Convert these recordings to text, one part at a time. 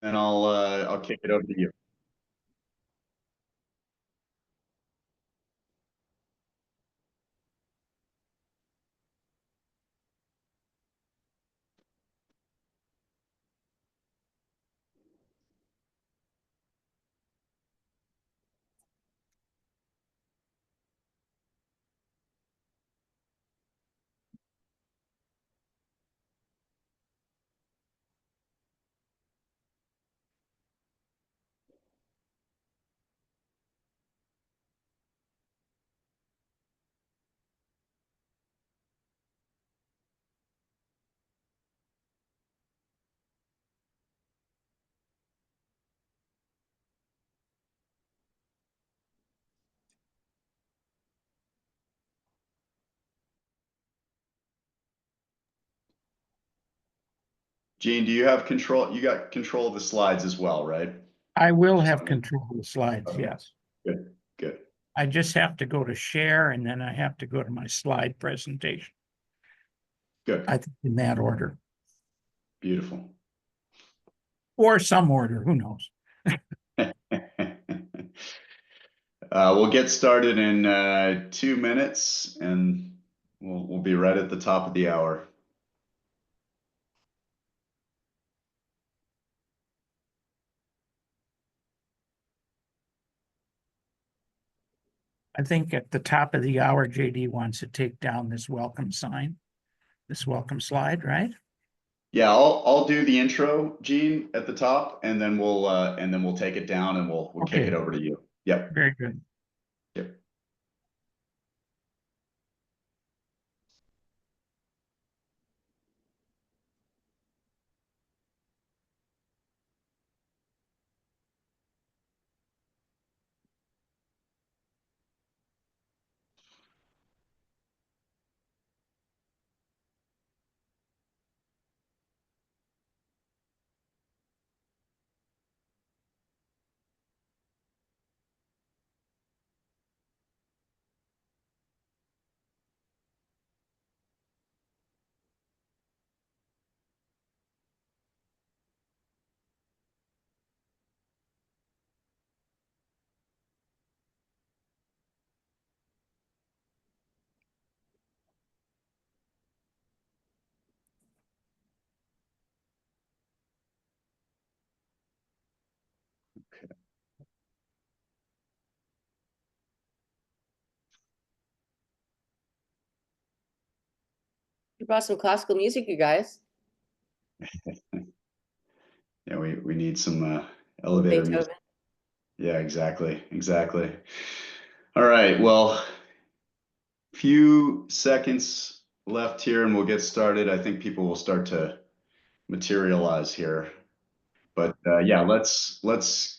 and I'll kick it over to you. Gene, do you have control? You got control of the slides as well, right? I will have control of the slides, Okay. yes. Good, good. I just have to go to share and then I have to go to my slide presentation. Good. I think in that order. Beautiful. Or some order, who knows? We'll get started in 2 minutes, and we'll be right at the top of the hour. I think at the top of the hour, JD wants to take down this welcome sign, this welcome slide, right? Yeah, I'll do the intro, Gene, at the top, and then we'll take it down and we'll kick it over to you. Yep. Very good. Yep. You brought some classical music, you guys. Yeah, we need some elevator Beethoven. music. Yeah, exactly. Exactly. All right. Well, few seconds left here and we'll get started. I think people will start to materialize here. But yeah, let's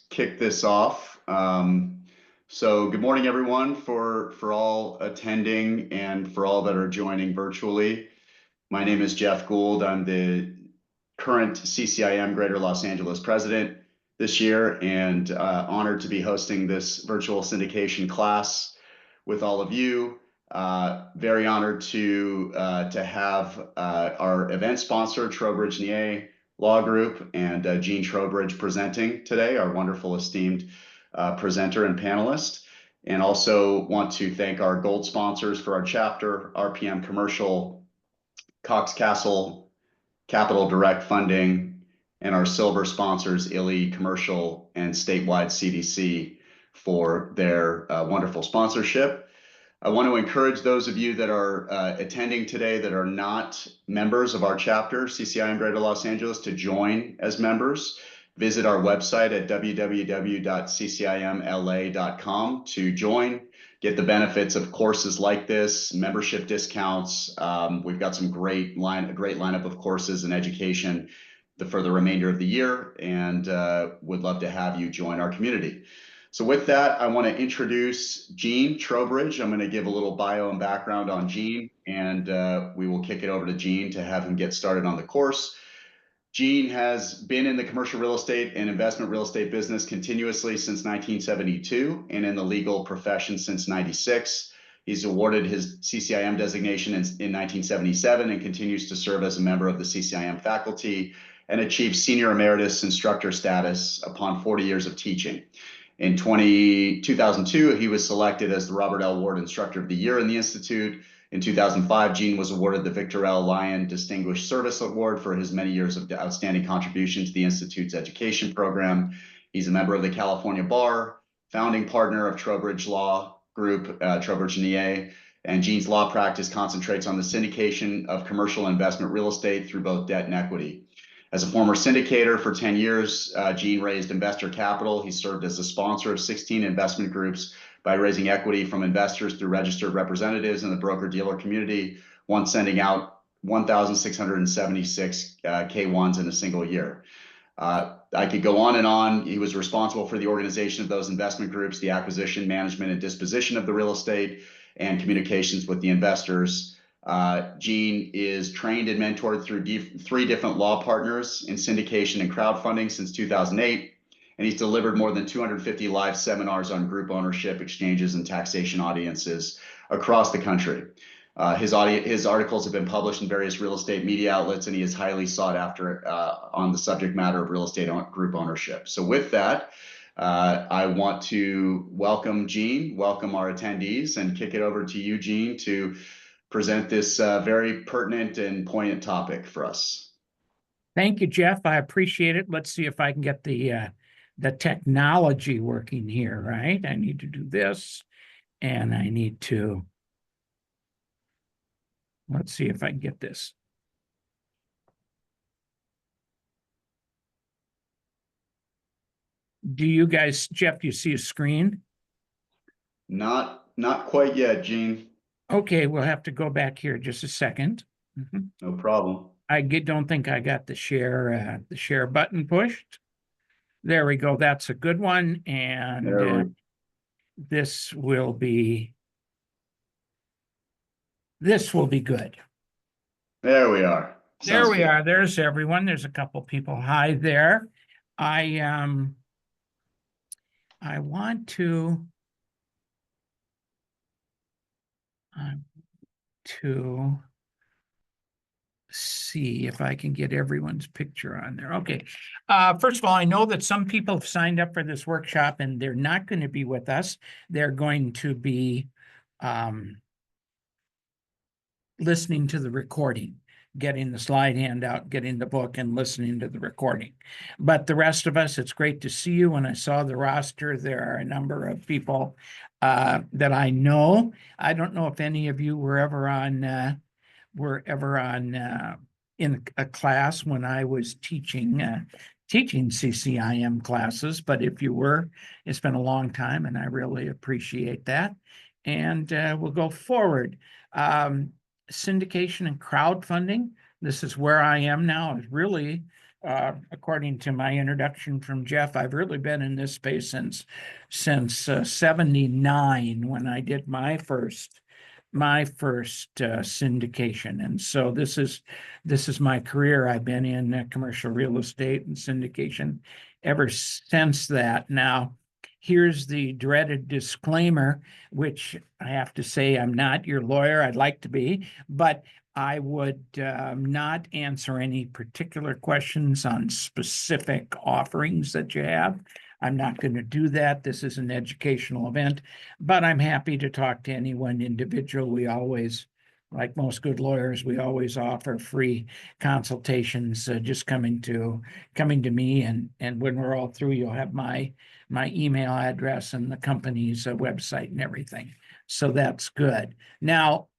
kick this off. So good morning, everyone, for all attending and for all that are joining virtually. My name is Jeff Gould. I'm the current CCIM Greater Los Angeles president this year, and honored to be hosting this virtual syndication class with all of you. Very honored to have our event sponsor, Trowbridge Law Group, and Gene Trowbridge presenting today, our wonderful esteemed presenter and panelist. And also want to thank our gold sponsors for our chapter, RPM Commercial, Cox Castle, Capital Direct Funding, and our silver sponsors, ILI Commercial and Statewide CDC, for their wonderful sponsorship. I want to encourage those of you that are attending today that are not members of our chapter, CCIM Greater Los Angeles, to join as members. Visit our website at www.ccimla.com to join, get the benefits of courses like this, membership discounts. We've got some a great lineup of courses and education for the remainder of the year, and would love to have you join our community. So with that, I want to introduce Gene Trowbridge. I'm going to give a little bio and background on Gene, and we will kick it over to Gene to have him get started on the course. Gene has been in the commercial real estate and investment real estate business continuously since 1972 and in the legal profession since 96. He's awarded his CCIM designation in 1977 and continues to serve as a member of the CCIM faculty and achieved senior emeritus instructor status upon 40 years of teaching. In 2002, he was selected as the Robert L. Ward Instructor of the Year in the Institute. In 2005, Gene was awarded the Victor L. Lyon Distinguished Service Award for his many years of outstanding contribution to the Institute's education program. He's a member of the California Bar, founding partner of Trowbridge Law Group, Trowbridge and EA, and Gene's law practice concentrates on the syndication of commercial investment real estate through both debt and equity. As a former syndicator for 10 years, Gene raised investor capital. He served as a sponsor of 16 investment groups by raising equity from investors through registered representatives in the broker-dealer community, once sending out 1,676 K1s in a single year. I could go on and on. He was responsible for the organization of those investment groups, the acquisition, management, and disposition of the real estate, and communications with the investors. Gene is trained and mentored through 3 different law partners in syndication and crowdfunding since 2008. And he's delivered more than 250 live seminars on group ownership, exchanges, and taxation audiences across the country. His articles have been published in various real estate media outlets, and he is highly sought after on the subject matter of real estate group ownership. So with that, I want to welcome Gene, welcome our attendees, and kick it over to you, Gene, to present this very pertinent and poignant topic for us. Thank you, Jeff. I appreciate it. Let's see if I can get the technology working here, right? I need to do this, and I need to, let's see if I can get this. Do you guys, Jeff, do you see a screen? Not quite yet, Gene. Okay, we'll have to go back here just a second. No problem. I don't think I got the share button pushed. There we go. That's a good one. And this will be good. There we are. There we are. There's everyone. There's a couple people. Hi there. I want to see if I can get everyone's picture on there. Okay. First of all, I know that some people have signed up for this workshop and they're not going to be with us. They're going to be listening to the recording, getting the slide handout, getting the book, and listening to the recording. But the rest of us, it's great to see you. When I saw the roster, there are a number of people that I know. I don't know if any of you were ever on in a class when I was teaching CCIM classes, but if you were, it's been a long time and I really appreciate that. And we'll go forward. Syndication and crowdfunding. This is where I am now. It's really, according to my introduction from Jeff, I've really been in this space since 79 when I did my first syndication. And so this is my career. I've been in commercial real estate and syndication ever since that. Now, here's the dreaded disclaimer, which I have to say, I'm not your lawyer. I'd like to be, but I would not answer any particular questions on specific offerings that you have. I'm not going to do that. This is an educational event, but I'm happy to talk to anyone individual. We always, like most good lawyers, we always offer free consultations. Just coming to me, and when we're all through, you'll have my email address and the company's website and everything. So that's good. Now,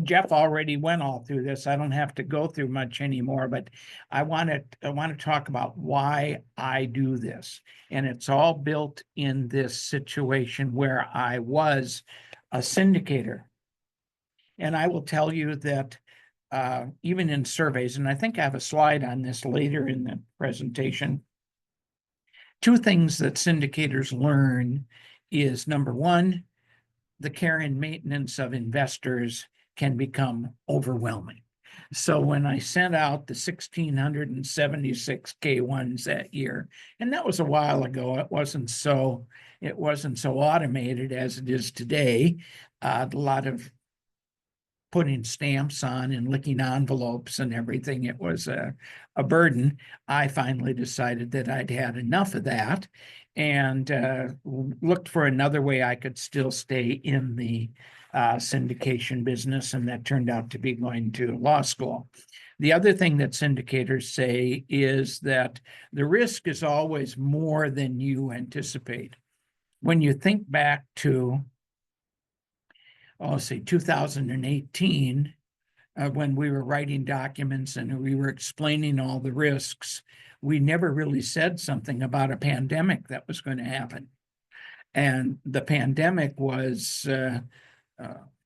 Jeff already went all through this. I don't have to go through much anymore, but I want to talk about why I do this. And it's all built in this situation where I was a syndicator. And I will tell you that even in surveys, and I think I have a slide on this later in the presentation, 2 things that syndicators learn is, number one, the care and maintenance of investors can become overwhelming. So when I sent out the 1,676 K1s that year, and that was a while ago, it wasn't so automated as it is today. A lot of putting stamps on and licking envelopes and everything. It was a burden. I finally decided that I'd had enough of that and looked for another way I could still stay in the syndication business, and that turned out to be going to law school. The other thing that syndicators say is that the risk is always more than you anticipate. When you think back to, say 2018, when we were writing documents and we were explaining all the risks, we never really said something about a pandemic that was going to happen. And the pandemic was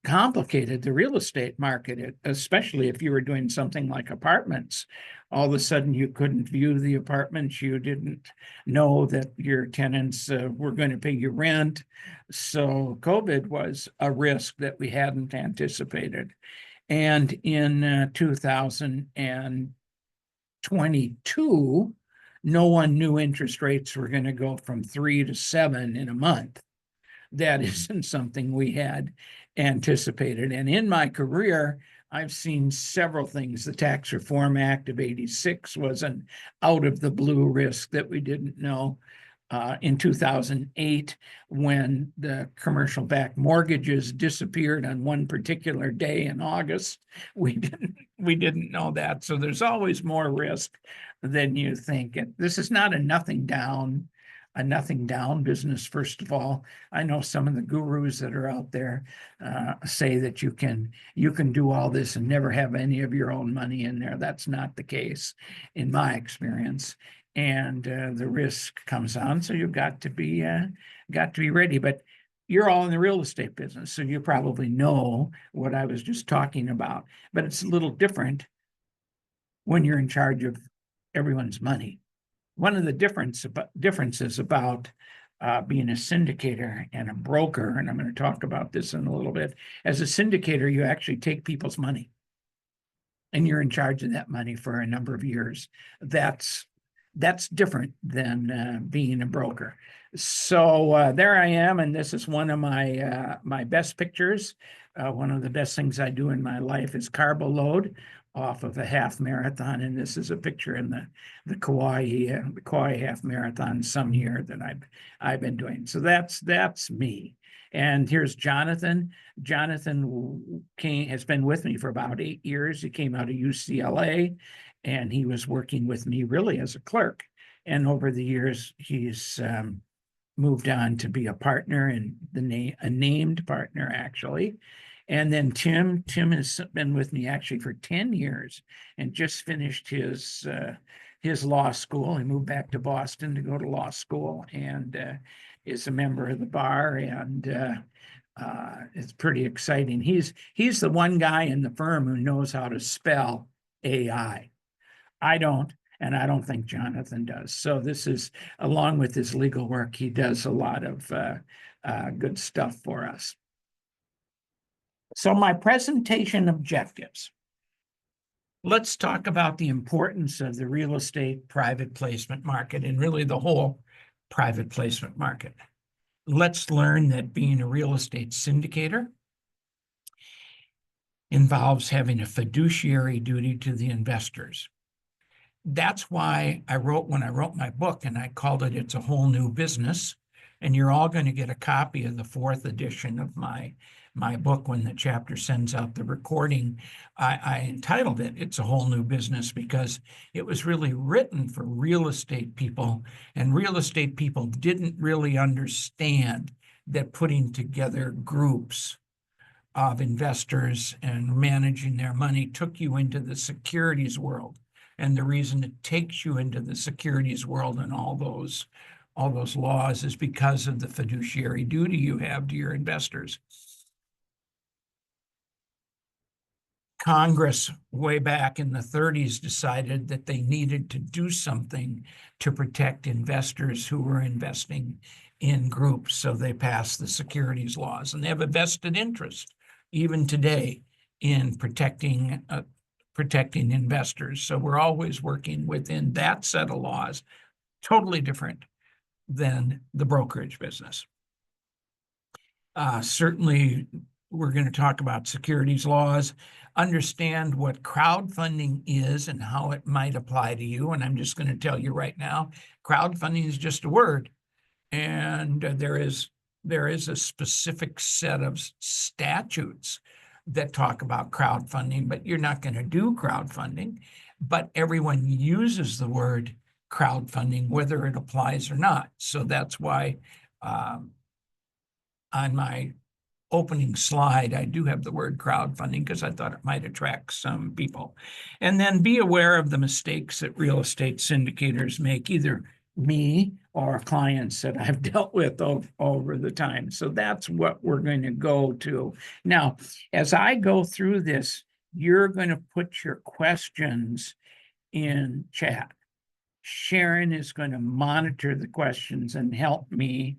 complicated the real estate market, especially if you were doing something like apartments. All of a sudden, you couldn't view the apartments. You didn't know that your tenants were going to pay you rent. So COVID was a risk that we hadn't anticipated. And in 2022, no one knew interest rates were going to go from 3 to 7 in a month. That isn't something we had anticipated. And in my career, I've seen several things. The Tax Reform Act of '86 was an out of the blue risk that we didn't know. In 2008, when the commercial-backed mortgages disappeared on one particular day in August, we didn't know that. So there's always more risk than you think. And this is not a nothing down business. First of all, I know some of the gurus that are out there say that you can do all this and never have any of your own money in there. That's not the case in my experience. And the risk comes on, so you've got to be ready. But you're all in the real estate business, so you probably know what I was just talking about. But it's a little different when you're in charge of everyone's money. One of the differences about being a syndicator and a broker, and I'm going to talk about this in a little bit. As a syndicator, you actually take people's money, and you're in charge of that money for a number of years. That's different than being a broker. So there I am, and this is one of my best pictures. One of the best things I do in my life is carbo load off of a half marathon, and this is a picture in the Kauai half marathon some year that I've been doing. So that's me. And here's Jonathan. Jonathan has been with me for about 8 years. He came out of UCLA, and he was working with me really as a clerk. And over the years, he's moved on to be a partner, and a named partner actually. And then Tim has been with me actually for 10 years and just finished his law school. He moved back to Boston to go to law school and is a member of the bar, and it's pretty exciting. He's the one guy in the firm who knows how to spell AI. I don't, and I don't think Jonathan does. So this is, along with his legal work, he does a lot of good stuff for us. So my presentation objectives. Let's talk about the importance of the real estate private placement market and really the whole private placement market. Let's learn that being a real estate syndicator involves having a fiduciary duty to the investors. That's why when I wrote my book, and I called it It's a Whole New Business, and you're all going to get a copy of the 4th edition of my book when the chapter sends out the recording. I entitled it It's a Whole New Business because it was really written for real estate people, and real estate people didn't really understand that putting together groups of investors and managing their money took you into the securities world. And the reason it takes you into the securities world and all those laws is because of the fiduciary duty you have to your investors. Congress, way back in the 30s, decided that they needed to do something to protect investors who were investing in groups. So they passed the securities laws, and they have a vested interest, even today, in protecting investors. So we're always working within that set of laws, totally different than the brokerage business. Certainly, We're going to talk about securities laws, understand what crowdfunding is and how it might apply to you. And I'm just going to tell you right now, crowdfunding is just a word. And there is a specific set of statutes that talk about crowdfunding, but you're not going to do crowdfunding. But everyone uses the word crowdfunding, whether it applies or not. So that's why on my opening slide, I do have the word crowdfunding because I thought it might attract some people. And then be aware of the mistakes that real estate syndicators make, either me or clients that I've dealt with over the time. So that's what we're going to go to. Now, as I go through this, you're going to put your questions in chat. Sharon is going to monitor the questions and help me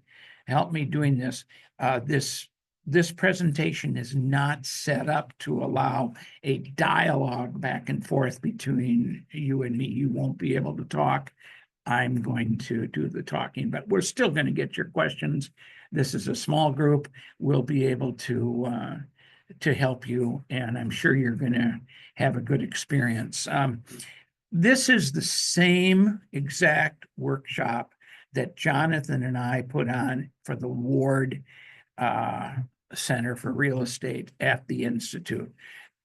doing this. This presentation is not set up to allow a dialogue back and forth between you and me. You won't be able to talk. I'm going to do the talking, but we're still going to get your questions. This is a small group. We'll be able to help you, and I'm sure you're going to have a good experience. This is the same exact workshop that Jonathan and I put on for the Ward Center for Real Estate at the Institute.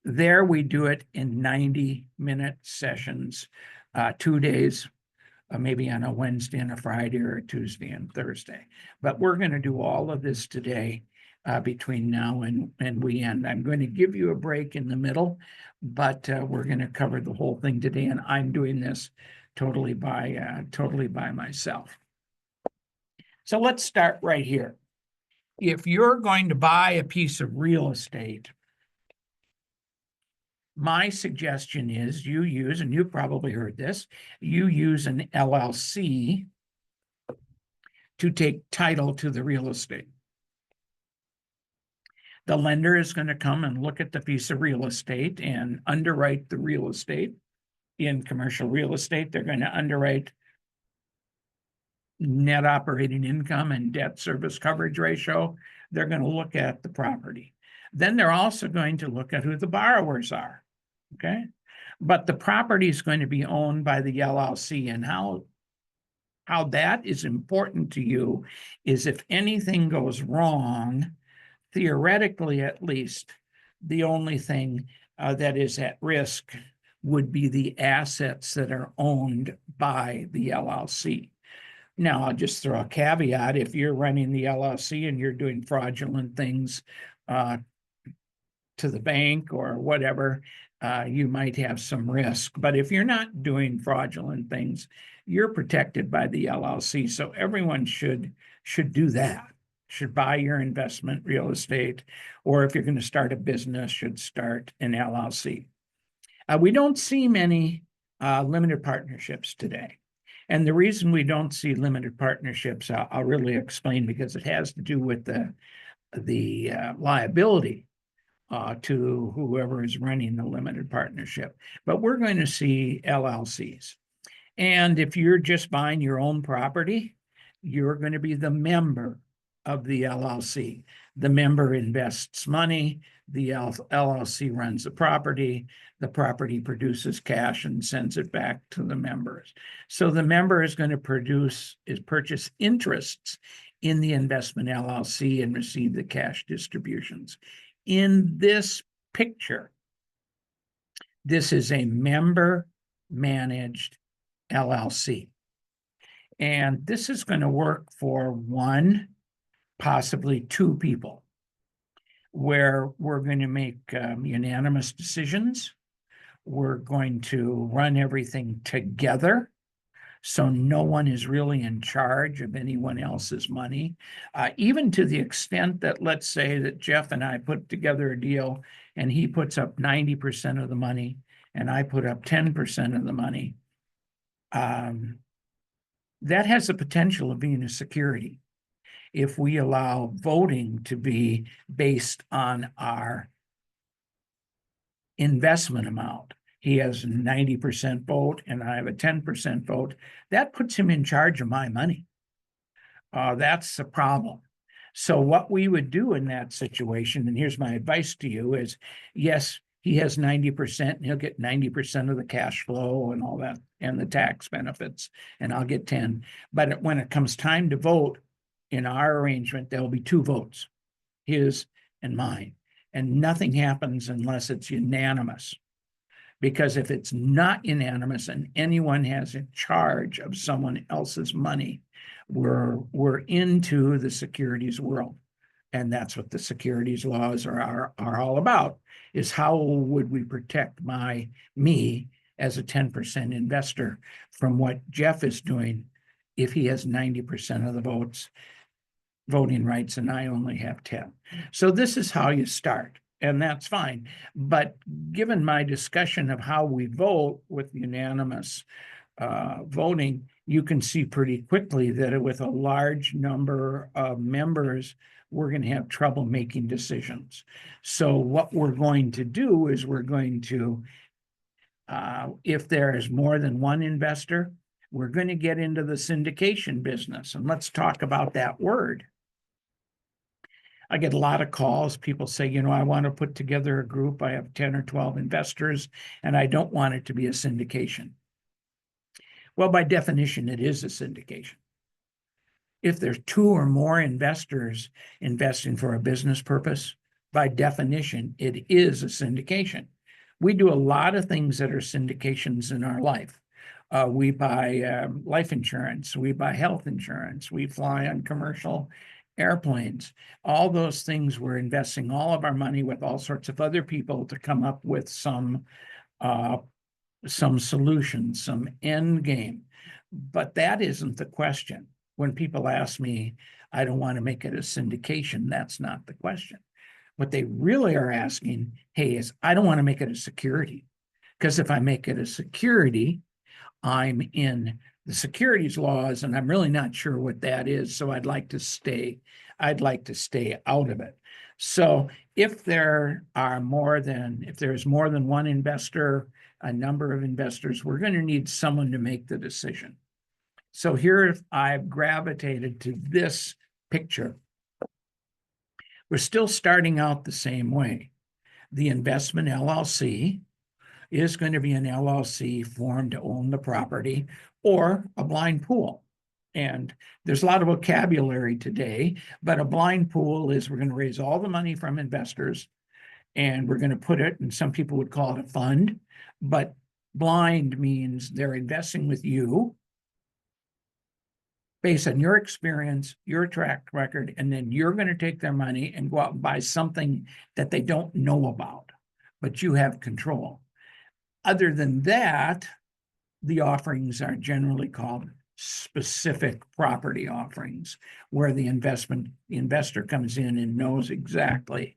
There we do it in 90-minute sessions, 2 days, maybe on a Wednesday and a Friday, or a Tuesday and Thursday. But we're going to do all of this today between now and we end. I'm going to give you a break in the middle, but we're going to cover the whole thing today, and I'm doing this totally by myself. So let's start right here. If you're going to buy a piece of real estate, my suggestion is you use, and you've probably heard this, you use an LLC to take title to the real estate. The lender is going to come and look at the piece of real estate and underwrite the real estate. In commercial real estate, they're going to underwrite net operating income and debt service coverage ratio. They're going to look at the property. Then they're also going to look at who the borrowers are, okay? But the property is going to be owned by the LLC, and how that is important to you is if anything goes wrong, theoretically at least, the only thing that is at risk would be the assets that are owned by the LLC. Now, I'll just throw a caveat. If you're running the LLC and you're doing fraudulent things to the bank or whatever, you might have some risk. But if you're not doing fraudulent things, you're protected by the LLC. So everyone should do that, should buy your investment real estate, or if you're going to start a business, should start an LLC. We don't see many limited partnerships today. And the reason we don't see limited partnerships, I'll really explain, because it has to do with the liability to whoever is running the limited partnership. But we're going to see LLCs. And if you're just buying your own property, you're going to be the member of the LLC. The member invests money, the LLC runs the property produces cash and sends it back to the members. So the member is going to purchase interests in the investment LLC and receive the cash distributions. In this picture, this is a member managed LLC. And this is going to work for one, possibly two people, where we're going to make unanimous decisions. We're going to run everything together, so no one is really in charge of anyone else's money, even to the extent that, let's say that Jeff and I put together a deal and he puts up 90% of the money and I put up 10% of the money. That has the potential of being a security if we allow voting to be based on our investment amount. He has a 90% vote and I have a 10% vote. That puts him in charge of my money. That's the problem. So what we would do in that situation, and here's my advice to you, is yes, he has 90% and he'll get 90% of the cash flow and all that and the tax benefits, and I'll get 10. But when it comes time to vote in our arrangement, there'll be 2 votes, his and mine. And nothing happens unless it's unanimous. Because if it's not unanimous and anyone has in charge of someone else's money, we're into the securities world. And that's what the securities laws are all about, is how would we protect me as a 10% investor from what Jeff is doing if he has 90% of the voting rights and I only have 10. So this is how you start, and that's fine. But given my discussion of how we vote with unanimous voting, you can see pretty quickly that with a large number of members, we're going to have trouble making decisions. So what we're going to do is we're going to, if there is more than one investor, we're going to get into the syndication business. And let's talk about that word. I get a lot of calls. People say, you know, I want to put together a group. I have 10 or 12 investors, and I don't want it to be a syndication. Well, by definition, it is a syndication. If there's 2 or more investors investing for a business purpose, by definition, it is a syndication. We do a lot of things that are syndications in our life. We buy life insurance, we buy health insurance, we fly on commercial airplanes. All those things, we're investing all of our money with all sorts of other people to come up with some solution, some end game. But that isn't the question. When people ask me, I don't want to make it a syndication, that's not the question. What they really are asking, hey, is I don't want to make it a security. Because if I make it a security, I'm in the securities laws, and I'm really not sure what that is. So I'd like to stay out of it. So if there's more than one investor, a number of investors, we're going to need someone to make the decision. So here I've gravitated to this picture. We're still starting out the same way. The investment LLC is going to be an LLC formed to own the property, or a blind pool. And there's a lot of vocabulary today, but a blind pool is we're going to raise all the money from investors and we're going to put it, and some people would call it a fund, but blind means they're investing with you based on your experience, your track record, and then you're going to take their money and go out and buy something that they don't know about, but you have control. Other than that, the offerings are generally called specific property offerings, where the investor comes in and knows exactly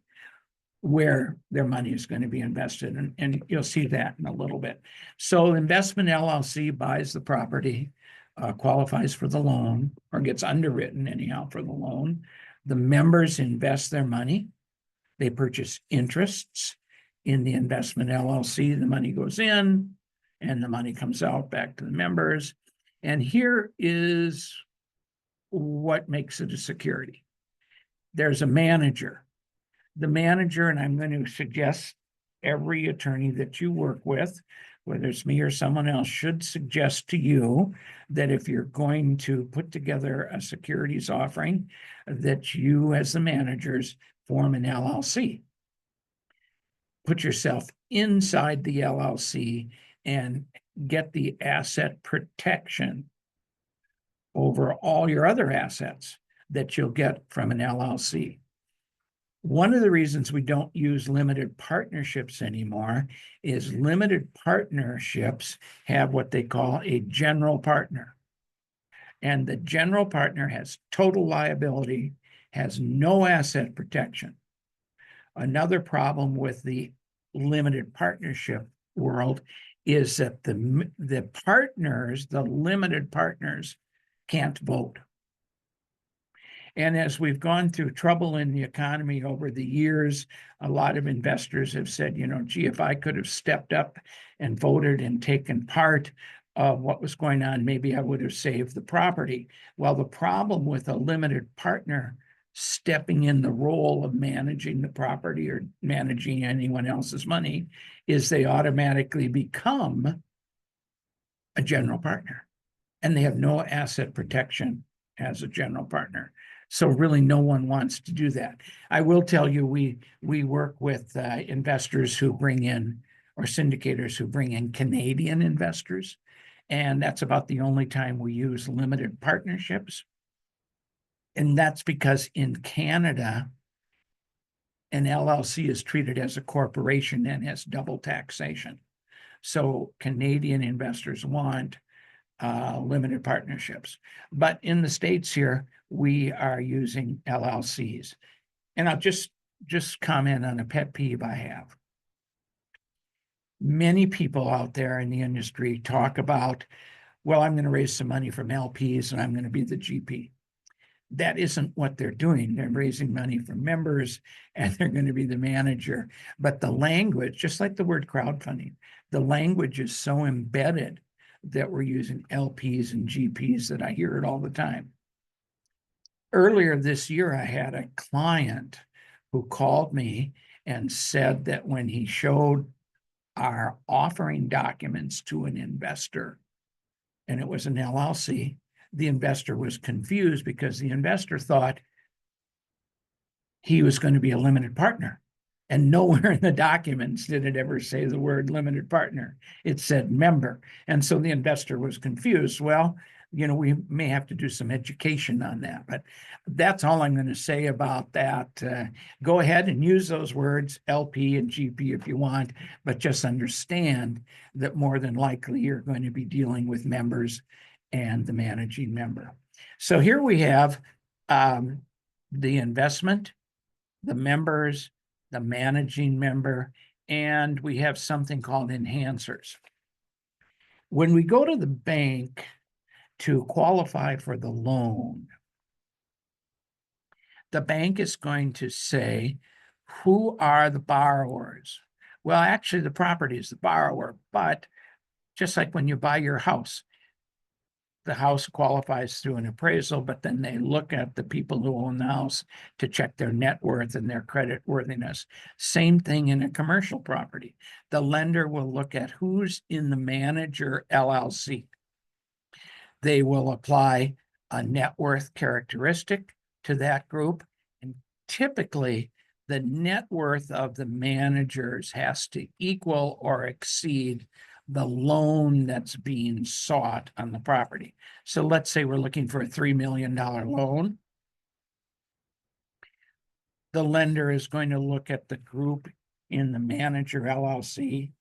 where their money is going to be invested. And you'll see that in a little bit. So investment LLC buys the property, qualifies for the loan, or gets underwritten anyhow for the loan. The members invest their money. They purchase interests in the investment LLC. The money goes in and the money comes out back to the members. And here is what makes it a security. There's a manager. The manager, and I'm going to suggest every attorney that you work with, whether it's me or someone else, should suggest to you that if you're going to put together a securities offering, that you as the managers form an LLC. Put yourself inside the LLC and get the asset protection over all your other assets that you'll get from an LLC. One of the reasons we don't use limited partnerships anymore is limited partnerships have what they call a general partner. And the general partner has total liability, has no asset protection. Another problem with the limited partnership world is that the partners, the limited partners, can't vote. And as we've gone through trouble in the economy over the years, a lot of investors have said, you know, gee, if I could have stepped up and voted and taken part of what was going on, maybe I would have saved the property. Well, the problem with a limited partner stepping in the role of managing the property or managing anyone else's money is they automatically become a general partner, and they have no asset protection as a general partner. So really no one wants to do that. I will tell you, we work with investors who bring in, or syndicators who bring in Canadian investors. And that's about the only time we use limited partnerships. And that's because in Canada, an LLC is treated as a corporation and has double taxation. So Canadian investors want limited partnerships. But in the States here, we are using LLCs. And I'll just comment on a pet peeve I have. Many people out there in the industry talk about, well, I'm going to raise some money from LPs and I'm going to be the GP. That isn't what they're doing. They're raising money from members and they're going to be the manager. But the language, just like the word crowdfunding, the language is so embedded that we're using LPs and GPs that I hear it all the time. Earlier this year, I had a client who called me and said that when he showed our offering documents to an investor, and it was an LLC, the investor was confused because the investor thought he was going to be a limited partner. And nowhere in the documents did it ever say the word limited partner. It said member. And so the investor was confused. Well, we may have to do some education on that, but that's all I'm going to say about that. Go ahead and use those words, LP and GP, if you want, but just understand that more than likely you're going to be dealing with members and the managing member. So here we have the investment, the members, the managing member, and we have something called enhancers. When we go to the bank to qualify for the loan, the bank is going to say, who are the borrowers? Well, actually, the property is the borrower, but just like when you buy your house, the house qualifies through an appraisal, but then they look at the people who own the house to check their net worth and their credit worthiness. Same thing in a commercial property. The lender will look at who's in the manager LLC. They will apply a net worth characteristic to that group. And typically, the net worth of the managers has to equal or exceed the loan that's being sought on the property. So let's say we're looking for a $3 million loan. The lender is going to look at the group in the manager LLC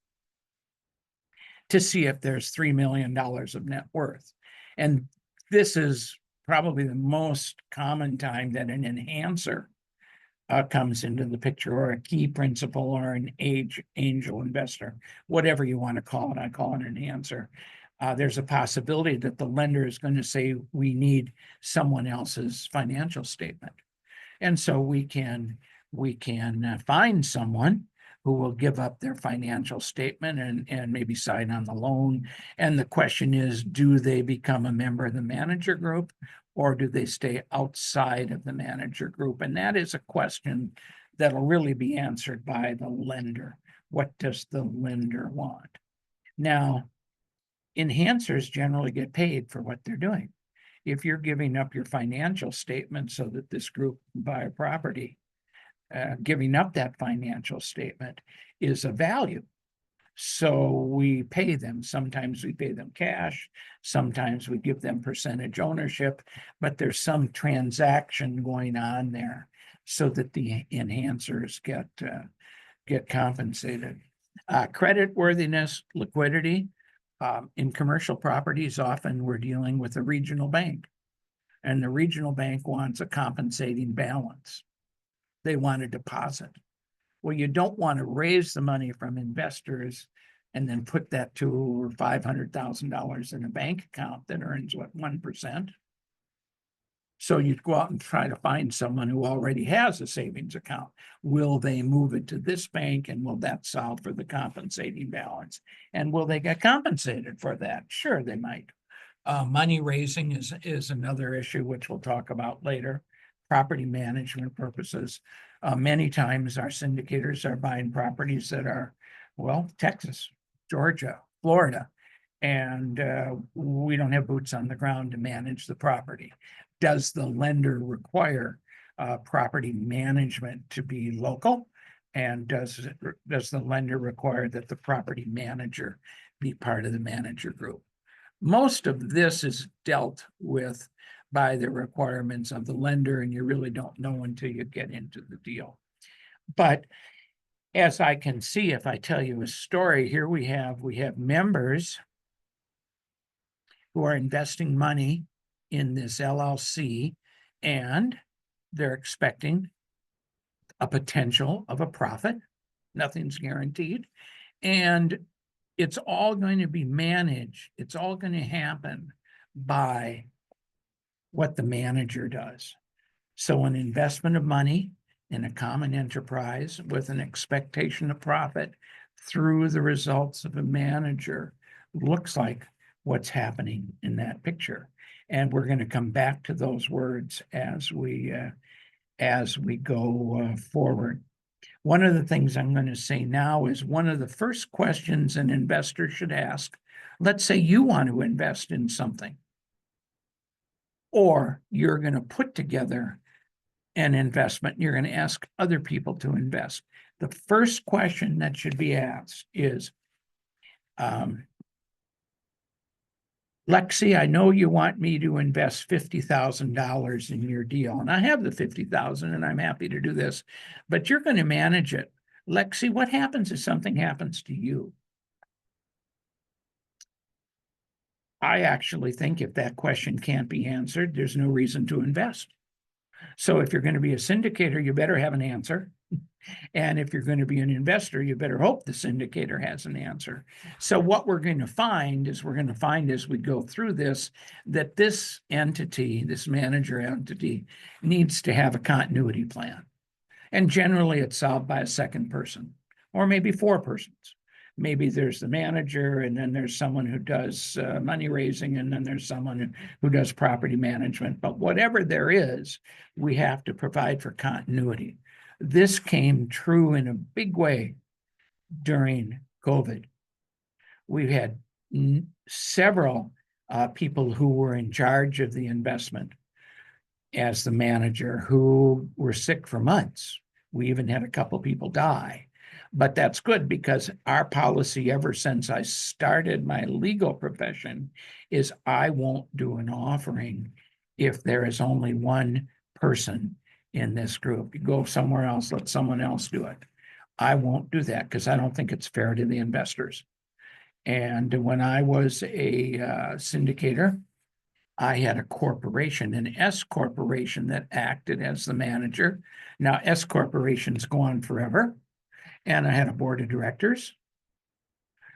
to see if there's $3 million of net worth. And this is probably the most common time that an enhancer comes into the picture, or a key principal, or an angel investor, whatever you want to call it. I call it an enhancer. There's a possibility that the lender is going to say, we need someone else's financial statement. And so we can find someone who will give up their financial statement and maybe sign on the loan. And the question is, do they become a member of the manager group, or do they stay outside of the manager group? And that is a question that'll really be answered by the lender. What does the lender want? Now, enhancers generally get paid for what they're doing. If you're giving up your financial statement so that this group can buy a property, giving up that financial statement is a value. So we pay them. Sometimes we pay them cash. Sometimes we give them percentage ownership, but there's some transaction going on there so that the enhancers get compensated. Credit worthiness, liquidity. In commercial properties, often we're dealing with a regional bank, and the regional bank wants a compensating balance. They want a deposit. Well, you don't want to raise the money from investors and then put that $200,000 or $500,000 in a bank account that earns, what, 1%? So you'd go out and try to find someone who already has a savings account. Will they move it to this bank, and will that solve for the compensating balance? And will they get compensated for that? Sure, they might. Money raising is another issue, which we'll talk about later. property management purposes. Many times our syndicators are buying properties that are, well, Texas, Georgia, Florida, and we don't have boots on the ground to manage the property. Does the lender require property management to be local? And does the lender require that the property manager be part of the manager group? Most of this is dealt with by the requirements of the lender, and you really don't know until you get into the deal. But as I can see, if I tell you a story, here we have members who are investing money in this LLC, and they're expecting a potential of a profit. Nothing's guaranteed. And it's all going to be managed. It's all going to happen by what the manager does. So an investment of money in a common enterprise with an expectation of profit through the results of a manager looks like what's happening in that picture. And we're going to come back to those words as we go forward. One of the things I'm going to say now is one of the first questions an investor should ask. Let's say you want to invest in something, or you're going to put together an investment. You're going to ask other people to invest. The first question that should be asked is, Lexi, I know you want me to invest $50,000 in your deal, and I have the $50,000 and I'm happy to do this, but you're going to manage it. Lexi, what happens if something happens to you? I actually think if that question can't be answered, there's no reason to invest. So if you're going to be a syndicator, you better have an answer. And if you're going to be an investor, you better hope the syndicator has an answer. So what we're going to find as we go through this, that this entity, this manager entity, needs to have a continuity plan. And generally it's solved by a second person, or maybe four persons. Maybe there's the manager, and then there's someone who does money raising, and then there's someone who does property management. But whatever there is, we have to provide for continuity. This came true in a big way during COVID. We've had several people who were in charge of the investment as the manager who were sick for months. We even had a couple people die. But that's good, because our policy ever since I started my legal profession is I won't do an offering if there is only one person in this group. You go somewhere else, let someone else do it. I won't do that because I don't think it's fair to the investors. And when I was a syndicator, I had a corporation, an S corporation, that acted as the manager. Now S corporations go on forever. And I had a board of directors.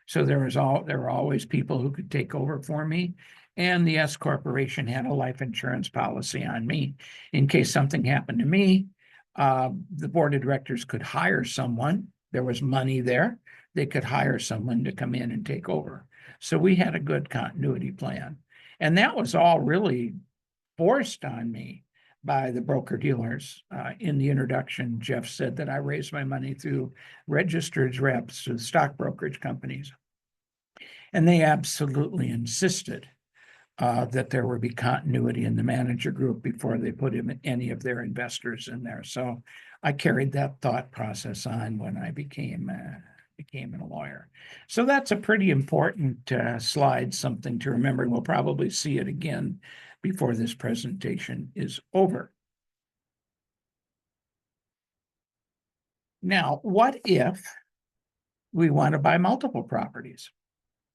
So there were always people who could take over for me. And the S corporation had a life insurance policy on me. In case something happened to me, the board of directors could hire someone. There was money there. They could hire someone to come in and take over. So we had a good continuity plan. And that was all really forced on me by the broker dealers. In the introduction, Jeff said that I raised my money through registered reps, through stock brokerage companies. And they absolutely insisted that there would be continuity in the manager group before they put any of their investors in there. So I carried that thought process on when I became a lawyer. So that's a pretty important slide, something to remember. We'll probably see it again before this presentation is over. Now, what if we want to buy multiple properties,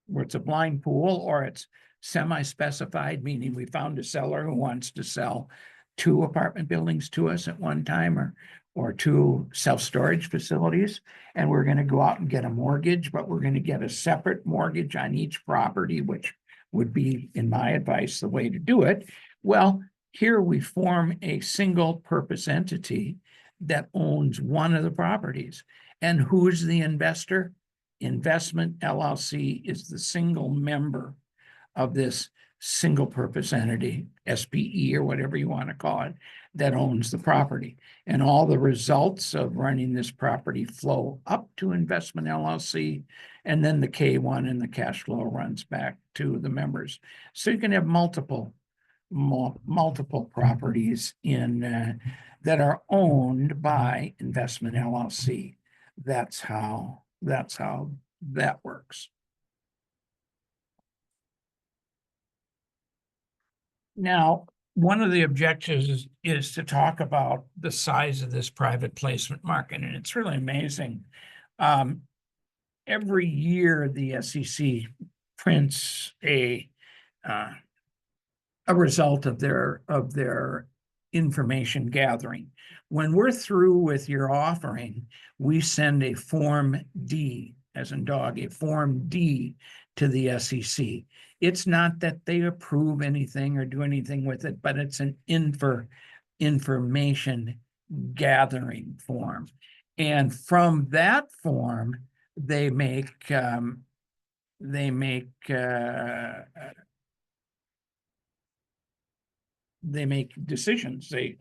where it's a blind pool or it's semi-specified, meaning we found a seller who wants to sell 2 apartment buildings to us at one time, or 2 self-storage facilities, and we're going to go out and get a mortgage, but we're going to get a separate mortgage on each property, which would be, in my advice, the way to do it. Well, here we form a single purpose entity that owns one of the properties. And who's the investor? Investment LLC is the single member of this single purpose entity, SPE or whatever you want to call it, that owns the property. And all the results of running this property flow up to investment LLC, and then the K1 and the cash flow runs back to the members. So you can have multiple properties in that are owned by investment LLC. That's how that works. Now, one of the objectives is to talk about the size of this private placement market, and it's really amazing. Every year, the SEC prints a result of their information gathering. When we're through with your offering, we send a Form D, as in dog, a Form D to the SEC. It's not that they approve anything or do anything with it, but it's an information gathering form. And from that form, they make decisions. They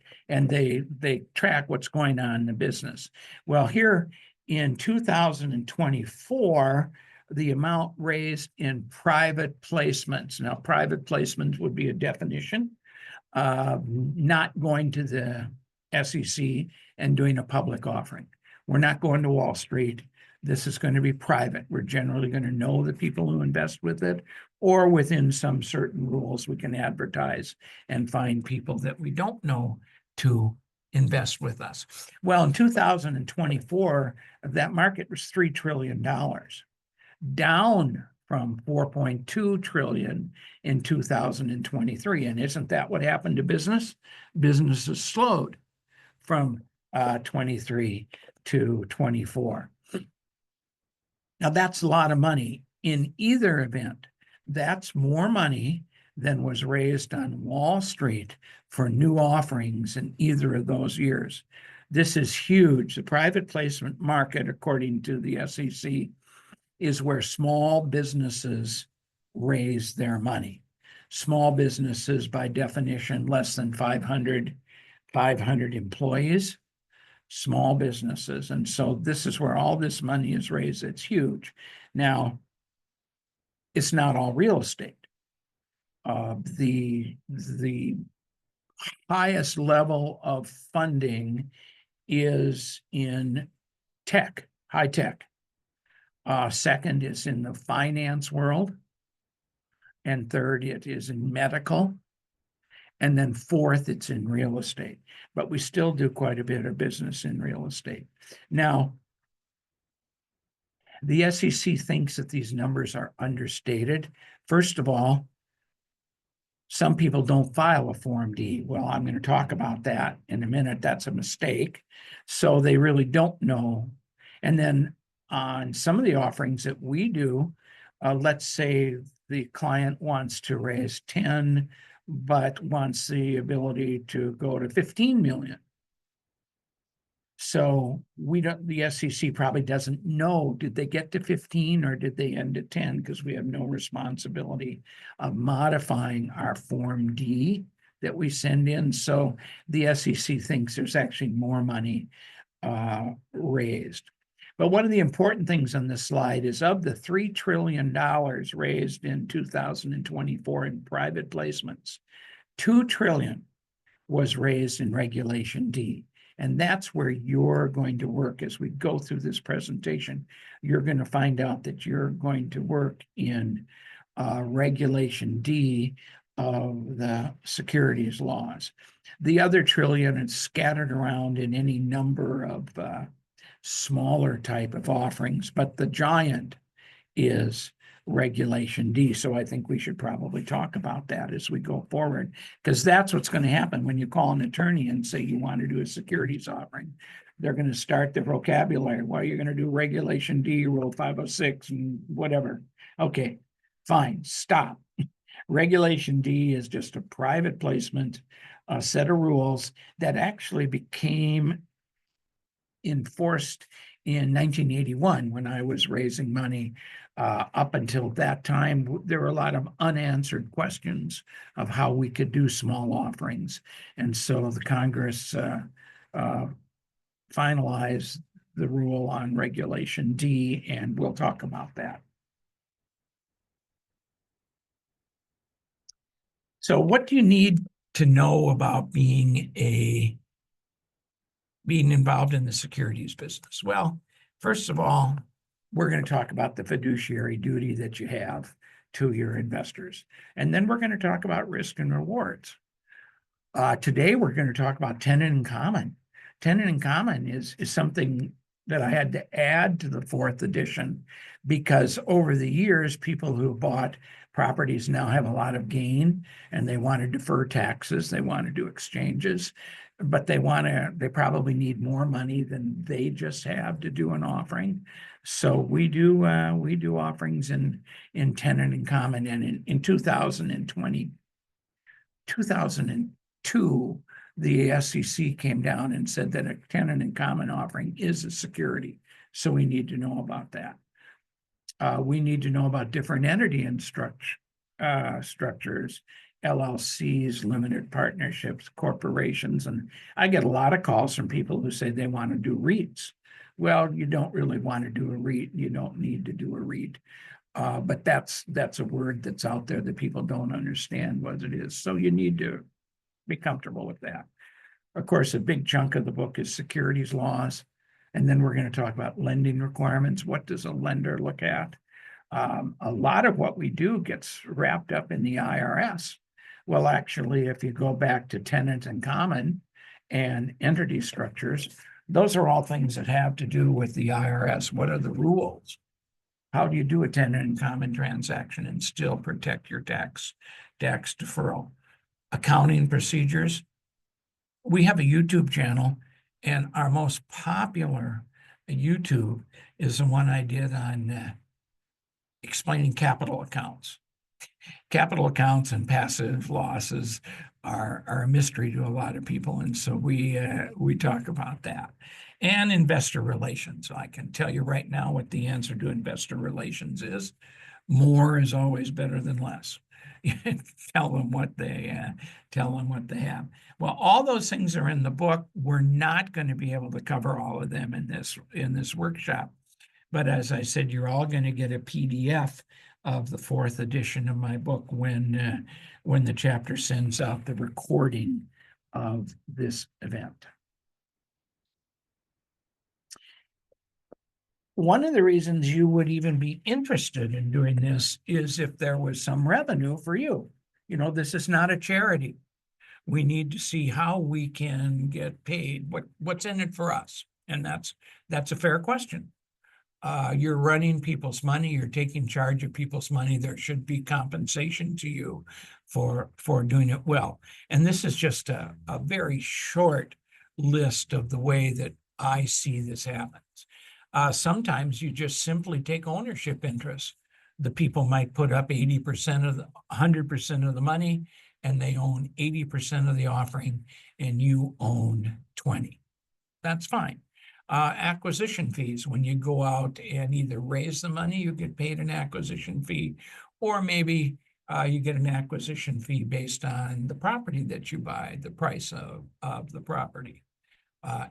track what's going on in the business. Well, here in 2024, the amount raised in private placements. Now, private placements would be a definition of not going to the SEC and doing a public offering. We're not going to Wall Street. This is going to be private. We're generally going to know the people who invest with it, or within some certain rules, we can advertise and find people that we don't know to invest with us. Well, in 2024, that market was $3 trillion, down from 4.2 trillion in 2023. And isn't that what happened to business? Business has slowed from 23 to 24. Now, that's a lot of money. In either event, that's more money than was raised on Wall Street for new offerings in either of those years. This is huge. The private placement market, according to the SEC, is where small businesses raise their money. Small businesses, by definition, less than 500 employees, small businesses. And so this is where all this money is raised. It's huge. Now, it's not all real estate. The highest level of funding is in tech, high tech. Second is in the finance world. And third, it is in medical. And then fourth, it's in real estate. But we still do quite a bit of business in real estate. Now, the SEC thinks that these numbers are understated. First of all, some people don't file a Form D. Well, I'm going to talk about that in a minute. That's a mistake. So they really don't know. And then on some of the offerings that we do, let's say the client wants to raise 10, but wants the ability to go to 15 million. So the SEC probably doesn't know, did they get to 15 or did they end at 10? Because we have no responsibility of modifying our Form D that we send in. So the SEC thinks there's actually more money raised. But one of the important things on this slide is, of the $3 trillion raised in 2024 in private placements, $2 trillion was raised in Regulation D. And that's where you're going to work as we go through this presentation. You're going to find out that you're going to work in Regulation D of the securities laws. The other trillion is scattered around in any number of smaller type of offerings, but the giant is Regulation D. So I think we should probably talk about that as we go forward, because that's what's going to happen when you call an attorney and say you want to do a securities offering. They're going to start their vocabulary. Well, you're going to do Regulation D, Rule 506, and whatever. Okay, fine, stop. Regulation D is just a private placement, a set of rules that actually became enforced in 1981 when I was raising money Up until that time, there were a lot of unanswered questions of how we could do small offerings. And so the Congress finalized the rule on Regulation D, and we'll talk about that. So what do you need to know about being involved in the securities business? Well, first of all, we're going to talk about the fiduciary duty that you have to your investors. And then we're going to talk about risk and rewards. Today, we're going to talk about tenant in common. Tenant in common is something that I had to add to the 4th edition, because over the years, people who bought properties now have a lot of gain and they want to defer taxes, they want to do exchanges, but they probably need more money than they just have to do an offering. So we do offerings in tenant in common, and in 2002, the SEC came down and said that a tenant in common offering is a security. So we need to know about that. We need to know about different entity and structures, LLCs, limited partnerships, corporations. And I get a lot of calls from people who say they want to do REITs. Well, you don't really want to do a REIT. You don't need to do a REIT. But that's a word that's out there that people don't understand what it is. So you need to be comfortable with that. Of course, a big chunk of the book is securities laws. And then we're going to talk about lending requirements. What does a lender look at? A lot of what we do gets wrapped up in the IRS. Well, actually, if you go back to tenant in common and entity structures, those are all things that have to do with the IRS. What are the rules? How do you do a tenant in common transaction and still protect your tax deferral? Accounting procedures. We have a YouTube channel, and our most popular YouTube is the one I did on explaining capital accounts. Capital accounts and passive losses are a mystery to a lot of people, and so we talk about that. And investor relations. I can tell you right now what the answer to investor relations is. More is always better than less. Tell them what they have. Well, all those things are in the book. We're not going to be able to cover all of them in this workshop. But as I said, you're all going to get a PDF of the 4th edition of my book when the chapter sends out the recording of this event. One of the reasons you would even be interested in doing this is if there was some revenue for you. You know, this is not a charity. We need to see how we can get paid. What's in it for us? And that's a fair question. You're running people's money. You're taking charge of people's money. There should be compensation to you for doing it well. And this is just a very short list of the way that I see this happens. Sometimes you just simply take ownership interest. The people might put up 80% of 100% of the money, and they own 80% of the offering, and you own 20. That's fine. Acquisition fees, when you go out and either raise the money, you get paid an acquisition fee, or maybe you get an acquisition fee based on the property that you buy, the price of the property.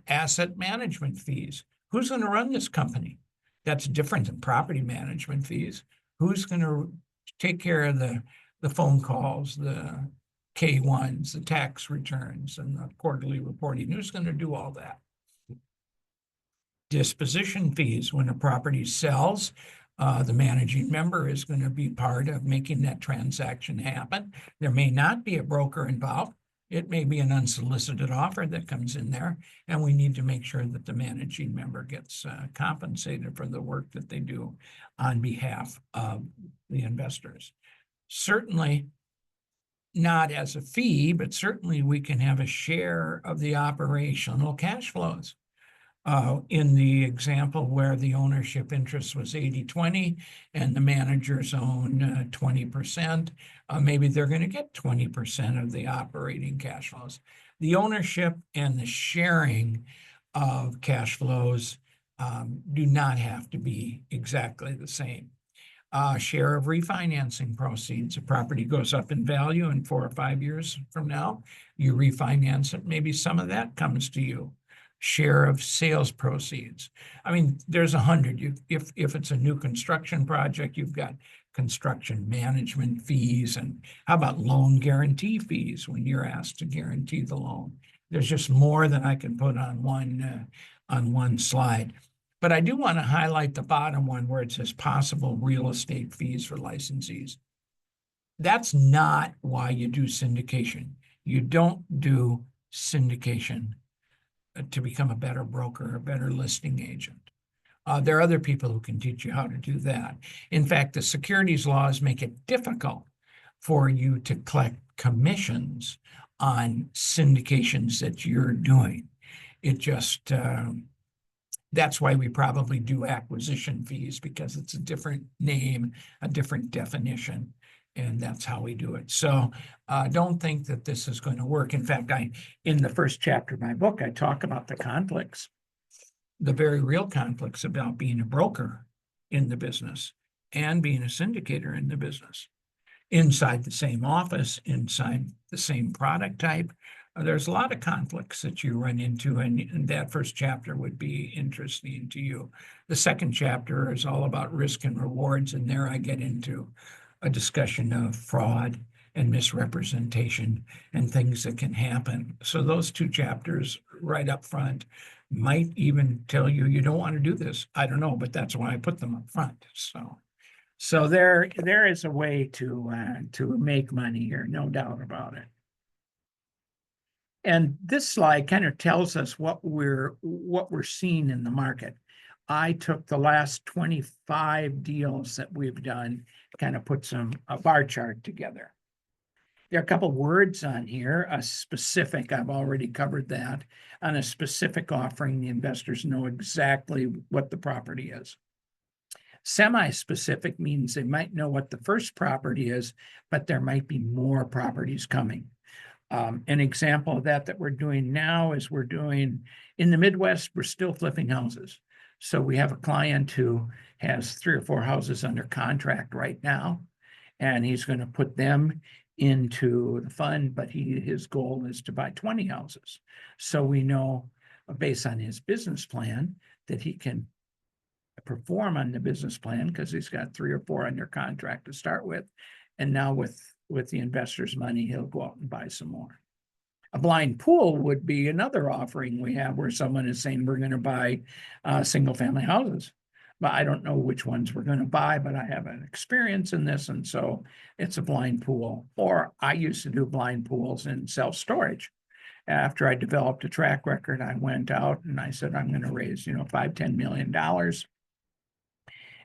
Asset management fees. Who's going to run this company? That's different than property management fees. Who's going to take care of the phone calls, the K-1s, the tax returns, and the quarterly reporting? Who's going to do all that? Disposition fees. When a property sells, the managing member is going to be part of making that transaction happen. There may not be a broker involved. It may be an unsolicited offer that comes in there, and we need to make sure that the managing member gets compensated for the work that they do on behalf of the investors. Certainly not as a fee, but certainly we can have a share of the operational cash flows. In the example where the ownership interest was 80-20 and the managers own 20%, maybe they're going to get 20% of the operating cash flows. The ownership and the sharing of cash flows do not have to be exactly the same. Share of refinancing proceeds. A property goes up in value in 4 or 5 years from now, you refinance it, maybe some of that comes to you. Share of sales proceeds. I mean, there's 100. If it's a new construction project, you've got construction management fees, and how about loan guarantee fees when you're asked to guarantee the loan? There's just more than I can put on one slide. But I do want to highlight the bottom one where it says possible real estate fees for licensees. That's not why you do syndication. You don't do syndication to become a better broker, a better listing agent. There are other people who can teach you how to do that. In fact, the securities laws make it difficult for you to collect commissions on syndications that you're doing. It just, that's why we probably do acquisition fees, because it's a different name, a different definition, and that's how we do it. So don't think that this is going to work. In fact, in the first chapter of my book, I talk about the conflicts, the very real conflicts about being a broker in the business and being a syndicator in the business. Inside the same office, inside the same product type, there's a lot of conflicts that you run into, and that first chapter would be interesting to you. The second chapter is all about risk and rewards, and there I get into a discussion of fraud and misrepresentation and things that can happen. So those 2 chapters right up front might even tell you you don't want to do this. I don't know, but that's why I put them up front. So there is a way to make money here, no doubt about it. And this slide kind of tells us what we're seeing in the market. I took the last 25 deals that we've done, kind of put a bar chart together. There are a couple words on here. A specific, I've already covered that. On a specific offering, the investors know exactly what the property is. Semi-specific means they might know what the first property is, but there might be more properties coming. An example of that we're doing now is we're doing, in the Midwest, we're still flipping houses. So we have a client who has 3 or 4 houses under contract right now, and he's going to put them into the fund, but his goal is to buy 20 houses. So we know, based on his business plan, that he can perform on the business plan because he's got 3 or 4 under contract to start with. And now with the investor's money, he'll go out and buy some more. A blind pool would be another offering we have where someone is saying, we're going to buy single family houses, but I don't know which ones we're going to buy, but I have an experience in this. And so it's a blind pool. Or I used to do blind pools in self-storage. After I developed a track record, I went out and I said, I'm going to raise, $5-10 million.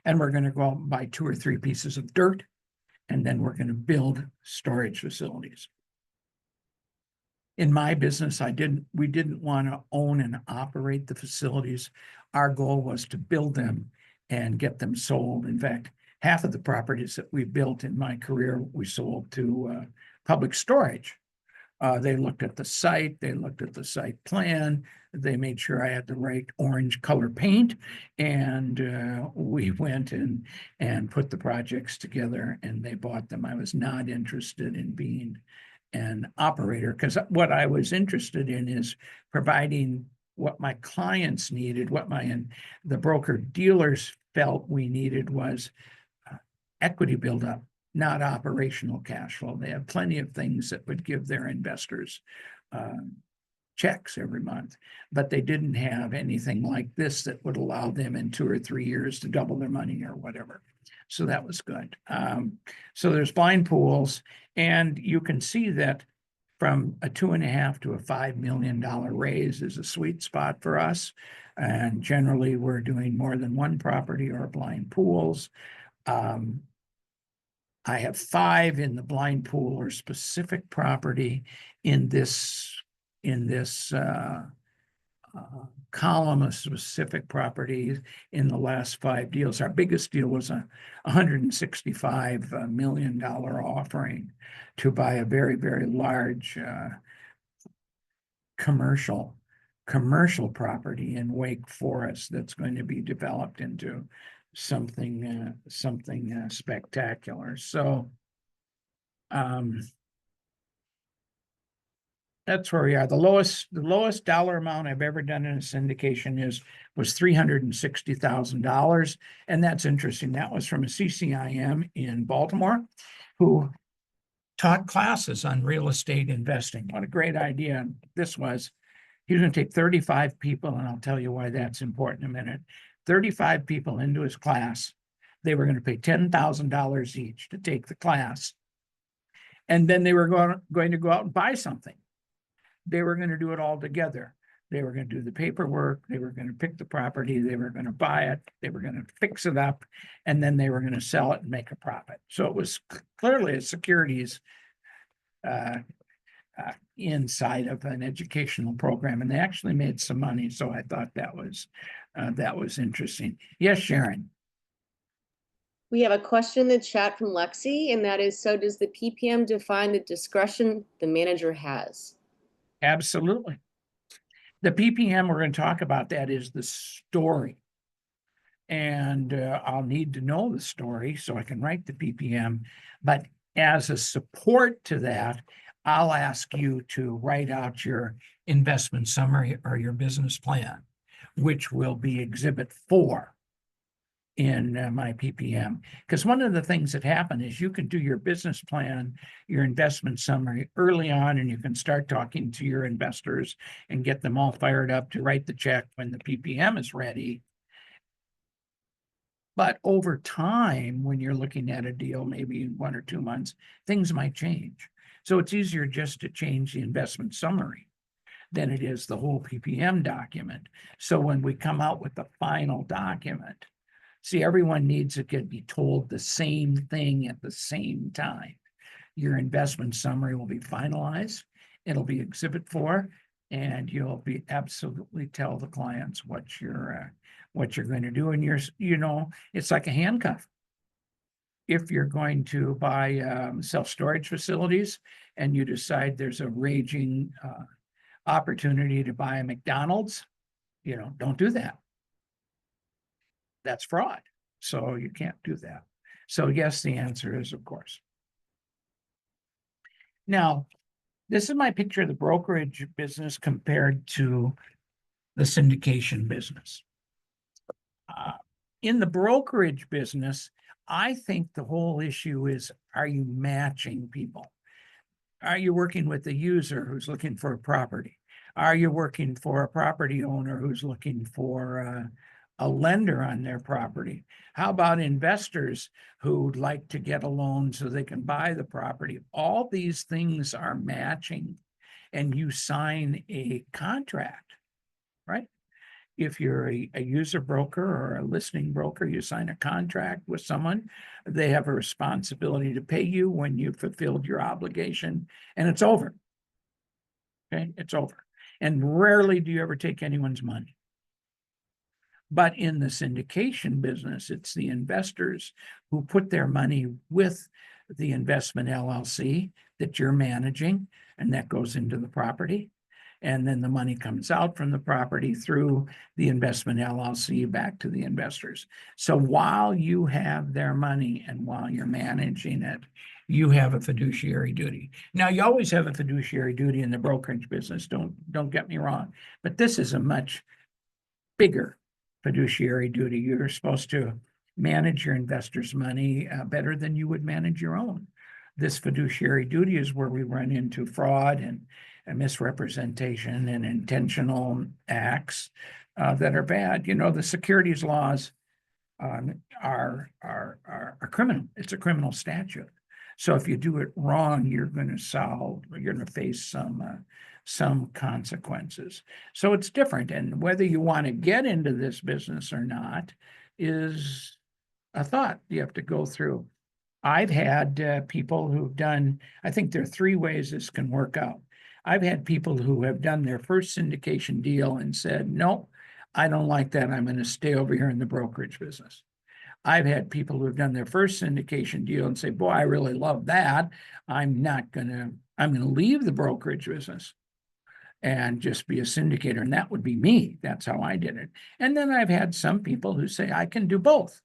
And we're going to go out and buy 2 or 3 pieces of dirt. And then we're going to build storage facilities. In my business, we didn't want to own and operate the facilities. Our goal was to build them and get them sold. In fact, half of the properties that we built in my career, we sold to public storage. They looked at the site, they looked at the site plan, they made sure I had the right orange color paint, and we went and put the projects together and they bought them. I was not interested in being an operator because what I was interested in is providing what my clients needed, what the broker dealers felt we needed was equity buildup, not operational cash flow. They have plenty of things that would give their investors checks every month, but they didn't have anything like this that would allow them in 2 or 3 years to double their money or whatever. So that was good. So there's blind pools, and you can see that from a $2.5 to a $5 million raise is a sweet spot for us. And generally we're doing more than one property or blind pools. I have 5 in the blind pool or specific property in this column of specific properties in the last 5 deals. Our biggest deal was a $165 million offering to buy a very, very large commercial property in Wake Forest that's going to be developed into something spectacular. So that's where we are. The lowest dollar amount I've ever done in a syndication was $360,000. And that's interesting. That was from a CCIM in Baltimore who taught classes on real estate investing. What a great idea this was. He was going to take 35 people, and I'll tell you why that's important in a minute. 35 people into his class. They were going to pay $10,000 each to take the class. And then they were going to go out and buy something. They were going to do it all together. They were going to do the paperwork. They were going to pick the property. They were going to buy it. They were going to fix it up. And then they were going to sell it and make a profit. So it was clearly a securities inside of an educational program. And they actually made some money. So I thought that was interesting. Yes, Sharon. We have a question in the chat from Lexi, and that is, so does the PPM define the discretion the manager has? Absolutely. The PPM, we're going to talk about that, is the story. And I'll need to know the story so I can write the PPM. But as a support to that, I'll ask you to write out your investment summary or your business plan, which will be Exhibit 4 in my PPM. Because one of the things that happen is you can do your business plan, your investment summary early on, and you can start talking to your investors and get them all fired up to write the check when the PPM is ready. But over time, when you're looking at a deal, maybe in 1 or 2 months, things might change. So it's easier just to change the investment summary than it is the whole PPM document. So when we come out with the final document, see, everyone needs to be told the same thing at the same time. Your investment summary will be finalized. It'll be Exhibit 4, and you'll be absolutely tell the clients what you're going to do. And it's like a handcuff. If you're going to buy self-storage facilities and you decide there's a raging opportunity to buy a McDonald's, don't do that. That's fraud. So you can't do that. So yes, the answer is, of course. Now, this is my picture of the brokerage business compared to the syndication business. In the brokerage business, I think the whole issue is, are you matching people? Are you working with a user who's looking for a property? Are you working for a property owner who's looking for a lender on their property? How about investors who'd like to get a loan so they can buy the property? All these things are matching, and you sign a contract, right? If you're a user broker or a listing broker, you sign a contract with someone. They have a responsibility to pay you when you've fulfilled your obligation, and it's over. Okay, it's over. And rarely do you ever take anyone's money. But in the syndication business, it's the investors who put their money with the investment LLC that you're managing, and that goes into the property. And then the money comes out from the property through the investment LLC back to the investors. So while you have their money and while you're managing it, you have a fiduciary duty. Now, you always have a fiduciary duty in the brokerage business. Don't get me wrong, but this is a much bigger fiduciary duty. You're supposed to manage your investors' money better than you would manage your own. This fiduciary duty is where we run into fraud and misrepresentation and intentional acts that are bad. The securities laws are criminal. It's a criminal statute. So if you do it wrong, you're going to face some consequences. So it's different. And whether you want to get into this business or not is a thought you have to go through. I've had people who've done, I think there are 3 ways this can work out. I've had people who have done their first syndication deal and said, no, I don't like that. I'm going to stay over here in the brokerage business. I've had people who have done their first syndication deal and say, boy, I really love that. I'm going to leave the brokerage business and just be a syndicator. And that would be me. That's how I did it. And then I've had some people who say, I can do both.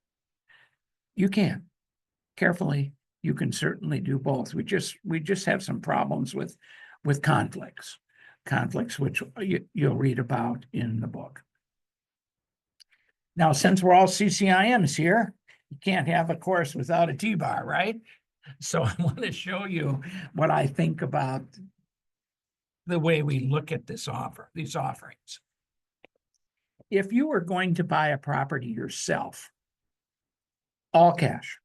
You can. Carefully, you can certainly do both. We just have some problems with conflicts. Conflicts which you'll read about in the book. Now, since we're all CCIMs here, you can't have a course without a T-bar, right? So I want to show you what I think about the way we look at these offerings. If you were going to buy a property yourself, all cash,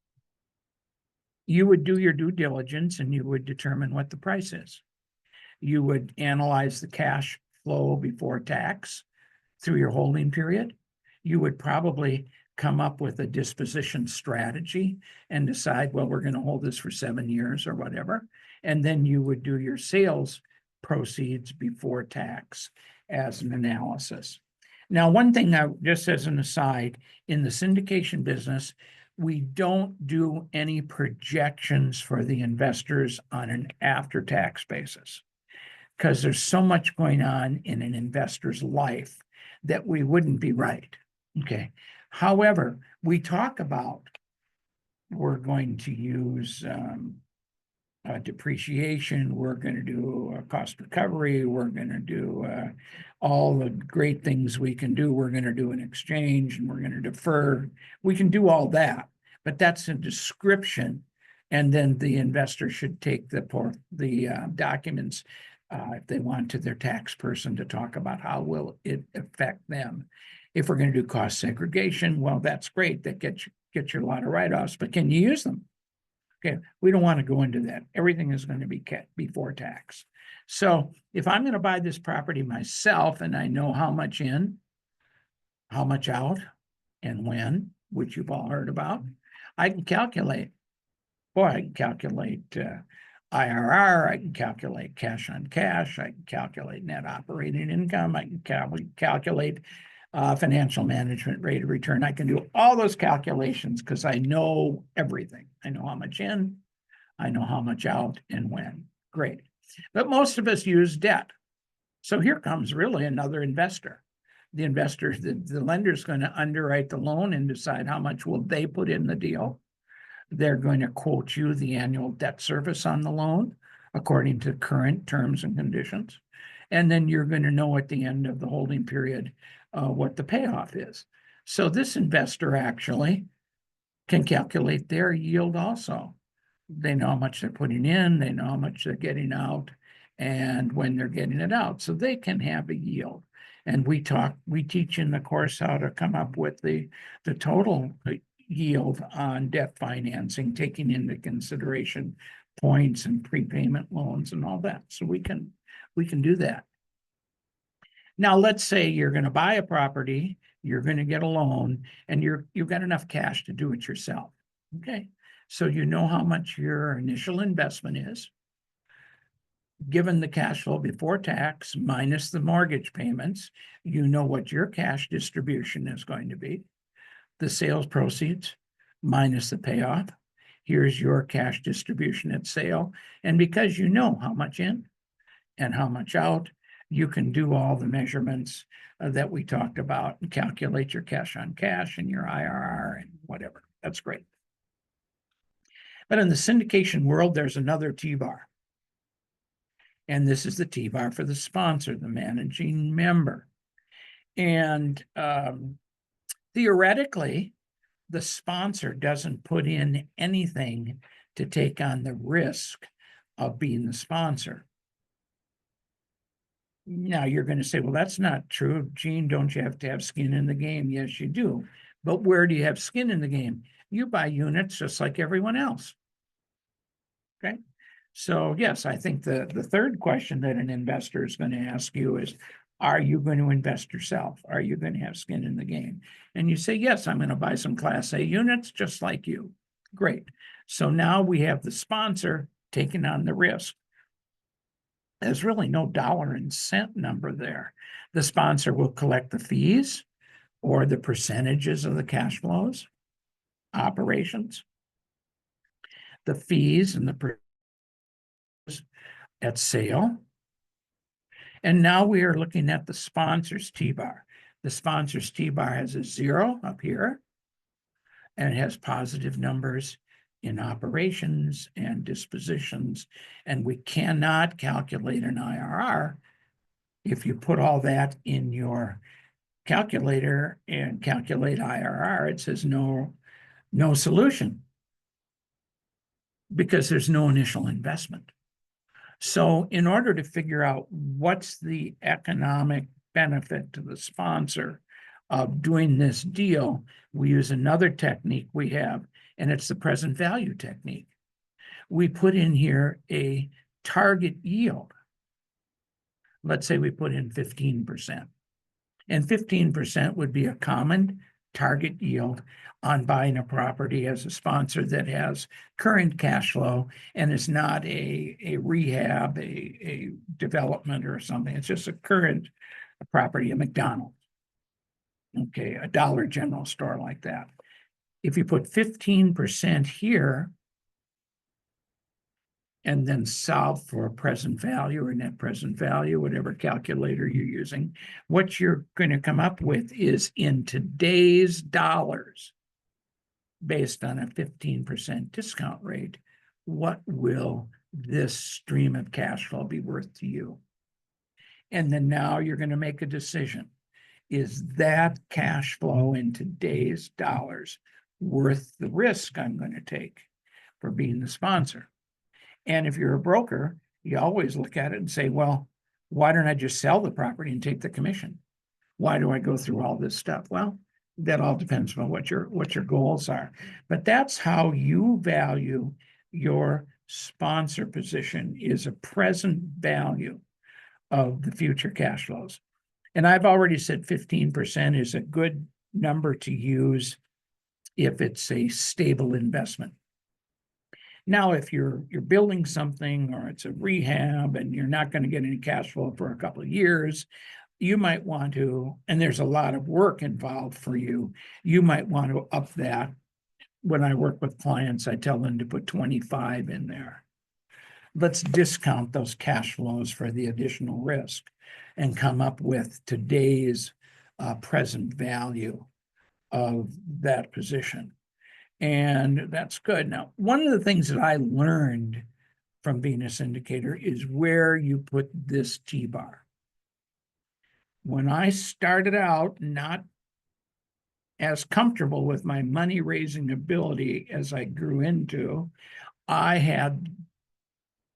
you would do your due diligence and you would determine what the price is. You would analyze the cash flow before tax through your holding period. You would probably come up with a disposition strategy and decide, well, we're going to hold this for 7 years or whatever. And then you would do your sales proceeds before tax as an analysis. Now, one thing just as an aside, in the syndication business, we don't do any projections for the investors on an after-tax basis because there's so much going on in an investor's life that we wouldn't be right. Okay. However, we talk about we're going to use depreciation, we're going to do a cost recovery, we're going to do all the great things we can do. We're going to do an exchange and we're going to defer. We can do all that, but that's a description. And then the investor should take the documents if they want to their tax person to talk about how will it affect them. If we're going to do cost segregation, well, that's great. That gets you a lot of write-offs, but can you use them? Okay, we don't want to go into that. Everything is going to be kept before tax. So if I'm going to buy this property myself and I know how much in, how much out, and when, which you've all heard about, I can calculate. Boy, I can calculate IRR, I can calculate cash on cash, I can calculate net operating income, I can calculate financial management rate of return. I can do all those calculations because I know everything. I know how much in, I know how much out and when. Great. But most of us use debt. So here comes really another investor. The investor, the lender's going to underwrite the loan and decide how much will they put in the deal. They're going to quote you the annual debt service on the loan according to current terms and conditions. And then you're going to know at the end of the holding period what the payoff is. So this investor actually can calculate their yield also. They know how much they're putting in, they know how much they're getting out, and when they're getting it out. So they can have a yield. And we teach in the course how to come up with the total yield on debt financing, taking into consideration points and prepayment loans and all that. So we can do that. Now, let's say you're going to buy a property, you're going to get a loan, and you've got enough cash to do it yourself. Okay, so you know how much your initial investment is, given the cash flow before tax minus the mortgage payments. You know what your cash distribution is going to be, the sales proceeds minus the payoff. Here's your cash distribution at sale. And because you know how much in and how much out, you can do all the measurements that we talked about and calculate your cash on cash and your IRR and whatever. That's great. But in the syndication world, there's another T-bar. And this is the T-bar for the sponsor, the managing member. And theoretically, the sponsor doesn't put in anything to take on the risk of being the sponsor. Now you're going to say, well, that's not true. Gene, don't you have to have skin in the game? Yes, you do. But where do you have skin in the game? You buy units just like everyone else. Okay. So yes, I think the third question that an investor is going to ask you is, are you going to invest yourself? Are you going to have skin in the game? And you say, yes, I'm going to buy some Class A units just like you. Great. So now we have the sponsor taking on the risk. There's really no dollar and cent number there. The sponsor will collect the fees or the percentages of the cash flows, operations, the fees and the at sale. And now we are looking at the sponsor's T-bar. The sponsor's T-bar has a 0 up here. and it has positive numbers in operations and dispositions, and we cannot calculate an IRR. If you put all that in your calculator and calculate IRR, it says no solution because there's no initial investment. So in order to figure out what's the economic benefit to the sponsor of doing this deal, we use another technique we have, and it's the present value technique. We put in here a target yield. Let's say we put in 15%. And 15% would be a common target yield on buying a property as a sponsor that has current cash flow and is not a rehab, a development or something. It's just a current property, a McDonald's, okay, a Dollar General store like that. If you put 15% here and then solve for present value or net present value, whatever calculator you're using, what you're going to come up with is in today's dollars, based on a 15% discount rate, what will this stream of cash flow be worth to you? And then now you're going to make a decision. Is that cash flow in today's dollars worth the risk I'm going to take for being the sponsor? And if you're a broker, you always look at it and say, well, why don't I just sell the property and take the commission? Why do I go through all this stuff? Well, that all depends on what your goals are. But that's how you value your sponsor position, is a present value of the future cash flows. And I've already said 15% is a good number to use if it's a stable investment. Now, if you're building something or it's a rehab and you're not going to get any cash flow for a couple of years, you might want to, and there's a lot of work involved for you, you might want to up that. When I work with clients, I tell them to put 25 in there. Let's discount those cash flows for the additional risk and come up with today's present value of that position. And that's good. Now, one of the things that I learned from being a syndicator is where you put this T-bar. When I started out, not as comfortable with my money raising ability as I grew into, I had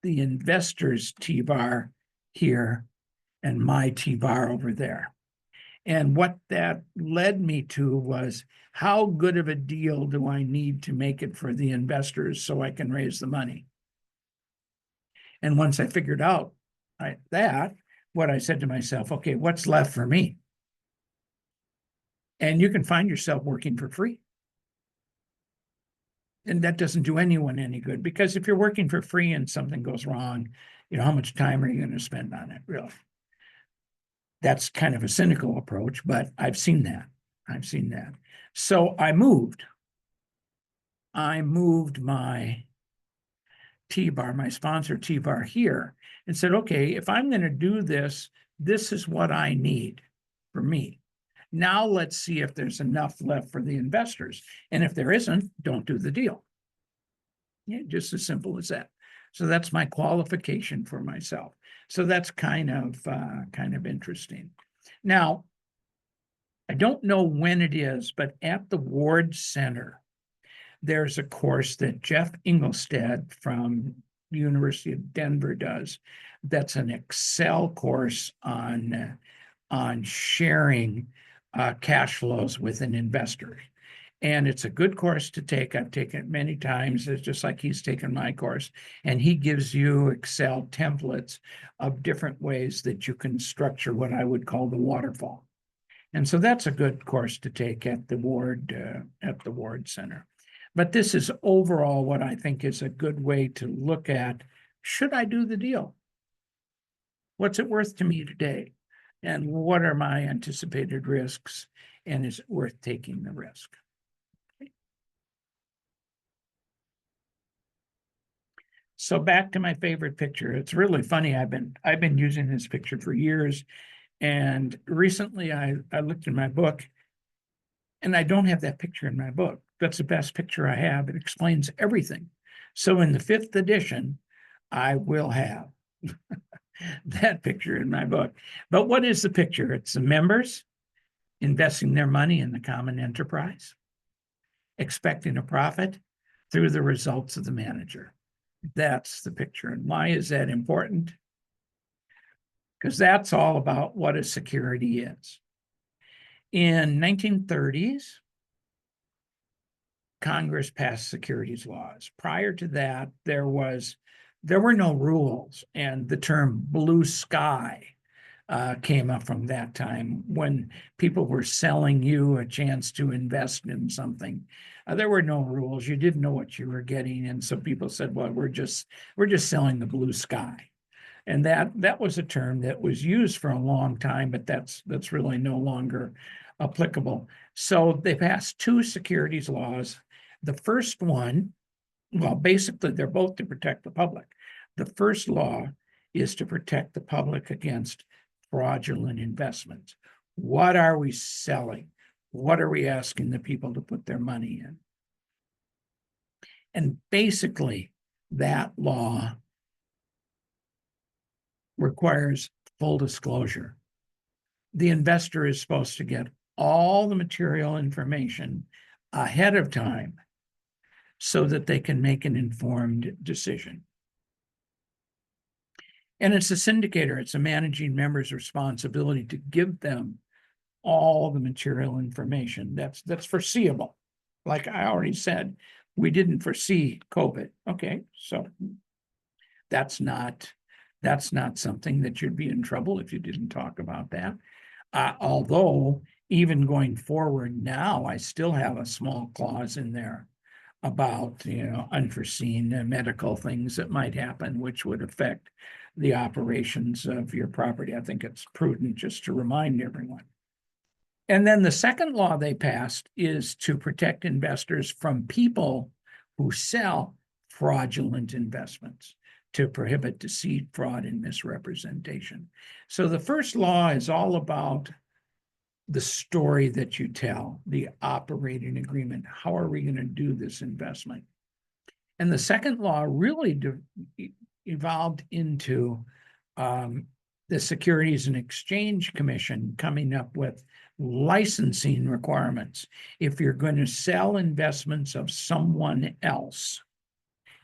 the investor's T-bar here and my T-bar over there. And what that led me to was, how good of a deal do I need to make it for the investors so I can raise the money? And once I figured out what I said to myself, okay, what's left for me? And you can find yourself working for free. And that doesn't do anyone any good, because if you're working for free and something goes wrong, how much time are you going to spend on it, really? That's kind of a cynical approach, but I've seen that. So I moved my T-bar, my sponsor T-bar here, and said, okay, if I'm going to do this, this is what I need for me. Now let's see if there's enough left for the investors. And if there isn't, don't do the deal. Yeah, just as simple as that. So that's my qualification for myself. So that's kind of interesting. Now, I don't know when it is, but at the Ward Center, there's a course that Jeff Engelstad from the University of Denver does. That's an Excel course on sharing cash flows with an investor. And it's a good course to take. I've taken it many times. It's just like he's taken my course. And he gives you Excel templates of different ways that you can structure what I would call the waterfall. And so that's a good course to take at the Ward Center. But this is overall what I think is a good way to look at, should I do the deal? What's it worth to me today? And what are my anticipated risks? And is it worth taking the risk? So back to my favorite picture. It's really funny. I've been using this picture for years. And recently I looked in my book And I don't have that picture in my book. That's the best picture I have. It explains everything. So in the 5th edition, I will have that picture in my book. But what is the picture? It's the members investing their money in the common enterprise, expecting a profit through the results of the manager. That's the picture. And why is that important? Because that's all about what a security is. In 1930s, Congress passed securities laws. Prior to that, there were no rules, and the term blue sky came up from that time when people were selling you a chance to invest in something. There were no rules. You didn't know what you were getting, and so people said, "Well, we're just selling the blue sky," and that was a term that was used for a long time, but that's really no longer applicable. So they passed 2 securities laws. The first one, well, basically, they're both to protect the public. The first law is to protect the public against fraudulent investments. What are we selling? What are we asking the people to put their money in? And basically, that law requires full disclosure. The investor is supposed to get all the material information ahead of time so that they can make an informed decision. And it's a syndicator, it's a managing member's responsibility to give them all the material information that's foreseeable. Like I already said, we didn't foresee COVID. Okay, so that's not something that you'd be in trouble if you didn't talk about that. Although even going forward now, I still have a small clause in there about, unforeseen medical things that might happen, which would affect the operations of your property. I think it's prudent just to remind everyone. And then the second law they passed is to protect investors from people who sell fraudulent investments, to prohibit deceit, fraud, and misrepresentation. So the first law is all about the story that you tell, the operating agreement. How are we going to do this investment? And the second law really evolved into the Securities and Exchange Commission coming up with licensing requirements. If you're going to sell investments of someone else,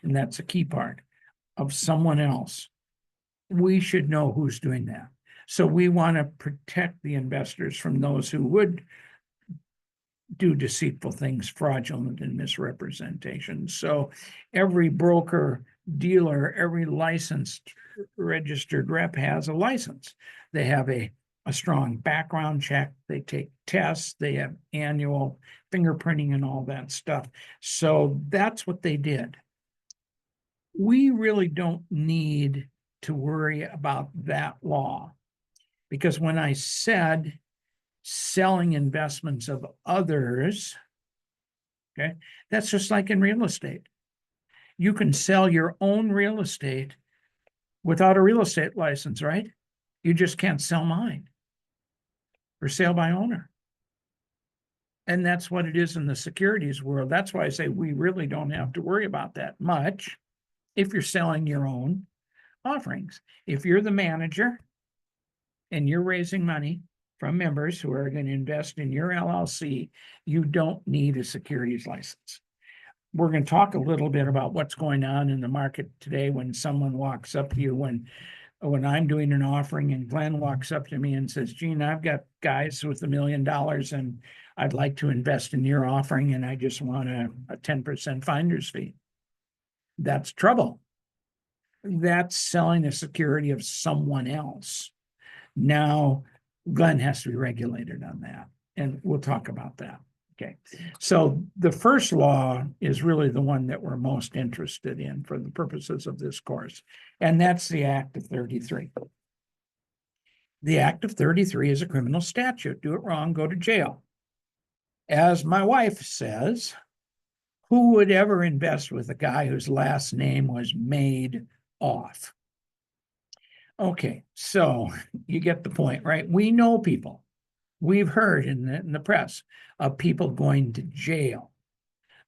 and that's a key part, of someone else, we should know who's doing that. So we want to protect the investors from those who would do deceitful things, fraudulent and misrepresentation. So every broker, dealer, every licensed registered rep has a license. They have a strong background check. They take tests. They have annual fingerprinting and all that stuff. So that's what they did. We really don't need to worry about that law, because when I said selling investments of others, okay, that's just like in real estate. You can sell your own real estate without a real estate license, right? You just can't sell mine for sale by owner. And that's what it is in the securities world. That's why I say we really don't have to worry about that much if you're selling your own offerings. If you're the manager and you're raising money from members who are going to invest in your LLC, you don't need a securities license. We're going to talk a little bit about what's going on in the market today when someone walks up to you, when I'm doing an offering and Glenn walks up to me and says, "Gene, I've got guys with $1 million and I'd like to invest in your offering and I just want a 10% finder's fee." That's trouble. That's selling a security of someone else. Now, Glenn has to be regulated on that, and we'll talk about that. Okay, so the first law is really the one that we're most interested in for the purposes of this course, and that's the Act of 33. The Act of 33 is a criminal statute. Do it wrong, go to jail. As my wife says, who would ever invest with a guy whose last name was Made Off? Okay, so you get the point, right? We know people we've heard in the press of people going to jail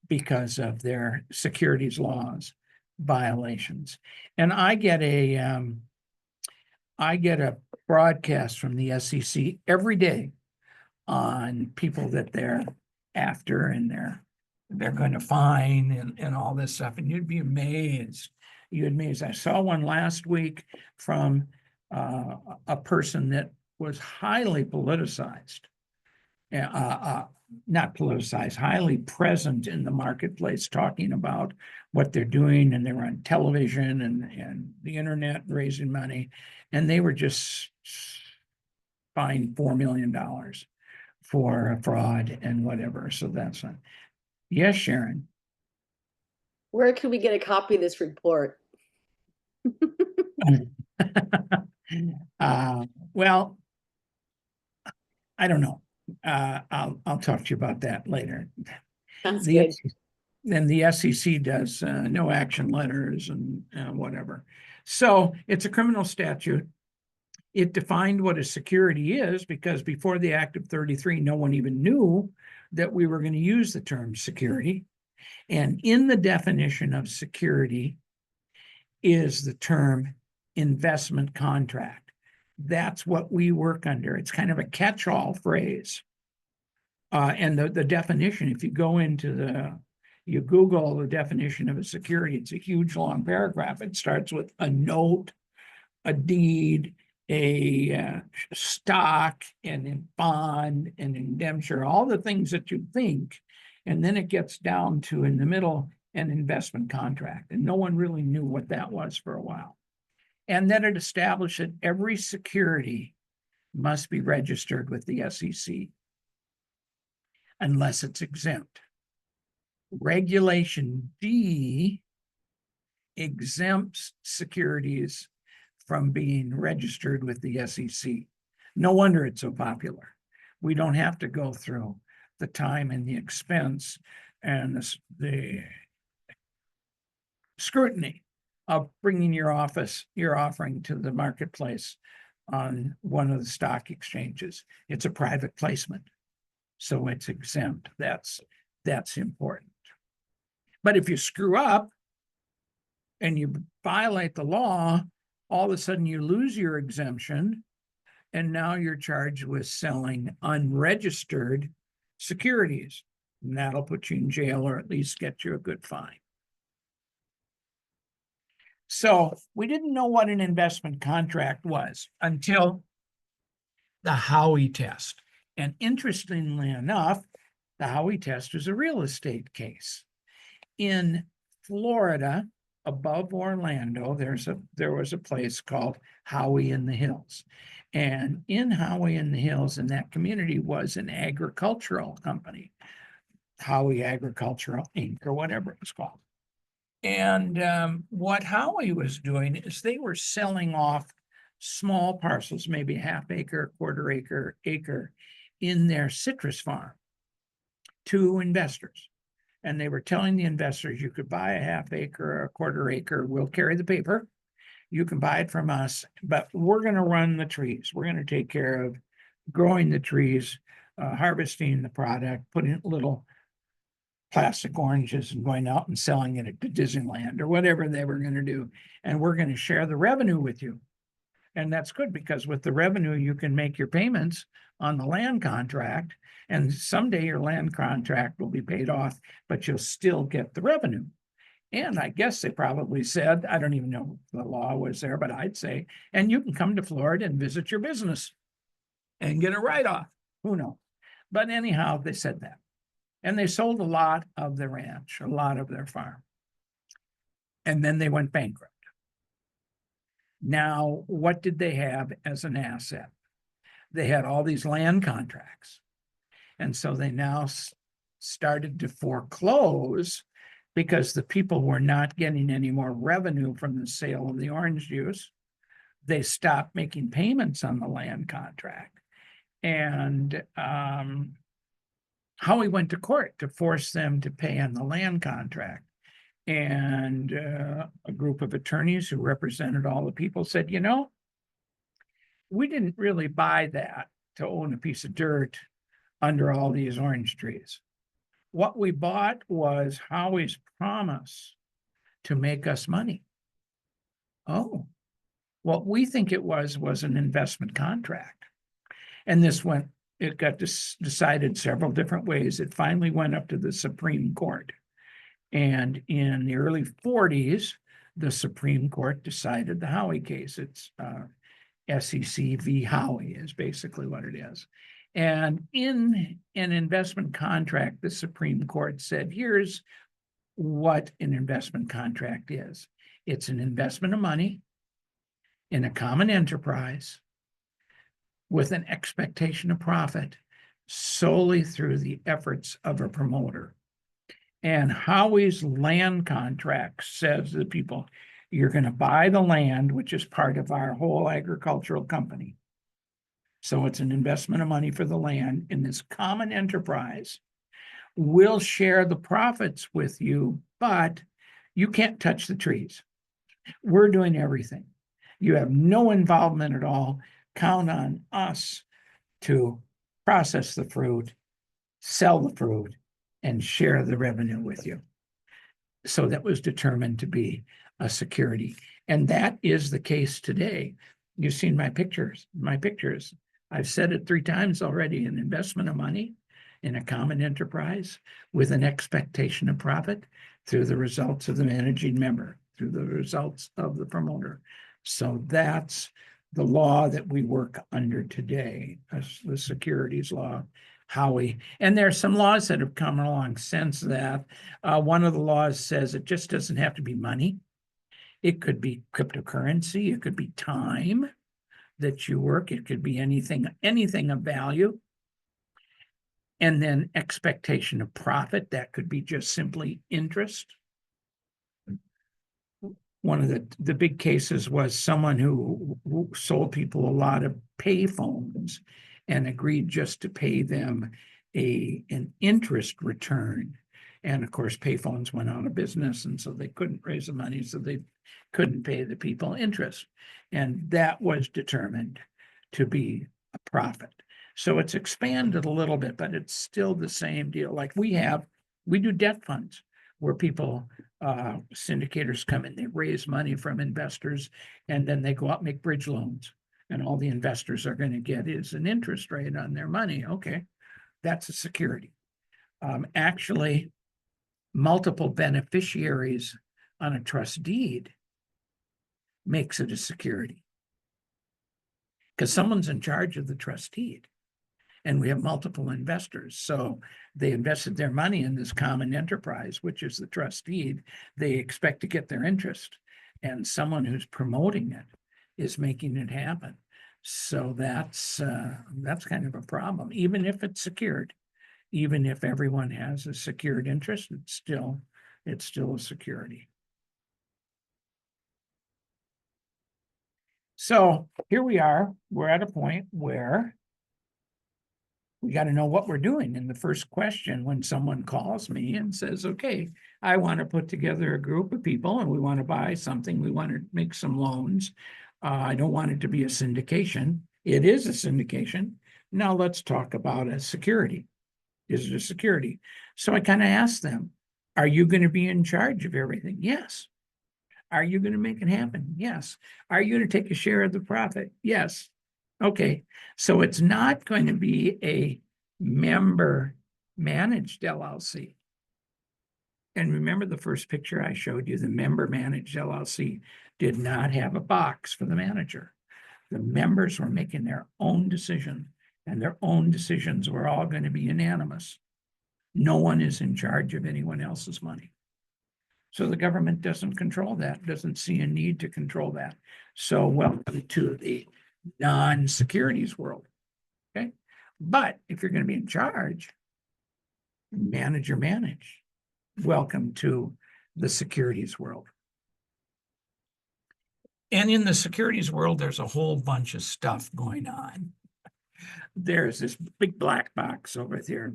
because of their securities laws violations. And I get a broadcast from the SEC every day on people that they're after and they're going to fine and all this stuff. And you'd be amazed. I saw one last week from a person that was highly politicized, not politicized, highly present in the marketplace, talking about what they're doing, and they were on television and the internet raising money, and they were just fined $4 million for fraud and whatever. So that's not. Yes, Sharon. Where can we get a copy of this report? Well, I don't know. I'll talk to you about that later. Sounds The good. Then the SEC does no action letters and whatever. So it's a criminal statute. It defined what a security is, because before the Act of 33, no one even knew that we were going to use the term security. And in the definition of security is the term investment contract. That's what we work under. It's kind of a catch-all phrase. And the definition, if you go into you Google the definition of a security, it's a huge long paragraph. It starts with a note, a deed, a stock, and a bond, an indenture, all the things that you think. And then it gets down to, in the middle, an investment contract. And no one really knew what that was for a while. And then it established that every security must be registered with the SEC unless it's exempt. Regulation D exempts securities from being registered with the SEC. No wonder it's so popular. We don't have to go through the time and the expense and the scrutiny of bringing your offering to the marketplace on one of the stock exchanges. It's a private placement, so it's exempt. That's important. But if you screw up and you violate the law, all of a sudden you lose your exemption, and now you're charged with selling unregistered securities. And that'll put you in jail, or at least get you a good fine. So we didn't know what an investment contract was until the Howey test. And interestingly enough, the Howey test is a real estate case. In Florida, above Orlando, there was a place called Howey in the Hills. And in Howey in the Hills, in that community, was an agricultural company, Howey Agricultural Inc., or whatever it was called. And what Howey was doing is they were selling off small parcels, maybe half acre, quarter acre, in their citrus farm to investors. And they were telling the investors, you could buy a half acre or a quarter acre, we'll carry the paper. You can buy it from us, but we're going to run the trees. We're going to take care of growing the trees, harvesting the product, putting little plastic oranges and going out and selling it at Disneyland or whatever they were going to do. And we're going to share the revenue with you. And that's good, because with the revenue, you can make your payments on the land contract. And someday your land contract will be paid off, but you'll still get the revenue. And I guess they probably said, I don't even know if the law was there, but I'd say, and you can come to Florida and visit your business and get a write-off. Who knows? But anyhow, they said that. And they sold a lot of the ranch, a lot of their farm. And then they went bankrupt. Now, what did they have as an asset? They had all these land contracts. And so they now started to foreclose because the people were not getting any more revenue from the sale of the orange juice. They stopped making payments on the land contract. And Howey went to court to force them to pay on the land contract. And a group of attorneys who represented all the people said, you know, we didn't really buy that. to own a piece of dirt under all these orange trees. What we bought was Howie's promise to make us money. Oh, what we think it was an investment contract. And it got decided several different ways. It finally went up to the Supreme Court. And in the early 40s, the Supreme Court decided the Howie case. It's SEC v. Howie is basically what it is. And in an investment contract, the Supreme Court said, here's what an investment contract is. It's an investment of money in a common enterprise with an expectation of profit solely through the efforts of a promoter. And Howie's land contract says to the people, you're going to buy the land, which is part of our whole agricultural company. So it's an investment of money for the land in this common enterprise. We'll share the profits with you, but you can't touch the trees. We're doing everything. You have no involvement at all. Count on us to process the fruit, sell the fruit, and share the revenue with you. So that was determined to be a security. And that is the case today. You've seen my pictures. I've said it 3 times already, an investment of money in a common enterprise with an expectation of profit through the results of the managing member, through the results of the promoter. So that's the law that we work under today, the securities law. Howie, and there are some laws that have come along since that. One of the laws says it just doesn't have to be money. It could be cryptocurrency. It could be time that you work. It could be anything of value. And then expectation of profit. That could be just simply interest. One of the big cases was someone who sold people a lot of pay phones and agreed just to pay them an interest return. And of course, payphones went out of business, and so they couldn't raise the money, so they couldn't pay the people interest. And that was determined to be a profit. So it's expanded a little bit, but it's still the same deal. Like we do debt funds where people, syndicators come in, they raise money from investors, and then they go out and make bridge loans. And all the investors are going to get is an interest rate on their money. Okay, that's a security. Actually, multiple beneficiaries on a trust deed makes it a security because someone's in charge of the trust deed. And we have multiple investors. So they invested their money in this common enterprise, which is the trust deed. They expect to get their interest. And someone who's promoting it is making it happen. So that's kind of a problem. Even if it's secured, even if everyone has a secured interest, it's still a security. So here we are. We're at a point where we got to know what we're doing. And the first question when someone calls me and says, okay, I want to put together a group of people and we want to buy something, we want to make some loans. I don't want it to be a syndication. It is a syndication. Now let's talk about a security. Is it a security? So I kind of asked them, are you going to be in charge of everything? Yes. Are you going to make it happen? Yes. Are you going to take a share of the profit? Yes. Okay. So it's not going to be a member managed LLC. And remember the first picture I showed you, the member managed LLC did not have a box for the manager. The members were making their own decision, and their own decisions were all going to be unanimous. No one is in charge of anyone else's money. So the government doesn't control that, doesn't see a need to control that. So welcome to the non-securities world, okay? But if you're going to be in charge, manager manage. Welcome to the securities world. And in the securities world, there's a whole bunch of stuff going on. There's this big black box over there.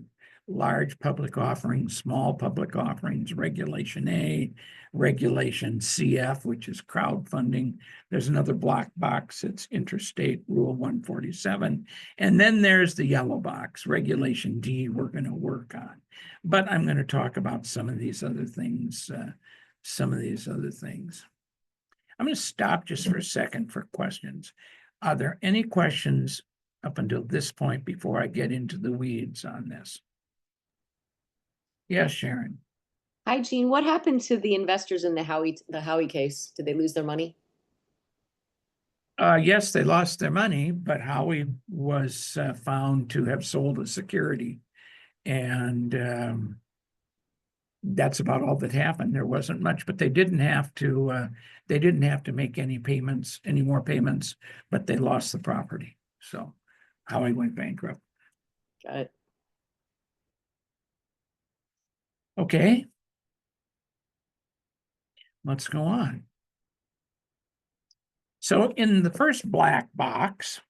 large public offerings, small public offerings, Regulation A, Regulation CF, which is crowdfunding. There's another black box, it's Interstate Rule 147. And then there's the yellow box, Regulation D, we're going to work on. But I'm going to talk about some of these other things, I'm going to stop just for a second for questions. Are there any questions up until this point before I get into the weeds on this? Yes, Sharon. Hi, Jean. What happened to the investors in the Howie case? Did they lose their money? Yes, they lost their money, but Howie was found to have sold a security. And that's about all that happened. There wasn't much, but they didn't have to make any more payments, but they lost the property. So Howie went bankrupt. Got it. Okay. Let's go on. So in the first black box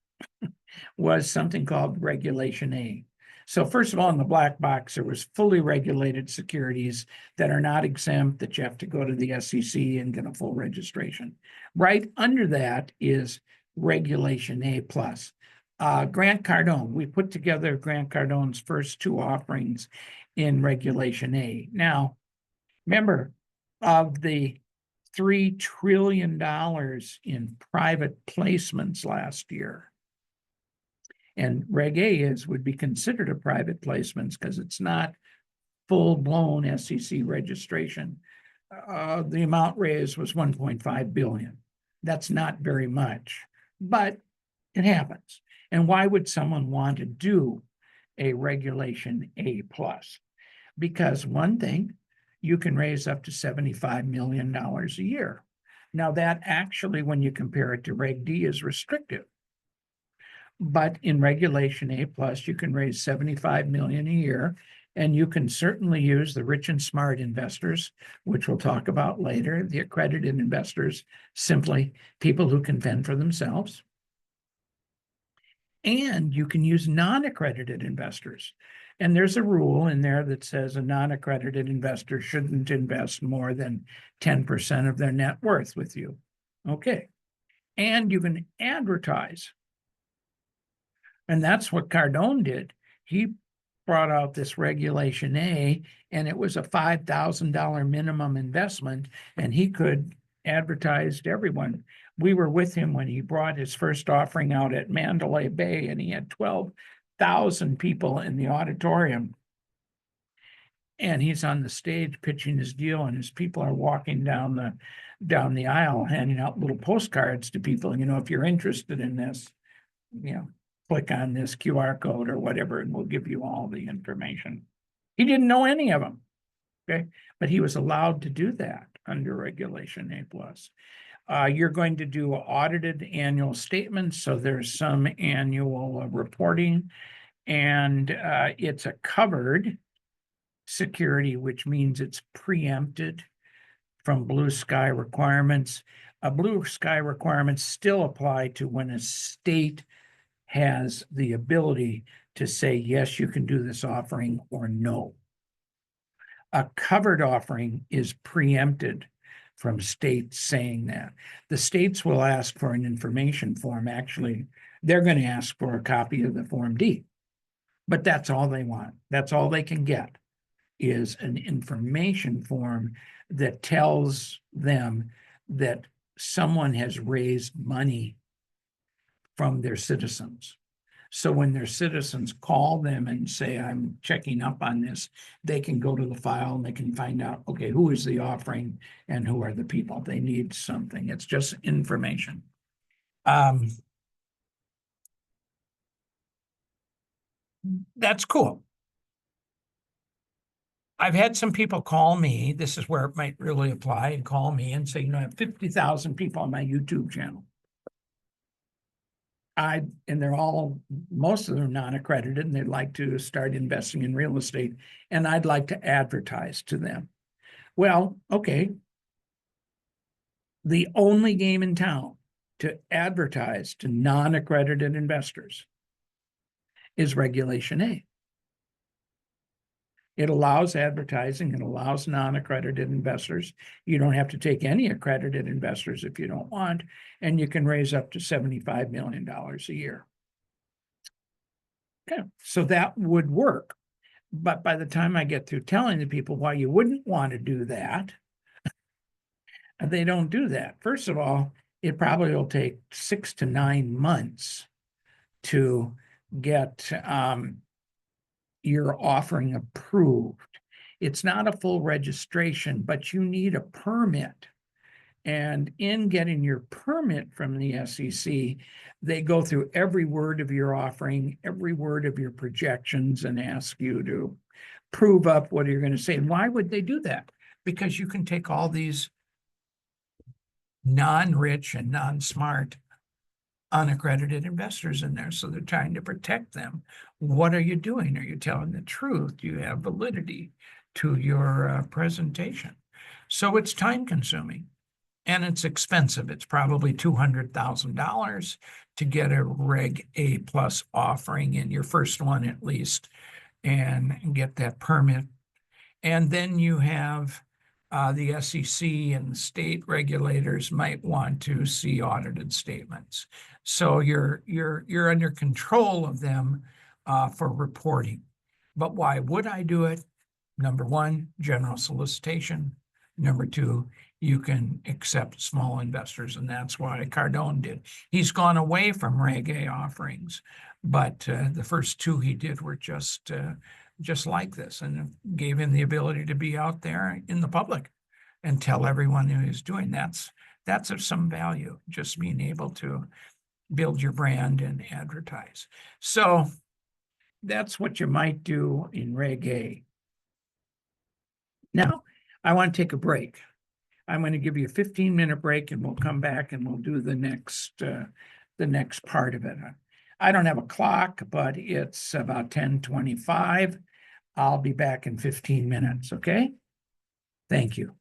was something called Regulation A. So first of all, in the black box, there was fully regulated securities that are not exempt, that you have to go to the SEC and get a full registration. Right under that is Regulation A plus. Grant Cardone, we put together Grant Cardone's first two offerings in Regulation A. Now, remember, of the $3 trillion in private placements last year, and Reg A would be considered a private placements because it's not full-blown SEC registration. The amount raised was 1.5 billion. That's not very much, but it happens. And why would someone want to do a Regulation A plus? Because one thing, you can raise up to $75 million a year. Now that actually, when you compare it to Reg D, is restrictive. But in Regulation A plus, you can raise 75 million a year, and you can certainly use the rich and smart investors, which we'll talk about later. The accredited investors, simply people who can fend for themselves. And you can use non-accredited investors. And there's a rule in there that says a non-accredited investor shouldn't invest more than 10% of their net worth with you. Okay. And you can advertise. And that's what Cardone did. He brought out this Regulation A, and it was a $5,000 minimum investment, and he could advertise to everyone. We were with him when he brought his first offering out at Mandalay Bay, and he had 12,000 people in the auditorium. And he's on the stage pitching his deal, and his people are walking down the aisle, handing out little postcards to people. You know, if you're interested in this, you know, click on this QR code or whatever, and we'll give you all the information. He didn't know any of them, okay? But he was allowed to do that under Regulation A plus. You're going to do audited annual statements, so there's some annual reporting, and it's a covered security, which means it's preempted from blue sky requirements. Blue sky requirements still apply to when a state has the ability to say, yes, you can do this offering, or no. A covered offering is preempted from states saying that. The states will ask for an information form. Actually, they're going to ask for a copy of the Form D, but that's all they want. That's all they can get, is an information form that tells them that someone has raised money from their citizens. So when their citizens call them and say, I'm checking up on this, they can go to the file and they can find out, okay, who is the offering and who are the people. They need something. It's just information. That's cool. I've had some people call me, this is where it might really apply, and call me and say, you know, I have 50,000 people on my YouTube channel. And they're all, most of them are non-accredited, and they'd like to start investing in real estate, and I'd like to advertise to them. Well, okay. The only game in town to advertise to non-accredited investors is Regulation A. It allows advertising, it allows non-accredited investors. You don't have to take any accredited investors if you don't want, and you can raise up to $75 million a year. Okay, so that would work. But by the time I get through telling the people why you wouldn't want to do that, they don't do that. First of all, it probably will take 6 to 9 months to get your offering approved. It's not a full registration, but you need a permit. And in getting your permit from the SEC, they go through every word of your offering, every word of your projections, and ask you to prove up what you're going to say. And why would they do that? Because you can take all these non-rich and non-smart unaccredited investors in there. So they're trying to protect them. What are you doing? Are you telling the truth? Do you have validity to your presentation? So it's time consuming and it's expensive. It's probably $200,000 to get a Reg A plus offering in your first one at least and get that permit. And then you have the SEC and the state regulators might want to see audited statements. So you're under control of them for reporting. But why would I do it? Number one, general solicitation. Number two, you can accept small investors, and that's why Cardone did. He's gone away from Reg A offerings, but the first two he did were just like this, and gave him the ability to be out there in the public and tell everyone who he's doing. That's of some value, just being able to build your brand and advertise. So that's what you might do in Reg A. Now, I want to take a break. I'm going to give you a 15-minute break and we'll come back and we'll do the next part of it. I don't have a clock, but it's about 10:25. I'll be back in 15 minutes, okay? Thank you.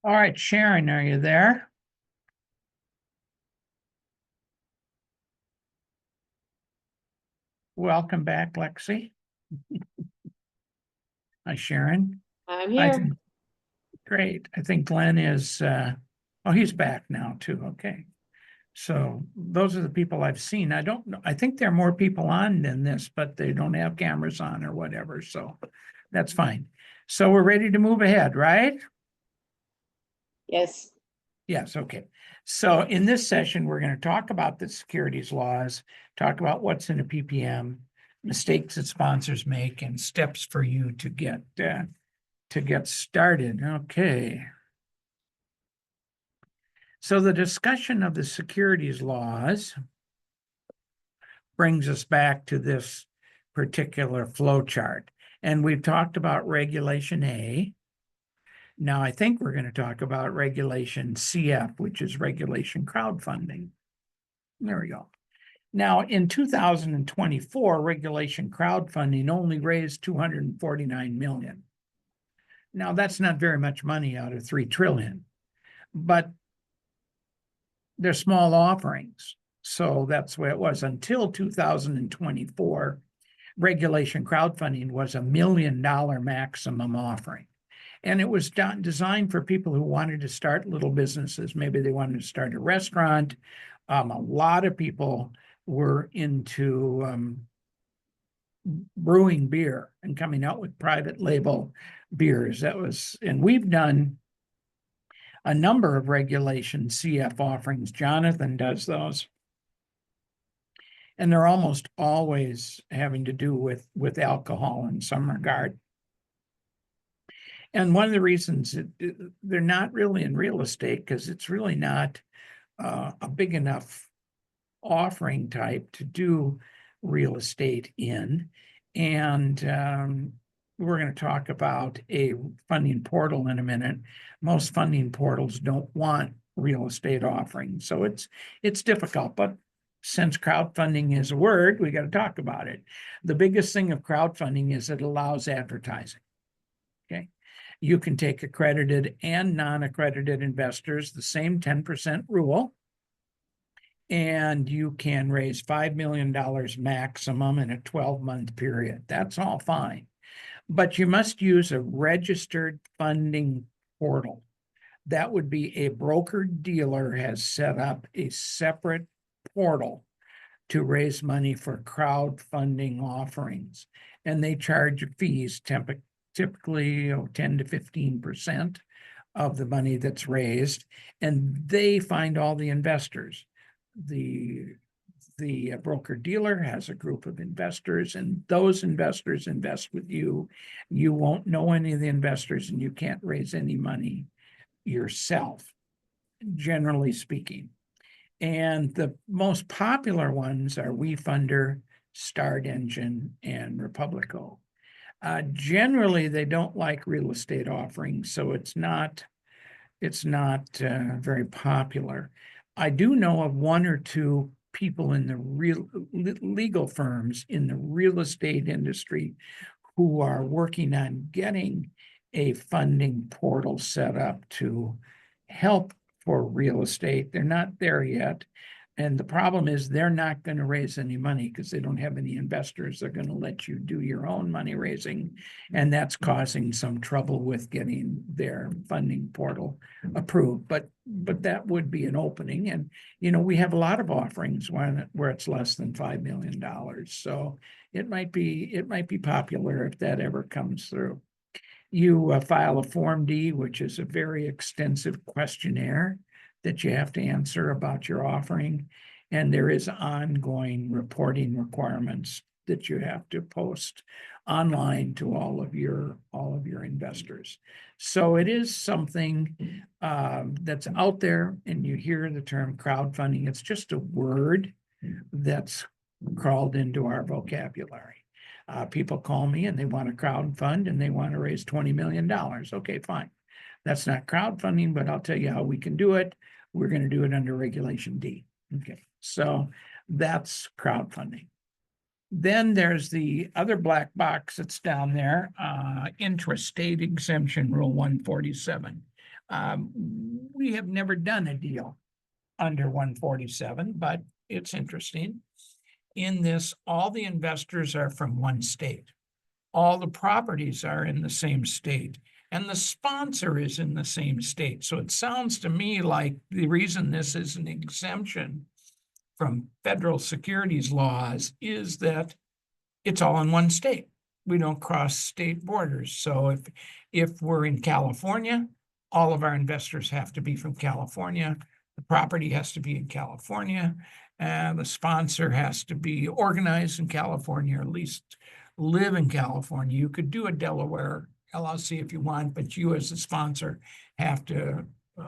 All right, Sharon, are you there? Welcome back, Lexi. Hi, Sharon. I'm I here. think, great. I think Glenn is, oh, he's back now too. Okay. So those are the people I've seen. I don't know. I think there are more people on than this, but they don't have cameras on or whatever. So that's fine. So we're ready to move ahead, right? Yes. Yes, okay. So in this session, we're going to talk about the securities laws, talk about what's in a PPM, mistakes that sponsors make, and steps for you to get started. Okay. So the discussion of the securities laws brings us back to this particular flow chart. And we've talked about Regulation A. Now, I think we're going to talk about Regulation CF, which is Regulation Crowdfunding. There we go. Now, in 2024, Regulation Crowdfunding only raised $249 million. Now, that's not very much money out of $3 trillion, but they're small offerings. So that's the way it was until 2024. Regulation crowdfunding was $1 million maximum offering. And it was designed for people who wanted to start little businesses. Maybe they wanted to start a restaurant. A lot of people were into brewing beer and coming out with private label beers. And we've done a number of regulation CF offerings. Jonathan does those. And they're almost always having to do with alcohol in some regard. And one of the reasons they're not really in real estate, because it's really not a big enough offering type to do real estate in. And we're going to talk about a funding portal in a minute. Most funding portals don't want real estate offerings, so it's difficult. But since crowdfunding is a word, we got to talk about it. The biggest thing of crowdfunding is it allows advertising. Okay. You can take accredited and non-accredited investors, the same 10% rule, and you can raise $5 million maximum in a 12-month period. That's all fine. But you must use a registered funding portal. That would be a broker-dealer has set up a separate portal to raise money for crowdfunding offerings. And they charge fees typically 10 to 15% of the money that's raised, and they find all the investors. The broker-dealer has a group of investors, and those investors invest with you. You won't know any of the investors, and you can't raise any money yourself, generally speaking. And the most popular ones are WeFunder, Start Engine, and Republico. Generally, they don't like real estate offerings, so it's not very popular. I do know of one or two people in the legal firms in the real estate industry who are working on getting a funding portal set up to help for real estate. They're not there yet. And the problem is they're not going to raise any money because they don't have any investors. They're going to let you do your own money raising. And that's causing some trouble with getting their funding portal approved. But that would be an opening. And, we have a lot of offerings where it's less than $5 million. So it might be popular if that ever comes through. You file a Form D, which is a very extensive questionnaire that you have to answer about your offering. And there is ongoing reporting requirements that you have to post online to all of your investors. So it is something that's out there, and you hear the term crowdfunding. It's just a word that's crawled into our vocabulary. People call me and they want to crowdfund and they want to raise $20 million. Okay, fine. That's not crowdfunding, but I'll tell you how we can do it. We're going to do it under Regulation D. Okay, so that's crowdfunding. Then there's the other black box that's down there, intrastate exemption rule 147. We have never done a deal under 147, but it's interesting. In this, all the investors are from one state. All the properties are in the same state, and the sponsor is in the same state. So it sounds to me like the reason this is an exemption from federal securities laws is that it's all in one state. We don't cross state borders. So if we're in California, all of our investors have to be from California. The property has to be in California, and the sponsor has to be organized in California, or at least live in California. You could do a Delaware LLC if you want, but you as the sponsor have to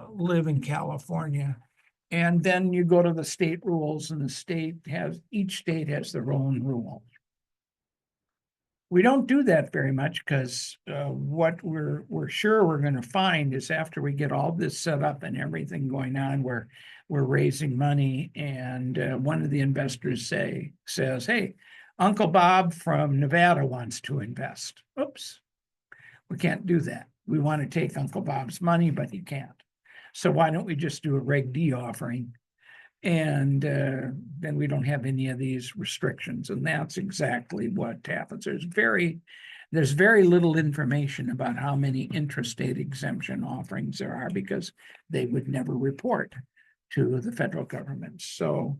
live in California. And then you go to the state rules, and each state has their own rule. We don't do that very much because what we're sure we're going to find is after we get all this set up and everything going on, we're raising money, and one of the investors says, "Hey, Uncle Bob from Nevada wants to invest." Oops, we can't do that. We want to take Uncle Bob's money, but he can't. So why don't we just do a Reg D offering? And then we don't have any of these restrictions. And that's exactly what happens. There's very little information about how many intrastate exemption offerings there are because they would never report to the federal government. So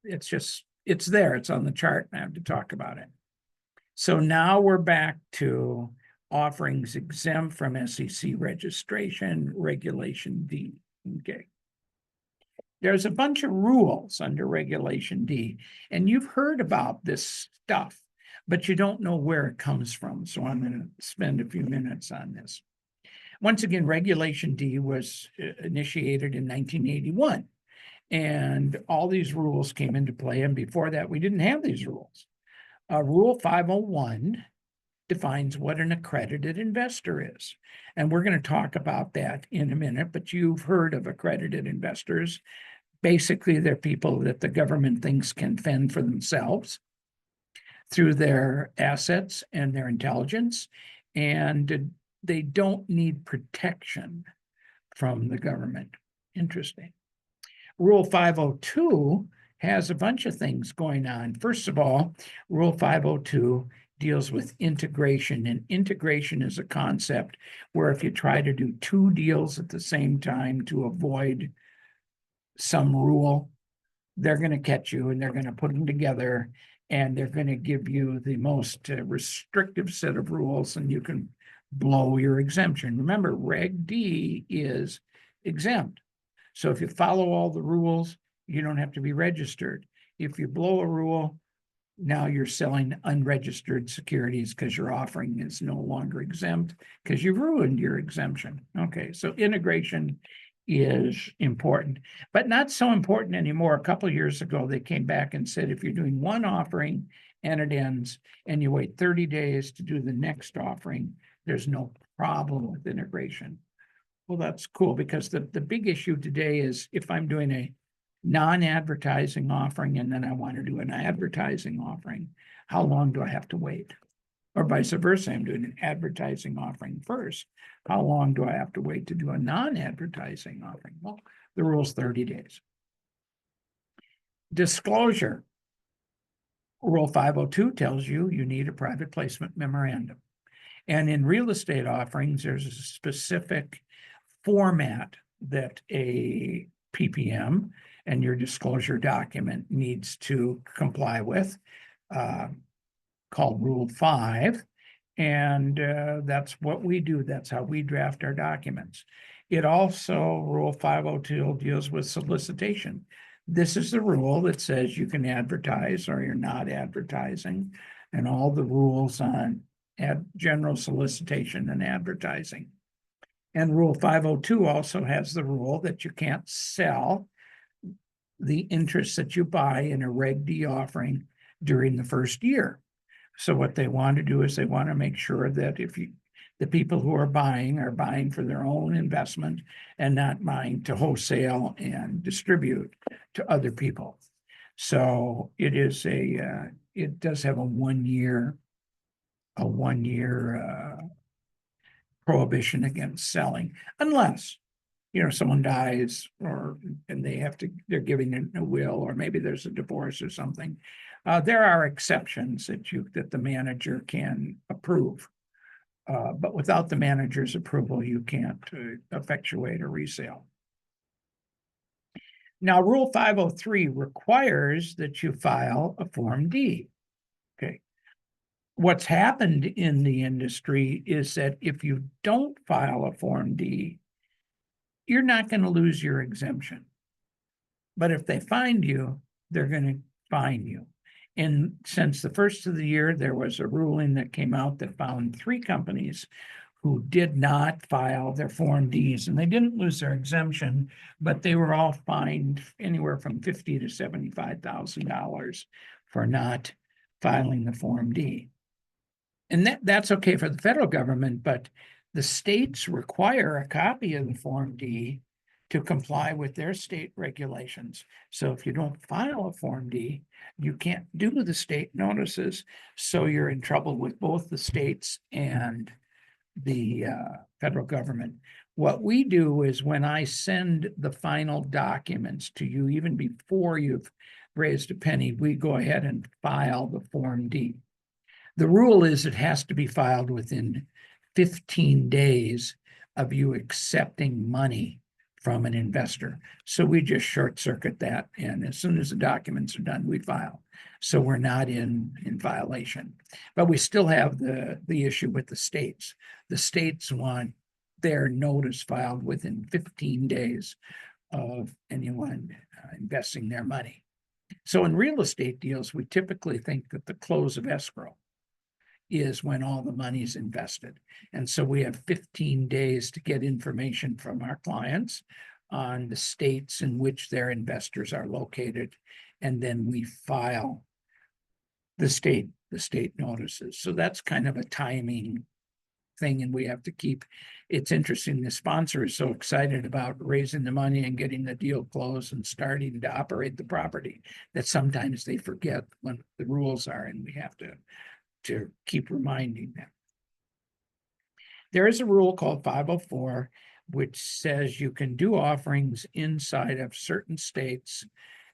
it's there, it's on the chart, and I have to talk about it. So now we're back to offerings exempt from SEC registration, Regulation D. Okay. There's a bunch of rules under Regulation D, and you've heard about this stuff, but you don't know where it comes from. So I'm going to spend a few minutes on this. Once again, Regulation D was initiated in 1981, and all these rules came into play. And before that, we didn't have these rules. Rule 501 defines what an accredited investor is. And we're going to talk about that in a minute, but you've heard of accredited investors. Basically, they're people that the government thinks can fend for themselves through their assets and their intelligence, and they don't need protection from the government. Interesting. Rule 502 has a bunch of things going on. First of all, Rule 502 deals with integration, and integration is a concept where if you try to do two deals at the same time to avoid some rule, they're going to catch you and they're going to put them together, and they're going to give you the most restrictive set of rules, and you can blow your exemption. Remember, Reg D is exempt. So if you follow all the rules, you don't have to be registered. If you blow a rule, now you're selling unregistered securities because your offering is no longer exempt because you've ruined your exemption. Okay, so integration is important, but not so important anymore. A couple of years ago, they came back and said, if you're doing one offering and it ends and you wait 30 days to do the next offering, there's no problem with integration. Well, that's cool, because the big issue today is if I'm doing a non-advertising offering and then I want to do an advertising offering, how long do I have to wait? Or vice versa, I'm doing an advertising offering first. How long do I have to wait to do a non-advertising offering? Well, the rule's 30 days. Disclosure. Rule 502 tells you you need a private placement memorandum. And in real estate offerings, there's a specific format that a PPM and your disclosure document needs to comply with, called Rule 5. And that's what we do. That's how we draft our documents. It also, Rule 502 deals with solicitation. This is the rule that says you can advertise or you're not advertising, and all the rules on general solicitation and advertising. And Rule 502 also has the rule that you can't sell the interest that you buy in a Reg D offering during the first year. So what they want to do is they want to make sure that the people who are buying for their own investment and not buying to wholesale and distribute to other people. So it is it does have a one year prohibition against selling, unless, you know, someone dies and they're giving a will, or maybe there's a divorce or something. There are exceptions that the manager can approve. But without the manager's approval, you can't effectuate a resale. Now, Rule 503 requires that you file a Form D. Okay. What's happened in the industry is that if you don't file a Form D, you're not going to lose your exemption. But if they find you, they're going to fine you. And since the first of the year, there was a ruling that came out that found 3 companies who did not file their Form Ds, and they didn't lose their exemption, but they were all fined anywhere from $50,000 to $75,000 for not filing the Form D. And that's okay for the federal government, but the states require a copy of the Form D to comply with their state regulations. So if you don't file a Form D, you can't do the state notices. So you're in trouble with both the states and the federal government. What we do is when I send the final documents to you, even before you've raised a penny, we go ahead and file the Form D. The rule is it has to be filed within 15 days of you accepting money from an investor. So we just short circuit that. And as soon as the documents are done, we file. So we're not in violation. But we still have the issue with the states. The states want their notice filed within 15 days of anyone investing their money. So in real estate deals, we typically think that the close of escrow is when all the money is invested. And so we have 15 days to get information from our clients on the states in which their investors are located. And then we file the state notices. So that's kind of a timing thing. And we have to keep, it's interesting. The sponsor is so excited about raising the money and getting the deal closed and starting to operate the property that sometimes they forget what the rules are, and we have to keep reminding them. There is a rule called 504, which says you can do offerings inside of certain states,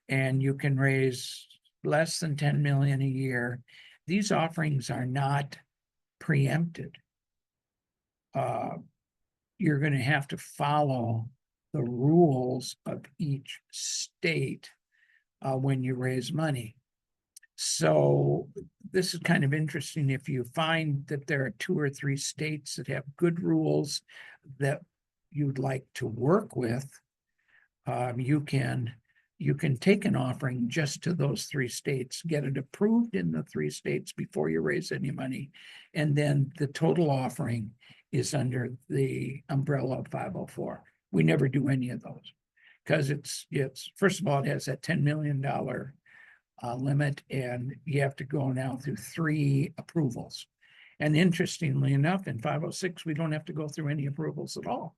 and you can raise less than 10 million a year. These offerings are not preempted. You're going to have to follow the rules of each state when you raise money. So this is kind of interesting. If you find that there are 2 or 3 states that have good rules that you'd like to work with, you can take an offering just to those 3 states, get it approved in the 3 states before you raise any money, and then the total offering is under the umbrella of 504. We never do any of those because it's first of all, it has that $10 million limit, and you have to go now through 3 approvals. And interestingly enough, in 506, we don't have to go through any approvals at all.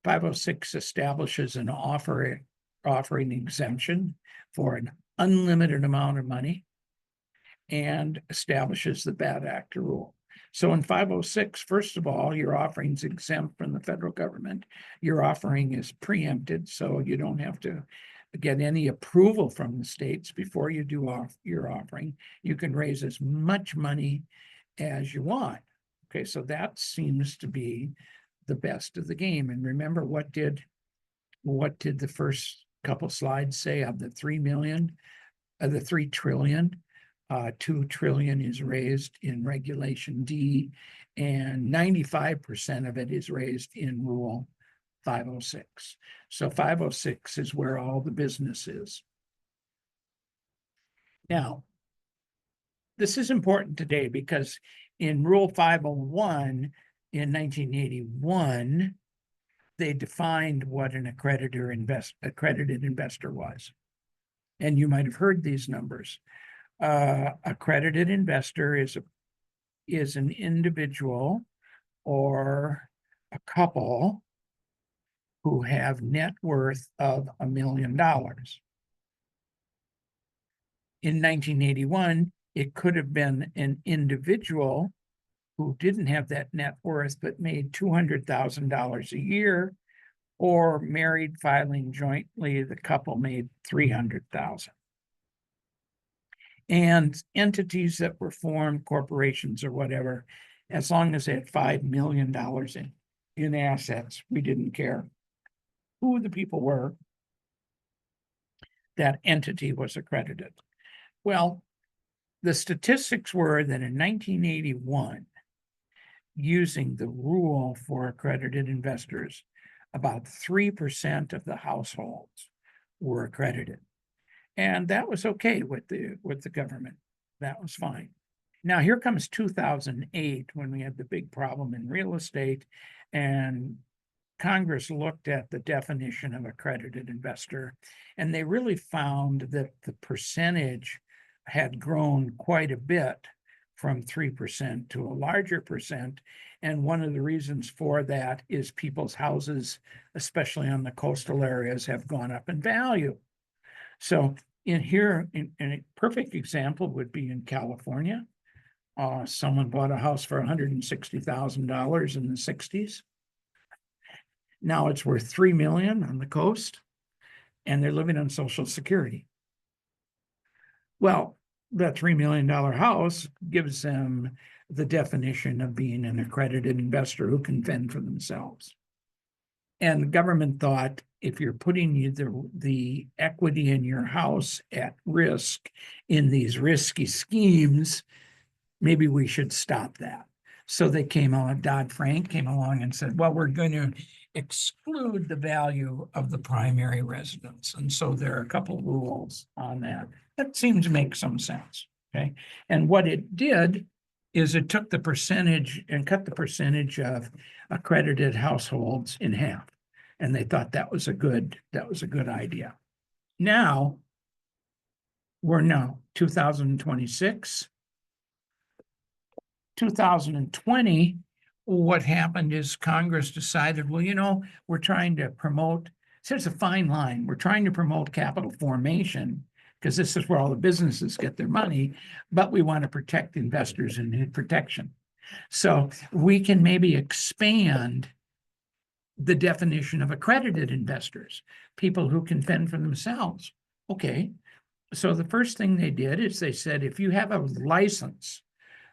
506 establishes an offering exemption for an unlimited amount of money and establishes the bad actor rule. So in 506, first of all, your offering's exempt from the federal government. Your offering is preempted, so you don't have to get any approval from the states before you do your offering. You can raise as much money as you want. Okay, so that seems to be the best of the game. And remember, what did the first couple slides say? Of the 3 million, the 3 trillion, 2 trillion is raised in Regulation D, and 95% of it is raised in Rule 506. So 506 is where all the business is. Now, this is important today because in Rule 501 in 1981, they defined what an accredited investor was. And you might have heard these numbers. Accredited investor is an individual or a couple who have net worth of $1 million. In 1981, it could have been an individual who didn't have that net worth but made $200,000 a year, or married filing jointly, the couple made $300,000. And entities that were formed, corporations or whatever, as long as they had $5 million in assets, we didn't care who the people were, that entity was accredited. Well, the statistics were that in 1981, using the rule for accredited investors, about 3% of the households were accredited. And that was okay with the government. That was fine. Now here comes 2008, when we had the big problem in real estate, and Congress looked at the definition of accredited investor, and they really found that the percentage had grown quite a bit from 3% to a larger percent. And one of the reasons for that is people's houses, especially on the coastal areas, have gone up in value. So in here, in a perfect example would be in California. Someone bought a house for $160,000 in the 60s. Now it's worth $3 million on the coast, and they're living on Social Security. Well, that $3 million house gives them the definition of being an accredited investor who can fend for themselves. And the government thought, if you're putting the equity in your house at risk in these risky schemes, maybe we should stop that. So they came on, Dodd-Frank came along and said, well, we're going to exclude the value of the primary residence. And so there are a couple rules on that. That seems to make some sense, okay? And what it did is it took the percentage and cut the percentage of accredited households in half. And they thought that was a good idea. Now, we're now 2026. 2020, what happened is Congress decided, well, you know, we're trying to promote, there's a fine line. We're trying to promote capital formation because this is where all the businesses get their money, but we want to protect investors and need protection. So we can maybe expand the definition of accredited investors, people who can fend for themselves. Okay, so the first thing they did is they said, if you have a license,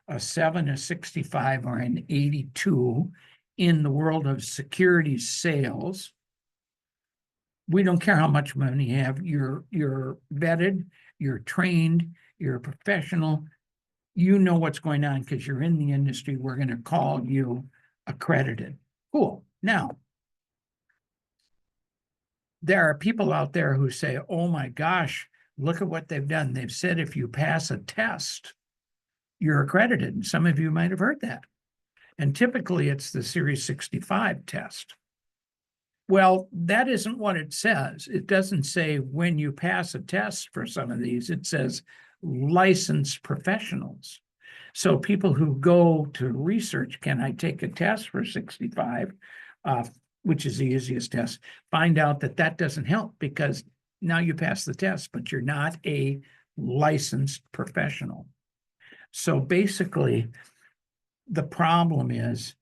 a 7, a 65, or an 82 in the world of securities sales, we don't care how much money you have, you're vetted, you're trained, you're a professional, you know what's going on because you're in the industry, we're going to call you accredited. Cool. Now, there are people out there who say, oh my gosh, look at what they've done. They've said if you pass a test, you're accredited. And some of you might have heard that. And typically it's the Series 65 test. Well, that isn't what it says. It doesn't say when you pass a test for some of these, it says licensed professionals. So people who go to research, can I take a test for 65, which is the easiest test, find out that that doesn't help because now you pass the test, but you're not a licensed professional. So basically, the problem is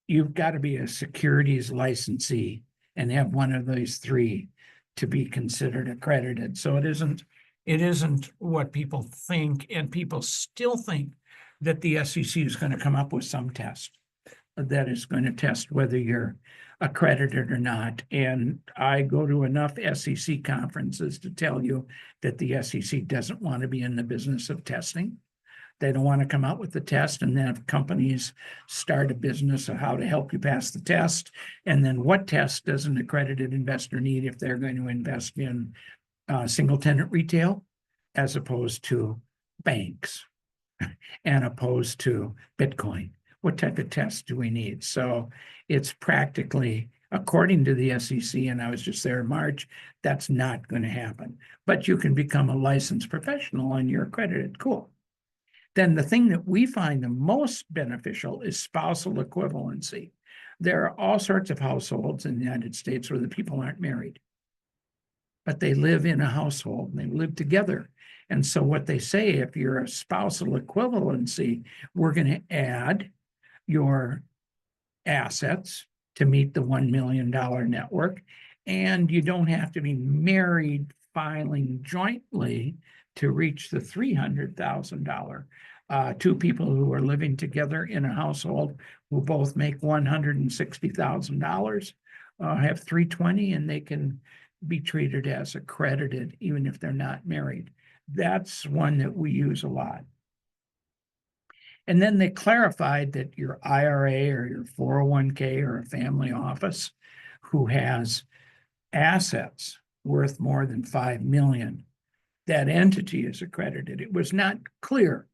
you've got to be a securities licensee and have one of those three to be considered accredited. So it isn't what people think, and people still think that the SEC is going to come up with some test that is going to test whether you're accredited or not. And I go to enough SEC conferences to tell you that the SEC doesn't want to be in the business of testing. They don't want to come out with the test and then have companies start a business of how to help you pass the test. And then what test does an accredited investor need if they're going to invest in single tenant retail as opposed to banks and opposed to Bitcoin? What type of test do we need? So it's practically, according to the SEC, and I was just there in March, that's not going to happen. But you can become a licensed professional and you're accredited. Cool. Then the thing that we find the most beneficial is spousal equivalency. There are all sorts of households in the United States where the people aren't married, but they live in a household and they live together. And so what they say, if you're a spousal equivalency, we're going to add your assets to meet the $1 million network. And you don't have to be married filing jointly to reach the $300,000. Two people who are living together in a household who both make $160,000 have 320, and they can be treated as accredited even if they're not married. That's one that we use a lot. And then they clarified that your IRA or your 401k or a family office who has assets worth more than 5 million, that entity is accredited. It was not clear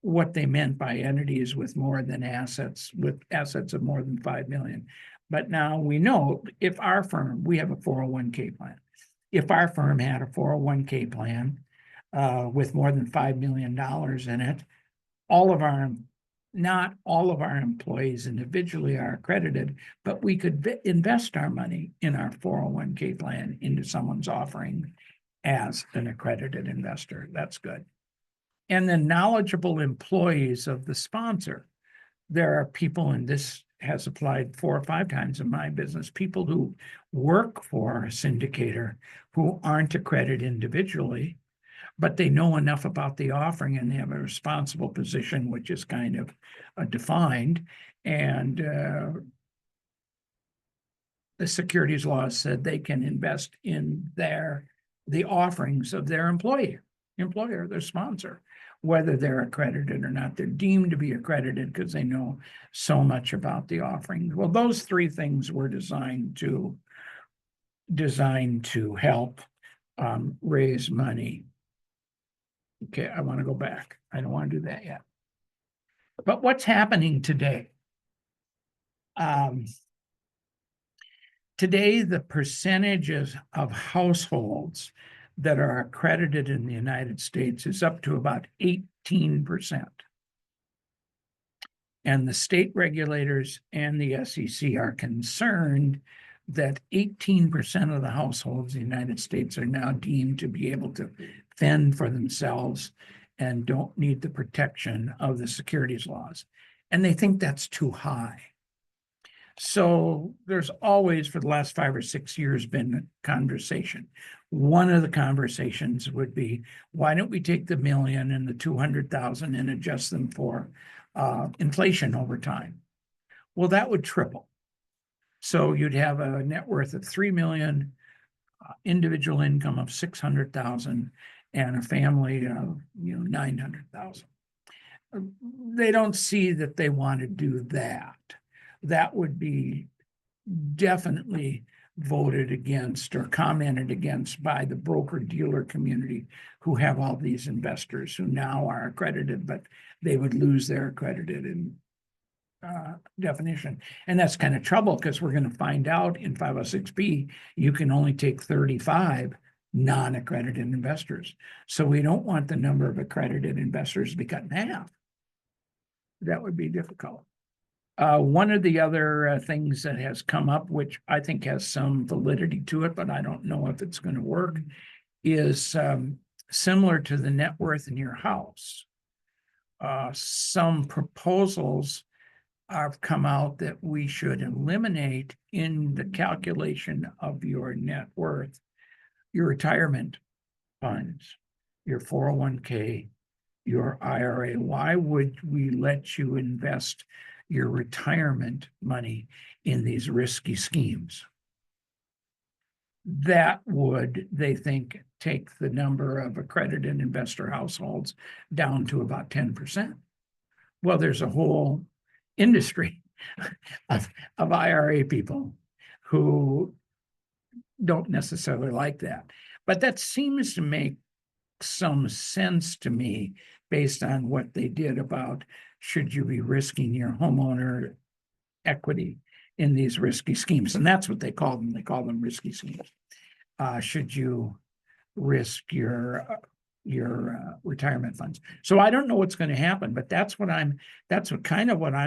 what they meant by entities with more than assets, with assets of more than 5 million. But now we know if our firm, we have a 401k plan. If our firm had a 401k plan with more than $5 million in it, not all of our employees individually are accredited, but we could invest our money in our 401k plan into someone's offering as an accredited investor. That's good. And then knowledgeable employees of the sponsor. There are people, and this has applied 4 or 5 times in my business, people who work for a syndicator who aren't accredited individually, but they know enough about the offering and they have a responsible position, which is kind of defined. And the securities laws said they can invest in the offerings of their employer, their sponsor, whether they're accredited or not. They're deemed to be accredited because they know so much about the offering. Well, those 3 things were designed to help raise money. Okay, I want to go back. I don't want to do that yet. But what's happening today? Today, the percentages of households that are accredited in the United States is up to about 18%. And the state regulators and the SEC are concerned that 18% of the households in the United States are now deemed to be able to fend for themselves and don't need the protection of the securities laws. And they think that's too high. So there's always, for the last 5 or 6 years, been a conversation. One of the conversations would be, why don't we take the million and the 200,000 and adjust them for inflation over time? Well, that would triple. So you'd have a net worth of 3 million, individual income of 600,000, and a family of 900,000. They don't see that they want to do that. That would be definitely voted against or commented against by the broker-dealer community who have all these investors who now are accredited, but they would lose their accredited definition. And that's kind of trouble because we're going to find out in 506B, you can only take 35 non-accredited investors. So we don't want the number of accredited investors to be cut in half. That would be difficult. One of the other things that has come up, which I think has some validity to it, but I don't know if it's going to work, is similar to the net worth in your house. Some proposals have come out that we should eliminate in the calculation of your net worth, your retirement funds, your 401k, your IRA. Why would we let you invest your retirement money in these risky schemes? That would, they think, take the number of accredited investor households down to about 10%. Well, there's a whole industry of IRA people who don't necessarily like that. But that seems to make some sense to me based on what they did about should you be risking your homeowner equity in these risky schemes. And that's what they call them. They call them risky schemes. Should you risk your retirement funds? So I don't know what's going to happen, but that's what I'm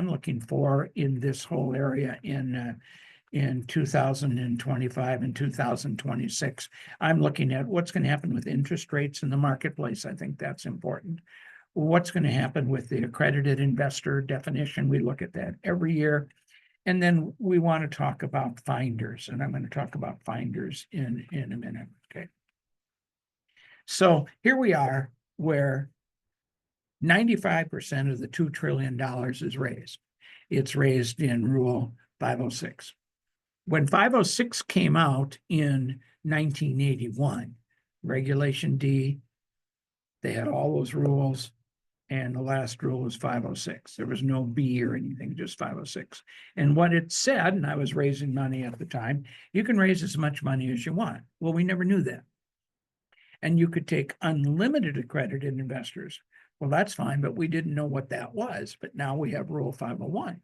looking for in this whole area in 2025 and 2026. I'm looking at what's going to happen with interest rates in the marketplace. I think that's important. What's going to happen with the accredited investor definition? We look at that every year. And then we want to talk about finders, and I'm going to talk about finders in a minute. Okay. So here we are where 95% of the $2 trillion is raised. It's raised in Rule 506. When 506 came out in 1981, Regulation D, they had all those rules, and the last rule was 506. There was no B or anything, just 506. And what it said, and I was raising money at the time, you can raise as much money as you want. Well, we never knew that. And you could take unlimited accredited investors. Well, that's fine, but we didn't know what that was. But now we have Rule 501.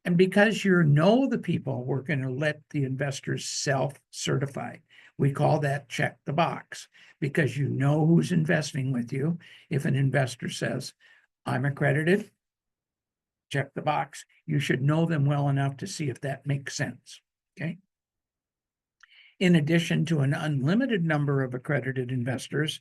And because you know the people, we're going to let the investors self-certify. We call that check the box, because you know who's investing with you. If an investor says, I'm accredited, check the box. You should know them well enough to see if that makes sense, okay? In addition to an unlimited number of accredited investors,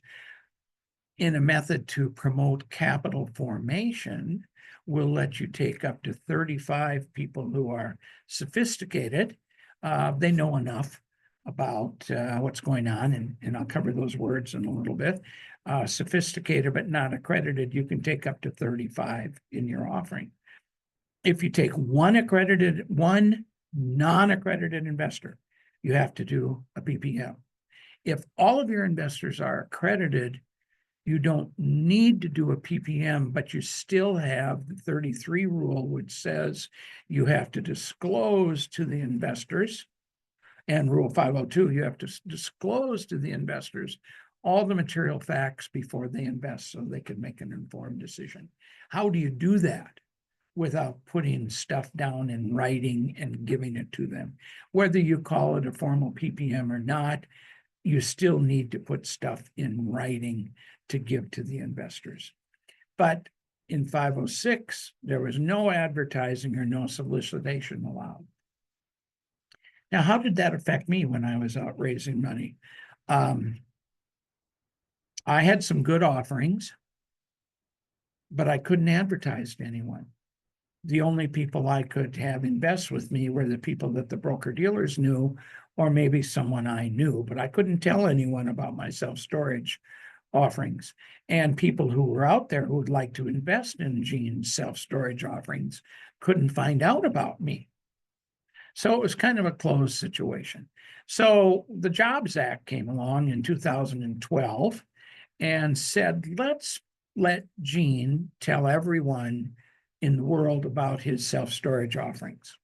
in a method to promote capital formation, we'll let you take up to 35 people who are sophisticated. They know enough about what's going on, and I'll cover those words in a little bit. Sophisticated but not accredited, you can take up to 35 in your offering. If you take one non-accredited investor, you have to do a PPM. If all of your investors are accredited, you don't need to do a PPM, but you still have the 33 rule, which says you have to disclose to the investors, and Rule 502, you have to disclose to the investors all the material facts before they invest so they can make an informed decision. How do you do that without putting stuff down in writing and giving it to them? Whether you call it a formal PPM or not, you still need to put stuff in writing to give to the investors. But in 506, there was no advertising or no solicitation allowed. Now, how did that affect me when I was out raising money? I had some good offerings, but I couldn't advertise to anyone. The only people I could have invest with me were the people that the broker-dealers knew, or maybe someone I knew, but I couldn't tell anyone about my self-storage offerings. And people who were out there who would like to invest in Gene's self-storage offerings couldn't find out about me. So it was kind of a closed situation. So the Jobs Act came along in 2012 and said, let's let Gene tell everyone in the world about his self-storage offerings.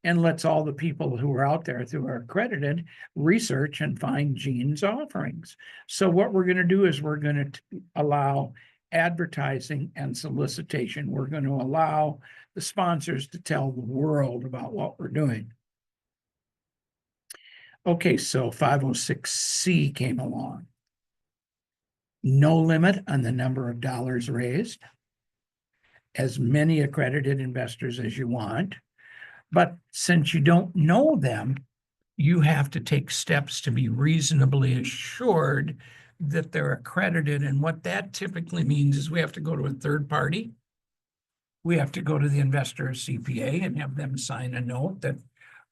And let's all the people who are out there who are accredited research and find Gene's offerings. So what we're going to do is we're going to allow advertising and solicitation. We're going to allow the sponsors to tell the world about what we're doing. Okay, so 506C came along. No limit on the number of dollars raised. As many accredited investors as you want. But since you don't know them, you have to take steps to be reasonably assured that they're accredited. And what that typically means is we have to go to a third party. We have to go to the investor's CPA and have them sign a note that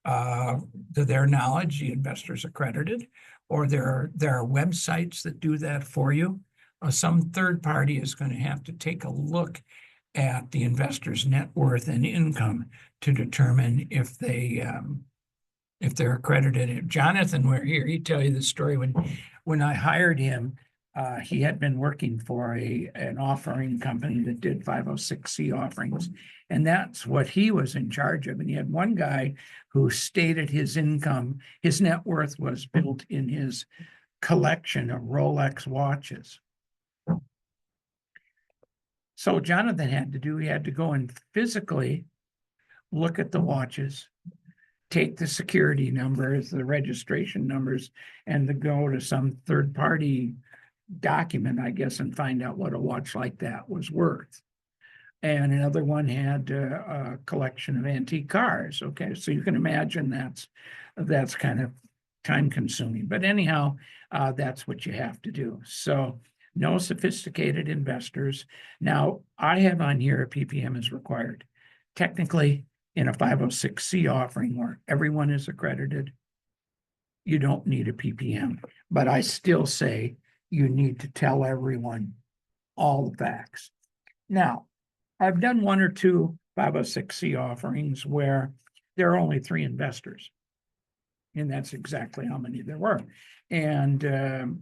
to their knowledge, the investor's accredited, or there are websites that do that for you. Some third party is going to have to take a look at the investor's net worth and income to determine if they're accredited. If Jonathan were here, he'd tell you the story. When I hired him, he had been working for an offering company that did 506C offerings, and that's what he was in charge of. And he had one guy who stated his income, his net worth was built in his collection of Rolex watches. So Jonathan he had to go and physically look at the watches, take the security numbers, the registration numbers, and to go to some third-party document, I guess, and find out what a watch like that was worth. and another one had a collection of antique cars. Okay, so you can imagine that's kind of time consuming. But anyhow, that's what you have to do. So no sophisticated investors. Now, I have on here a PPM is required. Technically, in a 506C offering where everyone is accredited, you don't need a PPM. But I still say you need to tell everyone all the facts. Now, I've done one or two 506C offerings where there are only 3 investors. And that's exactly how many there were. And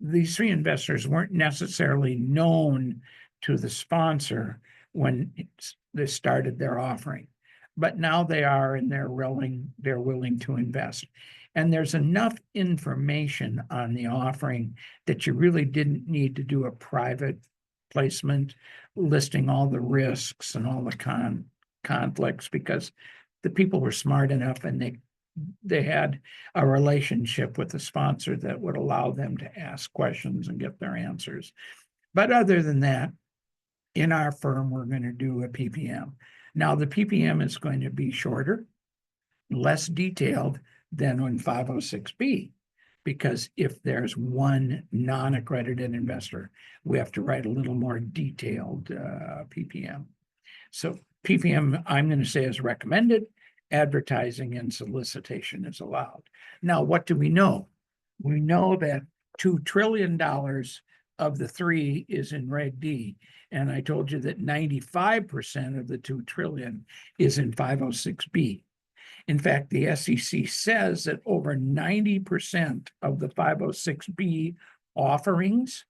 these 3 investors weren't necessarily known to the sponsor when they started their offering. But now they are, and they're willing to invest. And there's enough information on the offering that you really didn't need to do a private placement listing all the risks and all the conflicts, because the people were smart enough and they had a relationship with the sponsor that would allow them to ask questions and get their answers. But other than that, in our firm, we're going to do a PPM. Now, the PPM is going to be shorter, less detailed than on 506B, because if there's one non-accredited investor, we have to write a little more detailed PPM. So PPM, I'm going to say, is recommended. Advertising and solicitation is allowed. Now, what do we know? We know that $2 trillion of the 3 is in Reg D. And I told you that 95% of the 2 trillion is in 506B. In fact, the SEC says that over 90% of the 506B offerings,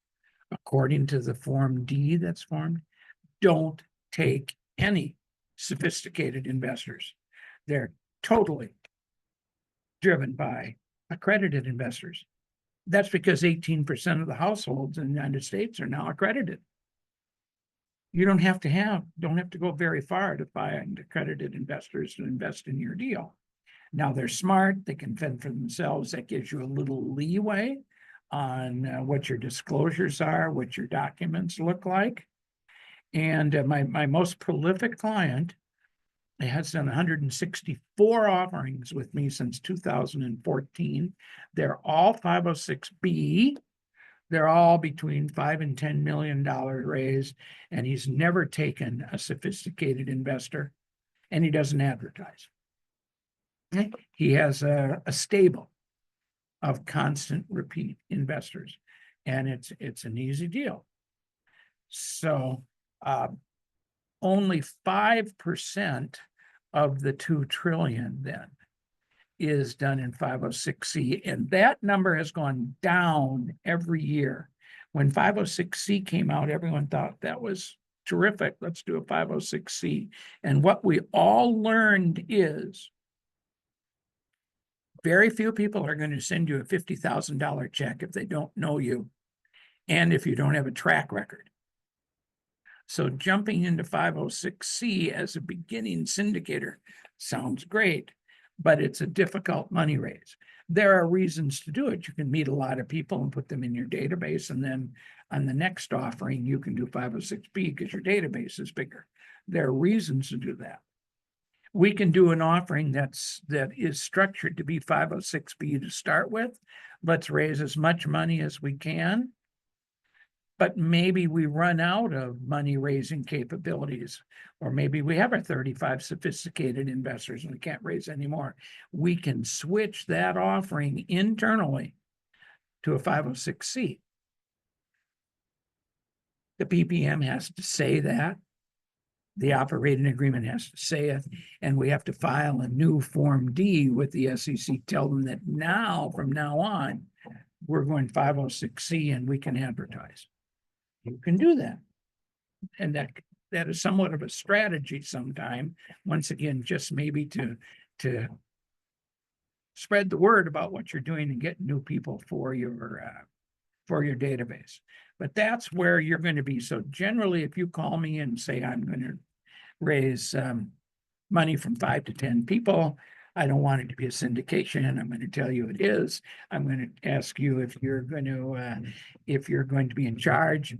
according to the Form D that's formed, don't take any sophisticated investors. They're totally driven by accredited investors. That's because 18% of the households in the United States are now accredited. You don't have to go very far to find accredited investors to invest in your deal. Now they're smart, they can fend for themselves. That gives you a little leeway on what your disclosures are, what your documents look like. And my most prolific client has done 164 offerings with me since 2014. They're all 506B. They're all between $5 and $10 million raise, and he's never taken a sophisticated investor, and he doesn't advertise. He has a stable of constant repeat investors, and it's an easy deal. So only 5% of the 2 trillion then is done in 506C, and that number has gone down every year. When 506C came out, everyone thought that was terrific. Let's do a 506C. And what we all learned is very few people are going to send you a $50,000 check if they don't know you and if you don't have a track record. So jumping into 506C as a beginning syndicator sounds great, but it's a difficult money raise. There are reasons to do it. You can meet a lot of people and put them in your database, and then on the next offering, you can do 506B because your database is bigger. There are reasons to do that. We can do an offering that is structured to be 506B to start with. Let's raise as much money as we can, but maybe we run out of money raising capabilities, or maybe we have our 35 sophisticated investors and we can't raise any more. We can switch that offering internally to a 506C. The PPM has to say that. The operating agreement has to say it, and we have to file a new Form D with the SEC, tell them that now, from now on, we're going 506C and we can advertise. You can do that. And that is somewhat of a strategy sometime, once again, just maybe to spread the word about what you're doing and get new people for your database. But that's where you're going to be. So generally, if you call me and say, I'm going to raise money from 5 to 10 people, I don't want it to be a syndication. I'm going to tell you it is. I'm going to ask you if you're going to be in charge.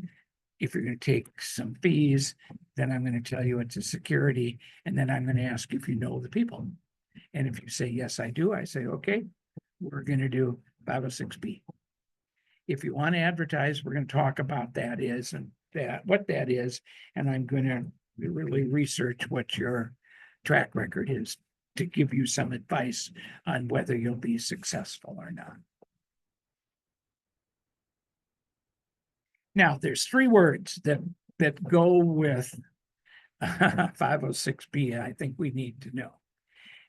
If you're going to take some fees, then I'm going to tell you it's a security, and then I'm going to ask if you know the people. And if you say, yes, I do, I say, okay, we're going to do 506B. If you want to advertise, we're going to talk about that is and that, what that is, and I'm going to really research what your track record is to give you some advice on whether you'll be successful or not. Now, there's 3 words that go with 506B, I think we need to know.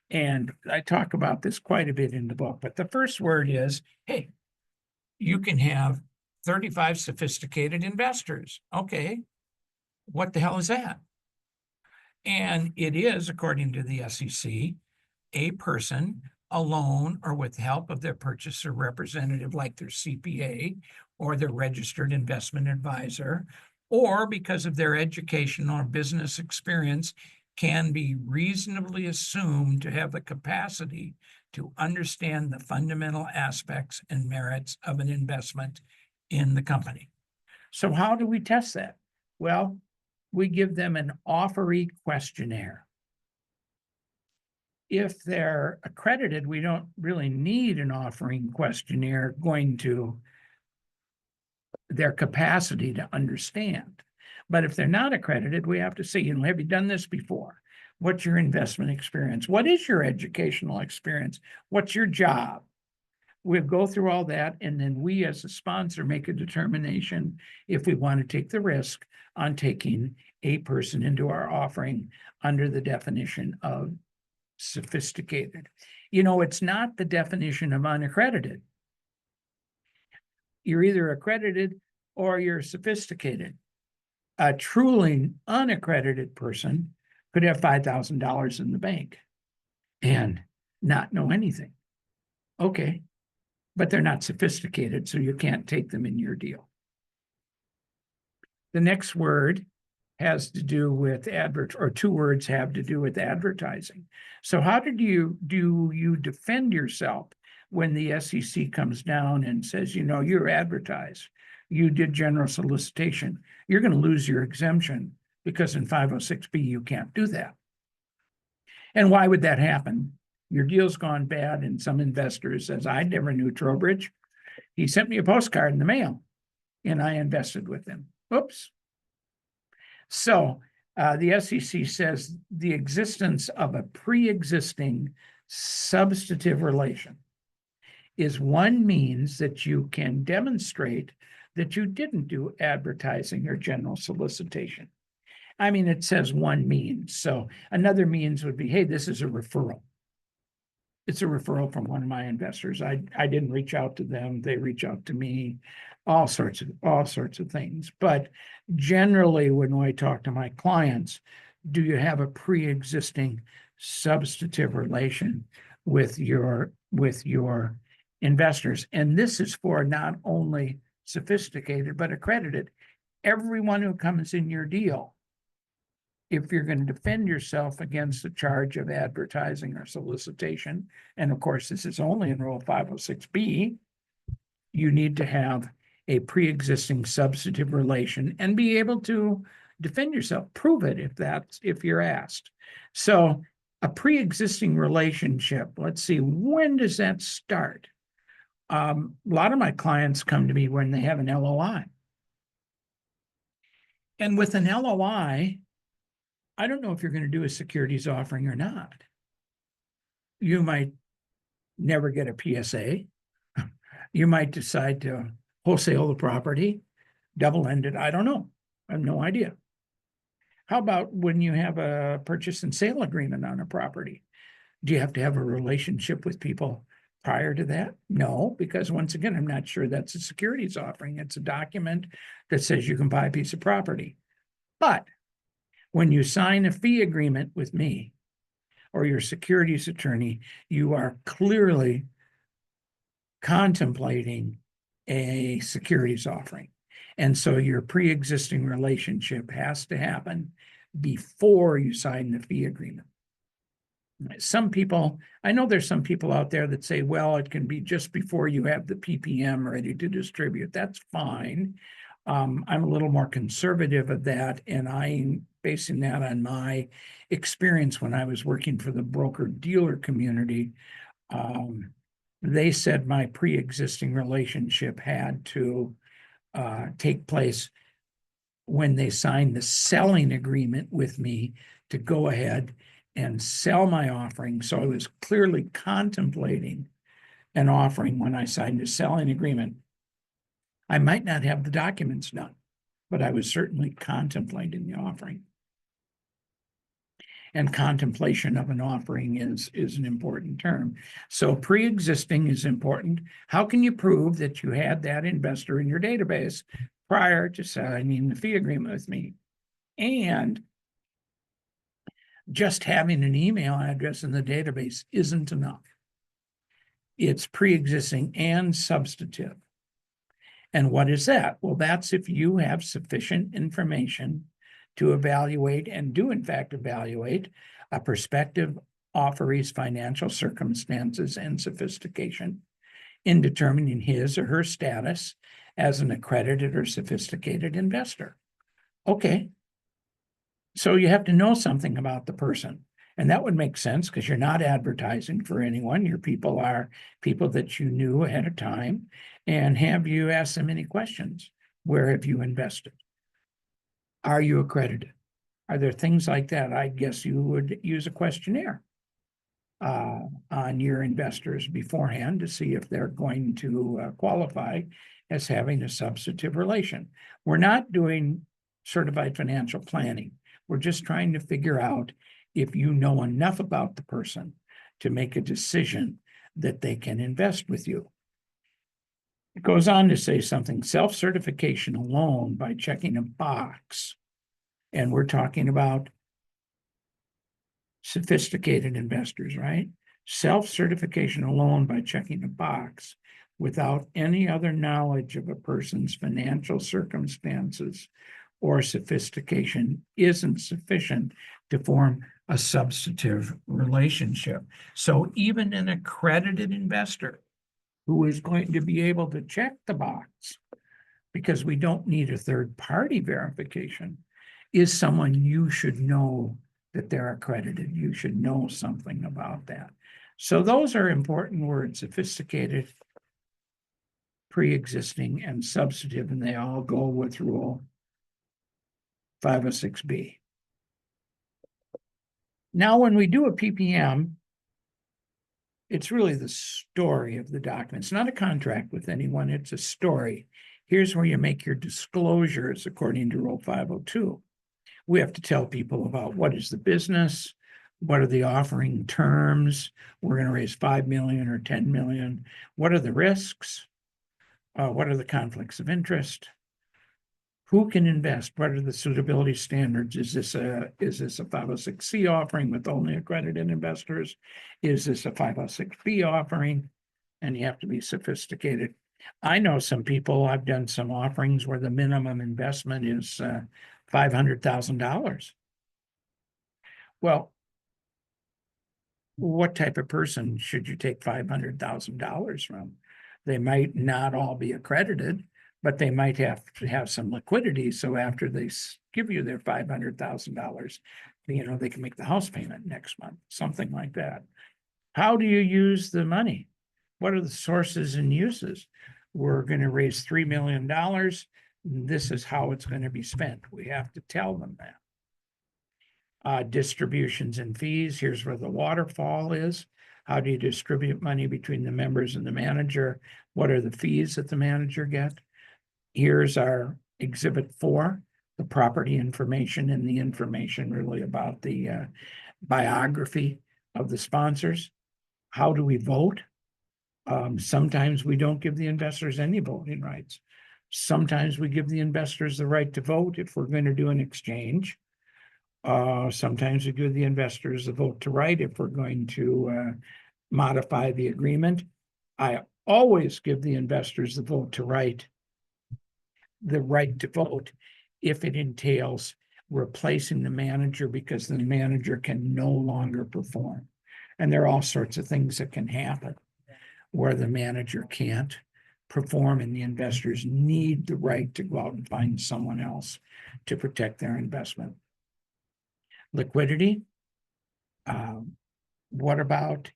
And I talk about this quite a bit in the book, but the first word is, hey, you can have 35 sophisticated investors. Okay, what the hell is that? And it is, according to the SEC, a person alone or with help of their purchaser representative, like their CPA or their registered investment advisor, or because of their educational or business experience, can be reasonably assumed to have the capacity to understand the fundamental aspects and merits of an investment in the company. So how do we test that? Well, we give them an offeree questionnaire. If they're accredited, we don't really need an offering questionnaire going to their capacity to understand. But if they're not accredited, we have to say, have you done this before? What's your investment experience? What is your educational experience? What's your job? We'll go through all that, and then we as a sponsor make a determination if we want to take the risk on taking a person into our offering under the definition of sophisticated. It's not the definition of unaccredited. You're either accredited or you're sophisticated. A truly unaccredited person could have $5,000 in the bank and not know anything. Okay, but they're not sophisticated, so you can't take them in your deal. The next word has to do with or 2 words have to do with advertising. So how do you defend yourself when the SEC comes down and says, you're advertised, you did general solicitation, you're going to lose your exemption because in 506B you can't do that. And why would that happen? Your deal's gone bad, and some investor says, I never knew Trowbridge. He sent me a postcard in the mail, and I invested with him. Oops. So the SEC says the existence of a pre-existing substantive relation is one means that you can demonstrate that you didn't do advertising or general solicitation. I mean, it says one means. So another means would be, hey, this is a referral. It's a referral from one of my investors. I didn't reach out to them. They reach out to me, all sorts of things. But generally, when I talk to my clients, do you have a pre-existing substantive relation with your investors? And this is for not only sophisticated, but accredited. Everyone who comes in your deal, if you're going to defend yourself against the charge of advertising or solicitation, and of course, this is only in Rule 506B, you need to have a pre-existing substantive relation and be able to defend yourself, prove it if you're asked. So a pre-existing relationship, let's see, when does that start? A lot of my clients come to me when they have an LOI. And with an LOI, I don't know if you're going to do a securities offering or not. You might never get a PSA. You might decide to wholesale the property, double-end it. I don't know. I have no idea. How about when you have a purchase and sale agreement on a property? Do you have to have a relationship with people prior to that? No, because once again, I'm not sure that's a securities offering. It's a document that says you can buy a piece of property. But when you sign a fee agreement with me or your securities attorney, you are clearly contemplating a securities offering. And so your pre-existing relationship has to happen before you sign the fee agreement. Some people, I know there's some people out there that say, well, it can be just before you have the PPM ready to distribute. That's fine. I'm a little more conservative of that, and I'm basing that on my experience when I was working for the broker-dealer community. They said my pre-existing relationship had to take place when they signed the selling agreement with me to go ahead and sell my offering. So I was clearly contemplating an offering when I signed a selling agreement. I might not have the documents done, but I was certainly contemplating the offering. And contemplation of an offering is an important term. So pre-existing is important. How can you prove that you had that investor in your database prior to signing the fee agreement with me? And just having an email address in the database isn't enough. It's pre-existing and substantive. And what is that? Well, that's if you have sufficient information to evaluate and do in fact evaluate a prospective offeree's financial circumstances and sophistication in determining his or her status as an accredited or sophisticated investor. Okay. So you have to know something about the person. And that would make sense because you're not advertising for anyone. Your people are people that you knew ahead of time. And have you asked them any questions? Where have you invested? Are you accredited? Are there things like that? I guess you would use a questionnaire on your investors beforehand to see if they're going to qualify as having a substantive relation. We're not doing certified financial planning. We're just trying to figure out if you know enough about the person to make a decision that they can invest with you. It goes on to say something, self-certification alone by checking a box. And we're talking about sophisticated investors, right? Self-certification alone by checking a box without any other knowledge of a person's financial circumstances or sophistication isn't sufficient to form a substantive relationship. So even an accredited investor who is going to be able to check the box, because we don't need a third-party verification, is someone you should know that they're accredited. You should know something about that. So those are important words: sophisticated, pre-existing, and substantive, and they all go with Rule 506B. Now, when we do a PPM, it's really the story of the document. It's not a contract with anyone, it's a story. Here's where you make your disclosures according to Rule 502. We have to tell people about what is the business, what are the offering terms, we're going to raise 5 million or 10 million, what are the risks, what are the conflicts of interest, who can invest, what are the suitability standards, is this a 506C offering with only accredited investors, is this a 506B offering, and you have to be sophisticated. I know some people, I've done some offerings where the minimum investment is $500,000. Well, what type of person should you take $500,000 from? They might not all be accredited, but they might have to have some liquidity. So after they give you their $500,000, they can make the house payment next month, something like that. How do you use the money? What are the sources and uses? We're going to raise $3 million. This is how it's going to be spent. We have to tell them that. Distributions and fees. Here's where the waterfall is. How do you distribute money between the members and the manager? What are the fees that the manager get? Here's our Exhibit 4, the property information and the information really about the biography of the sponsors. How do we vote? Sometimes we don't give the investors any voting rights. Sometimes we give the investors the right to vote if we're going to do an exchange. Sometimes we give the investors the vote to right if we're going to modify the agreement. I always give the investors the vote to right, the right to vote, if it entails replacing the manager because the manager can no longer perform. And there are all sorts of things that can happen where the manager can't perform, and the investors need the right to go out and find someone else to protect their investment. Liquidity. What about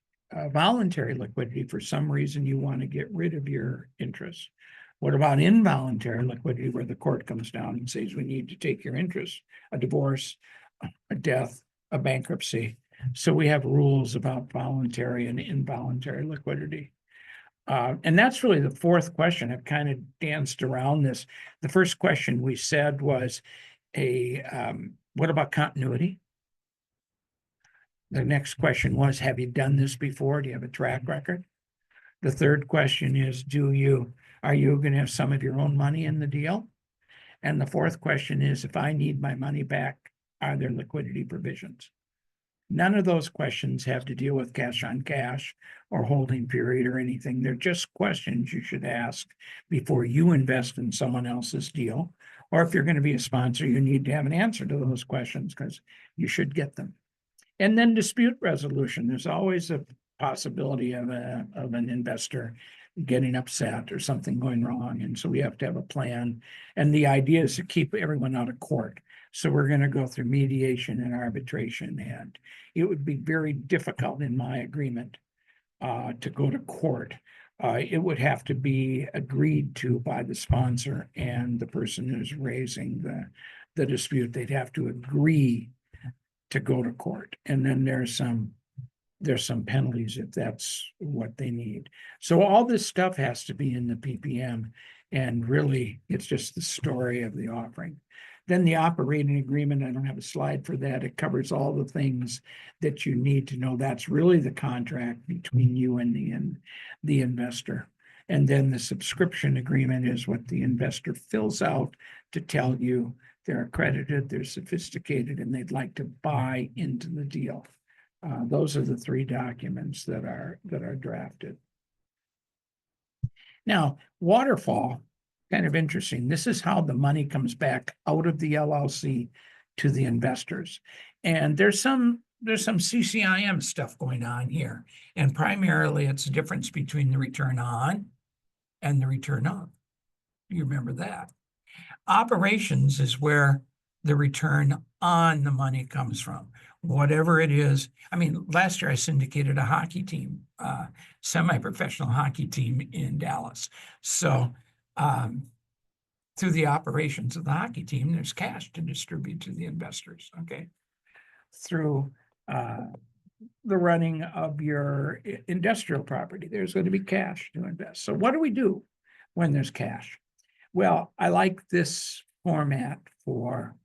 voluntary liquidity? For some reason, you want to get rid of your interest. What about involuntary liquidity, where the court comes down and says we need to take your interest, a divorce, a death, a bankruptcy? So we have rules about voluntary and involuntary liquidity. And that's really the fourth question. I've kind of danced around this. The first question we said was what about continuity? The next question was, have you done this before? Do you have a track record? The third question is, are you going to have some of your own money in the deal? And the fourth question is, if I need my money back, are there liquidity provisions? None of those questions have to deal with cash on cash or holding period or anything. They're just questions you should ask before you invest in someone else's deal. Or if you're going to be a sponsor, you need to have an answer to those questions because you should get them. And then dispute resolution. There's always a possibility of an investor getting upset or something going wrong. And so we have to have a plan. And the idea is to keep everyone out of court. So we're going to go through mediation and arbitration. And it would be very difficult in my agreement to go to court. It would have to be agreed to by the sponsor and the person who's raising the dispute. They'd have to agree to go to court. And then there's some penalties if that's what they need. So all this stuff has to be in the PPM, and really it's just the story of the offering. Then the operating agreement, I don't have a slide for that. It covers all the things that you need to know. That's really the contract between you and the investor. And then the subscription agreement is what the investor fills out to tell you they're accredited, they're sophisticated, and they'd like to buy into the deal. Those are the three documents that are drafted. Now, waterfall, kind of interesting. This is how the money comes back out of the LLC to the investors. And there's some CCIM stuff going on here. And primarily it's the difference between the return on and the return of. You remember that. Operations is where the return on the money comes from, whatever it is. I mean, last year I syndicated a hockey team, semi-professional hockey team in Dallas. So through the operations of the hockey team, there's cash to distribute to the investors, okay? Through the running of your industrial property, there's going to be cash to invest. So what do we do when there's cash? Well, I like this format for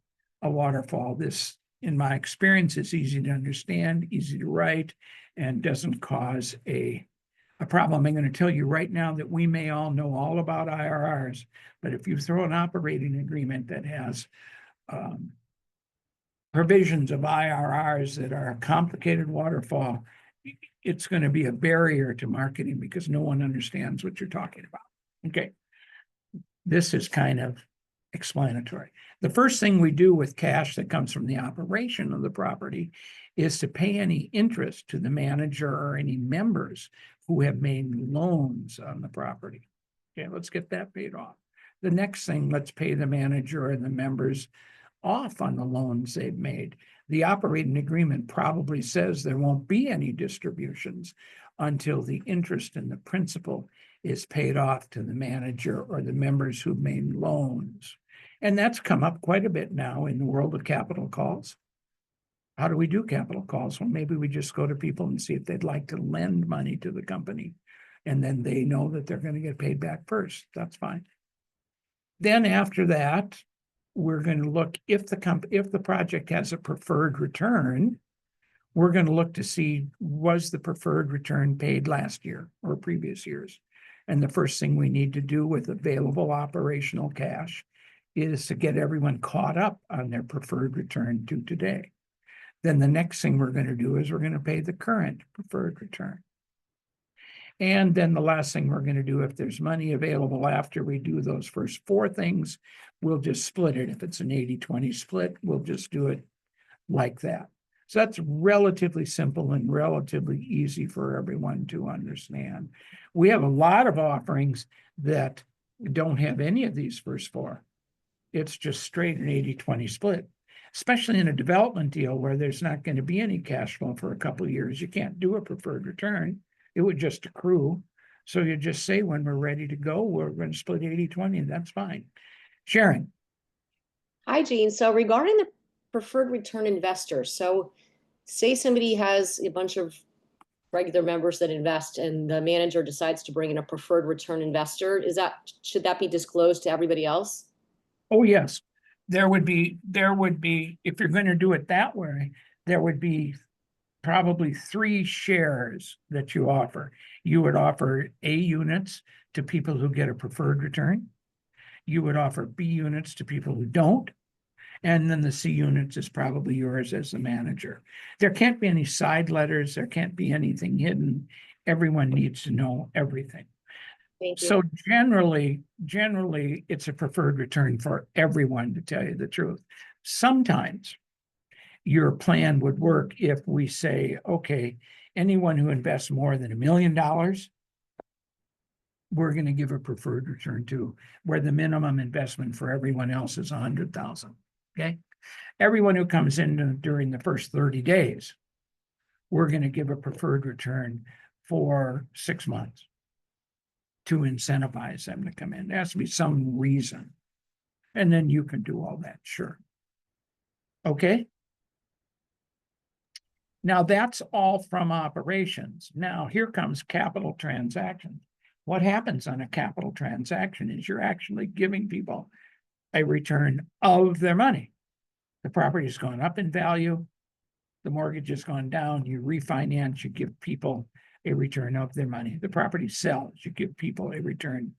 a waterfall. This, in my experience, is easy to understand, easy to write, and doesn't cause a problem. I'm going to tell you right now that we may all know all about IRRs, but if you throw an operating agreement that has provisions of IRRs that are a complicated waterfall, it's going to be a barrier to marketing because no one understands what you're talking about. Okay. This is kind of explanatory. The first thing we do with cash that comes from the operation of the property is to pay any interest to the manager or any members who have made loans on the property. Okay, let's get that paid off. The next thing, let's pay the manager and the members off on the loans they've made. The operating agreement probably says there won't be any distributions until the interest and the principal is paid off to the manager or the members who've made loans. And that's come up quite a bit now in the world of capital calls. How do we do capital calls? Well, maybe we just go to people and see if they'd like to lend money to the company. And then they know that they're going to get paid back first. That's fine. Then after that, we're going to look if the project has a preferred return, we're going to look to see, was the preferred return paid last year or previous years? And the first thing we need to do with available operational cash is to get everyone caught up on their preferred return to today. Then the next thing we're going to do is we're going to pay the current preferred return. And then the last thing we're going to do, if there's money available after we do those first four things, we'll just split it. If it's an 80-20 split, we'll just do it like that. So that's relatively simple and relatively easy for everyone to understand. We have a lot of offerings that don't have any of these first four. It's just straight an 80-20 split, especially in a development deal where there's not going to be any cash flow for a couple of years. You can't do a preferred return. It would just accrue. So you just say, when we're ready to go, we're going to split 80-20, and that's fine. Sharon. Hi, Jean. So regarding the preferred return investors, so say somebody has a bunch of regular members that invest and the manager decides to bring in a preferred return investor, should that be disclosed to everybody else? Oh, yes. There would be, if you're going to do it that way, there would be probably 3 shares that you offer. You would offer A units to people who get a preferred return. You would offer B units to people who don't. And then the C units is probably yours as the manager. There can't be any side letters. There can't be anything hidden. Everyone needs to know everything. Thank you. So generally, it's a preferred return for everyone, to tell you the truth. Sometimes your plan would work if we say, okay, anyone who invests more than $1 million, we're going to give a preferred return to, where the minimum investment for everyone else is 100,000. Okay. Everyone who comes in during the first 30 days, we're going to give a preferred return for 6 months to incentivize them to come in. There has to be some reason. And then you can do all that, sure. Okay. Now that's all from operations. Now here comes capital transactions. What happens on a capital transaction is you're actually giving people a return of their money. The property's gone up in value. The mortgage has gone down. You refinance, you give people a return of their money. The property sells, you give people a return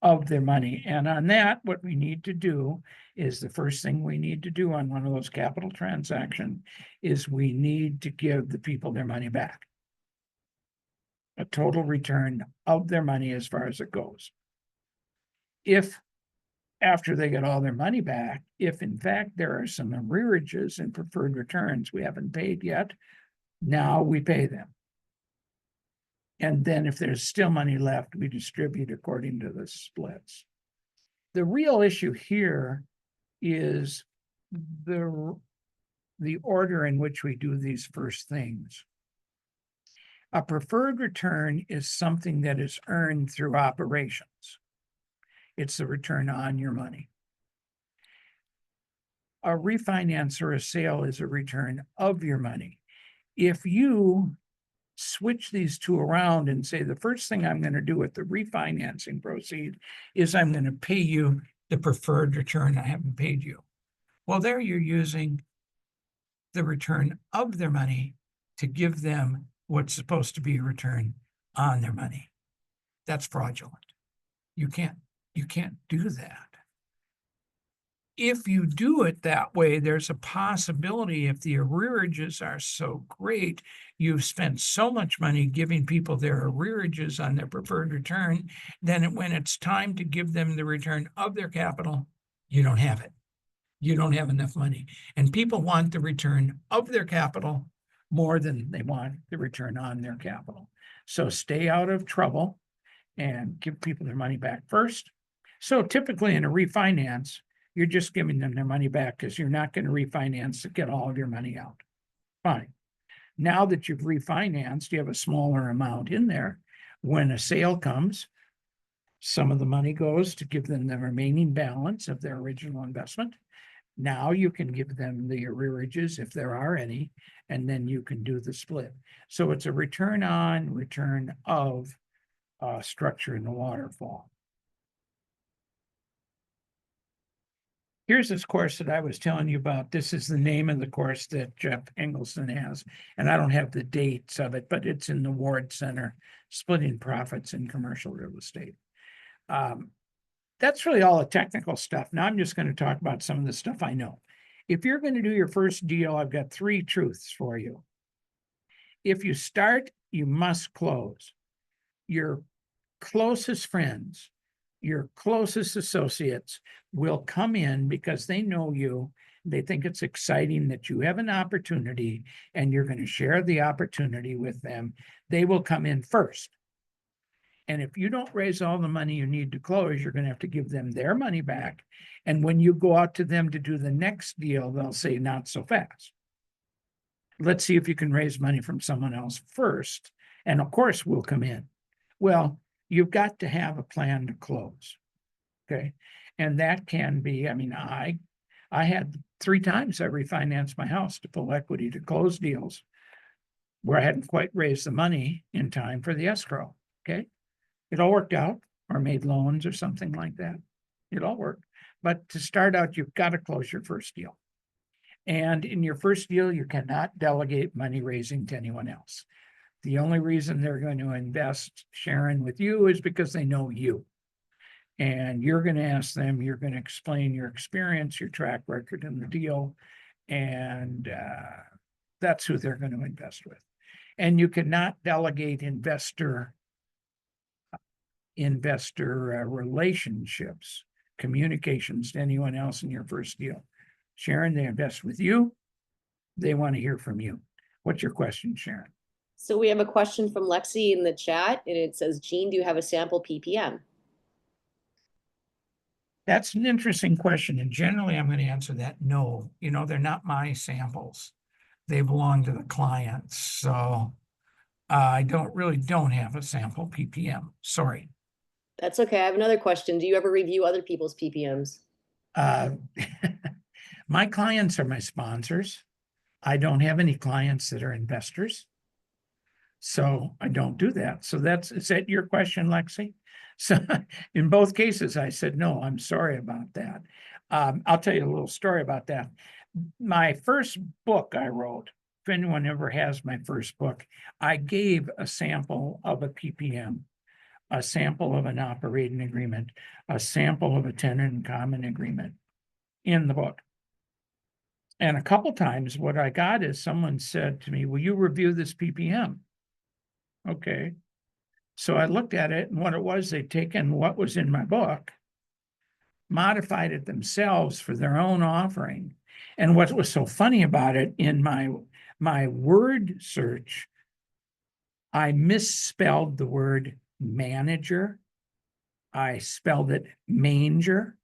of their money. And on that, what we need to do is, the first thing we need to do on one of those capital transactions is we need to give the people their money back. A total return of their money as far as it goes. If after they get all their money back, if in fact there are some arrearages and preferred returns we haven't paid yet, now we pay them. And then if there's still money left, we distribute according to the splits. The real issue here is the order in which we do these first things. A preferred return is something that is earned through operations. It's the return on your money. A refinance or a sale is a return of your money. If you switch these two around and say, the first thing I'm going to do with the refinancing proceed is I'm going to pay you the preferred return I haven't paid you. Well, there you're using the return of their money to give them what's supposed to be a return on their money. That's fraudulent. You can't do that. If you do it that way, there's a possibility, if the arrearages are so great, you've spent so much money giving people their arrearages on their preferred return, then when it's time to give them the return of their capital, you don't have it. You don't have enough money. And people want the return of their capital more than they want the return on their capital. So stay out of trouble and give people their money back first. So typically in a refinance, you're just giving them their money back because you're not going to refinance to get all of your money out. Fine. Now that you've refinanced, you have a smaller amount in there. When a sale comes, some of the money goes to give them the remaining balance of their original investment. Now you can give them the arrearages if there are any, and then you can do the split. So it's a return on, return of structure in the waterfall. Here's this course that I was telling you about. This is the name of the course that Jeff Engelson has, and I don't have the dates of it, but it's in the Ward Center, Splitting Profits in Commercial Real Estate. That's really all the technical stuff. Now I'm just going to talk about some of the stuff I know. If you're going to do your first deal, I've got 3 truths for you. If you start, you must close. Your closest friends your closest associates will come in because they know you. They think it's exciting that you have an opportunity and you're going to share the opportunity with them. They will come in first. And if you don't raise all the money you need to close, you're going to have to give them their money back. And when you go out to them to do the next deal, they'll say, not so fast. Let's see if you can raise money from someone else first. And of course, we'll come in. Well, you've got to have a plan to close. Okay. And that can be, I mean, I had 3 times I refinanced my house to pull equity to close deals where I hadn't quite raised the money in time for the escrow. Okay. It all worked out, or made loans or something like that. It all worked. But to start out, you've got to close your first deal. And in your first deal, you cannot delegate money raising to anyone else. The only reason they're going to invest, Sharon, with you is because they know you. And you're going to ask them, you're going to explain your experience, your track record in the deal. And that's who they're going to invest with. And you cannot delegate investor relationships, communications to anyone else in your first deal. Sharon, they invest with you. They want to hear from you. What's your question, Sharon? So we have a question from Lexi in the chat, and it says, Gene, do you have a sample PPM? That's an interesting question. And generally, I'm going to answer that no. You know, they're not my samples. They belong to the clients. So I don't have a sample PPM. Sorry. That's okay. I have another question. Do you ever review other people's PPMs? My clients are my sponsors. I don't have any clients that are investors. So I don't do that. So is that your question, Lexi? So in both cases, I said, no, I'm sorry about that. I'll tell you a little story about that. My first book I wrote, if anyone ever has my first book, I gave a sample of a PPM, a sample of an operating agreement, a sample of a tenant in common agreement in the book. And a couple times what I got is someone said to me, will you review this PPM? Okay. So I looked at it, and what it was, they'd taken what was in my book, modified it themselves for their own offering. And what was so funny about it, in my word search, I misspelled the word manager. I spelled it manger.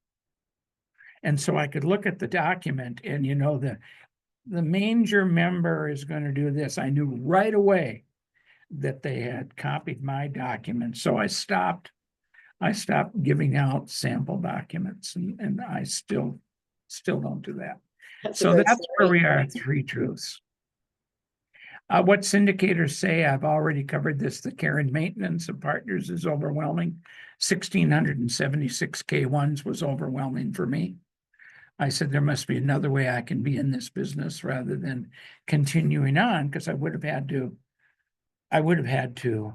And so I could look at the document and, you know, the manger member is going to do this. I knew right away that they had copied my document. So I stopped giving out sample documents, and I still don't do that. That's where we are at 3 truths. What syndicators say, I've already covered this. The care and maintenance of partners is overwhelming. 1,676 K1s was overwhelming for me. I said, there must be another way I can be in this business rather than continuing on, because I would have had to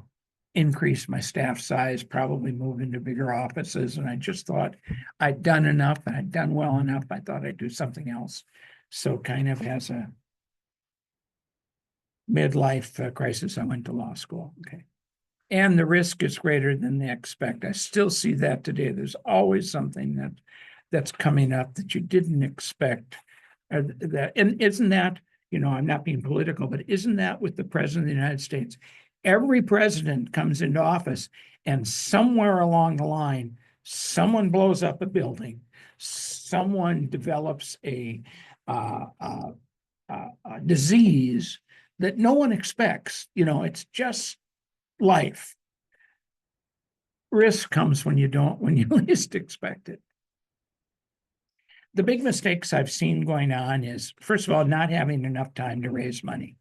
increase my staff size, probably move into bigger offices. And I just thought I'd done enough and I'd done well enough. I thought I'd do something else. So kind of as a midlife crisis, I went to law school. Okay. And the risk is greater than they expect. I still see that today. There's always something that's coming up that you didn't expect. And isn't that, you know, I'm not being political, but isn't that with the president of the United States? Every president comes into office, and somewhere along the line, someone blows up a building, someone develops a disease that no one expects. You know, it's just life. Risk comes when you least expect it. The big mistakes I've seen going on is, first of all, not having enough time to raise money.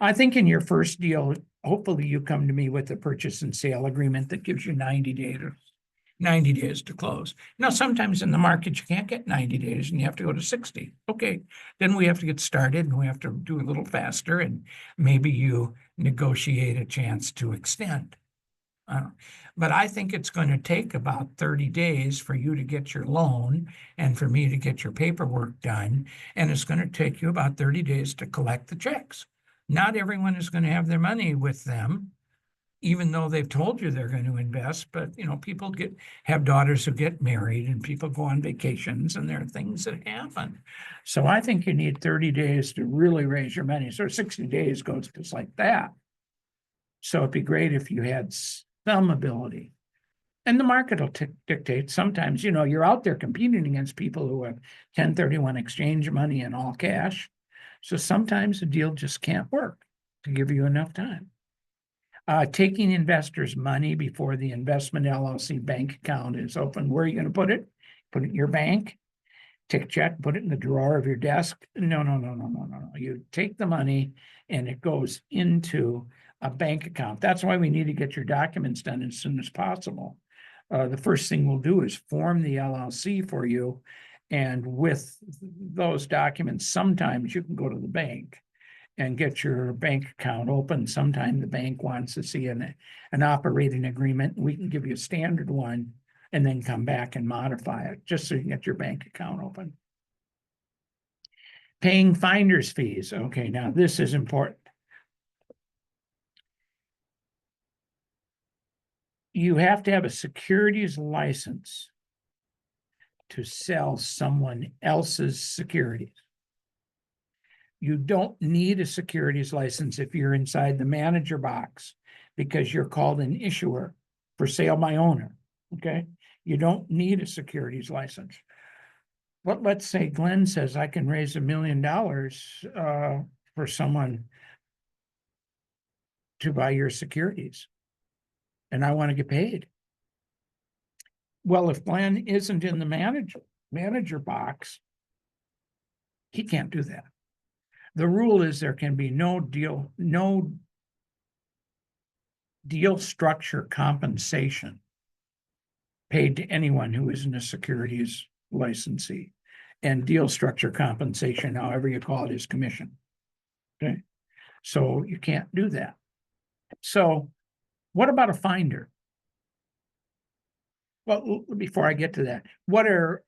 I think in your first deal, hopefully you come to me with a purchase and sale agreement that gives you 90 days to close. Now, sometimes in the market, you can't get 90 days and you have to go to 60. Okay, then we have to get started and we have to do a little faster, and maybe you negotiate a chance to extend. But I think it's going to take about 30 days for you to get your loan and for me to get your paperwork done. And it's going to take you about 30 days to collect the checks. Not everyone is going to have their money with them even though they've told you they're going to invest, but people have daughters who get married and people go on vacations and there are things that happen. So I think you need 30 days to really raise your money. So 60 days goes just like that. So it'd be great if you had some ability. And the market will dictate. Sometimes, you're out there competing against people who have 1031 exchange money and all cash. So sometimes the deal just can't work to give you enough time. Taking investors' money before the investment LLC bank account is open. Where are you going to put it? Put it in your bank, take a check, put it in the drawer of your desk. No. You take the money and it goes into a bank account. That's why we need to get your documents done as soon as possible. The first thing we'll do is form the LLC for you. And with those documents, sometimes you can go to the bank and get your bank account open. Sometime the bank wants to see an operating agreement. We can give you a standard one and then come back and modify it just so you can get your bank account open. Paying finder's fees. Okay, now this is important. You have to have a securities license to sell someone else's securities. You don't need a securities license if you're inside the manager box because you're called an issuer for sale by owner, okay? You don't need a securities license. But let's say Glenn says, I can raise $1 million for someone to buy your securities, and I want to get paid. Well, if Glenn isn't in the manager box, he can't do that. The rule is there can be no deal structure compensation paid to anyone who isn't a securities licensee. And deal structure compensation, however you call it, is commission. Okay, so you can't do that. So what about a finder? Well, before I get to that, what are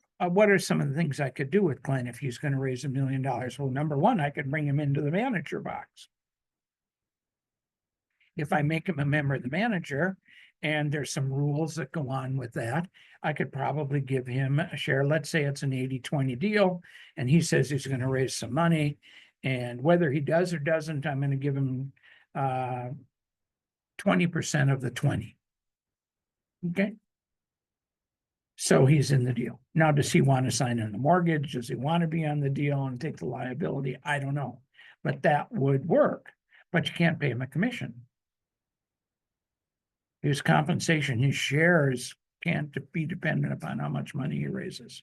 some of the things I could do with Glenn if he's going to raise $1 million? Well, number one, I could bring him into the manager box. If I make him a member of the manager, and there's some rules that go on with that, I could probably give him a share. Let's say it's an 80-20 deal, and he says he's going to raise some money. And whether he does or doesn't, I'm going to give him 20% of the 20. Okay. So he's in the deal. Now, does he want to sign on the mortgage? Does he want to be on the deal and take the liability? I don't know. But that would work. But you can't pay him a commission. His compensation, his shares can't be dependent upon how much money he raises.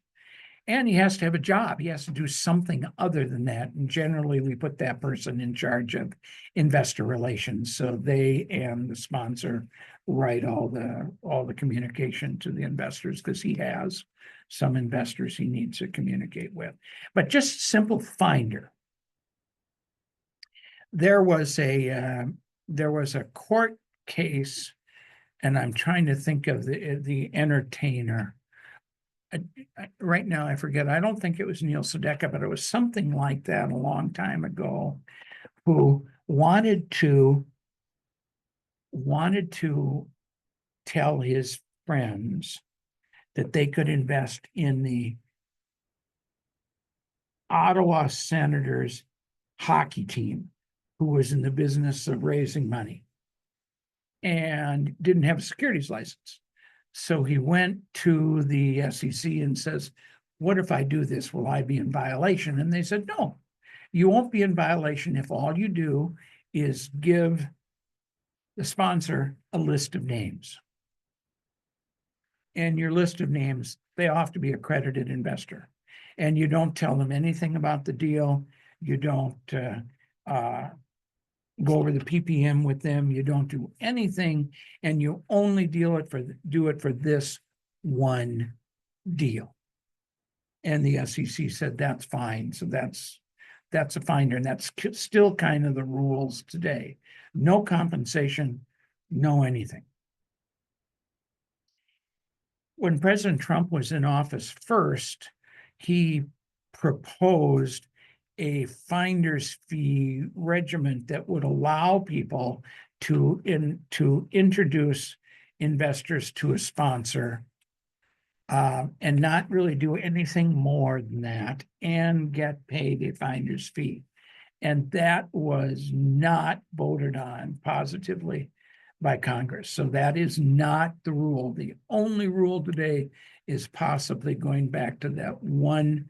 And he has to have a job. He has to do something other than that. And generally, we put that person in charge of investor relations. So they and the sponsor write all the communication to the investors because he has some investors he needs to communicate with. But just simple finder. There was a court case, and I'm trying to think of the entertainer. Right now, I forget. I don't think it was Neil Sedeka, but it was something like that a long time ago, who wanted to tell his friends that they could invest in the Ottawa Senators hockey team, who was in the business of raising money and didn't have a securities license. So he went to the SEC and says, what if I do this? Will I be in violation? And they said, no, you won't be in violation if all you do is give the sponsor a list of names. And your list of names, they have to be accredited investor. And you don't tell them anything about the deal. You don't go over the PPM with them. You don't do anything, and you only do it for this one deal. And the SEC said that's fine. So that's a finder, and that's still kind of the rules today. No compensation, no anything. When President Trump was in office first, he proposed a finder's fee regiment that would allow people to introduce investors to a sponsor and not really do anything more than that and get paid a finder's fee. And that was not voted on positively by Congress. So that is not the rule. The only rule today is possibly going back to that one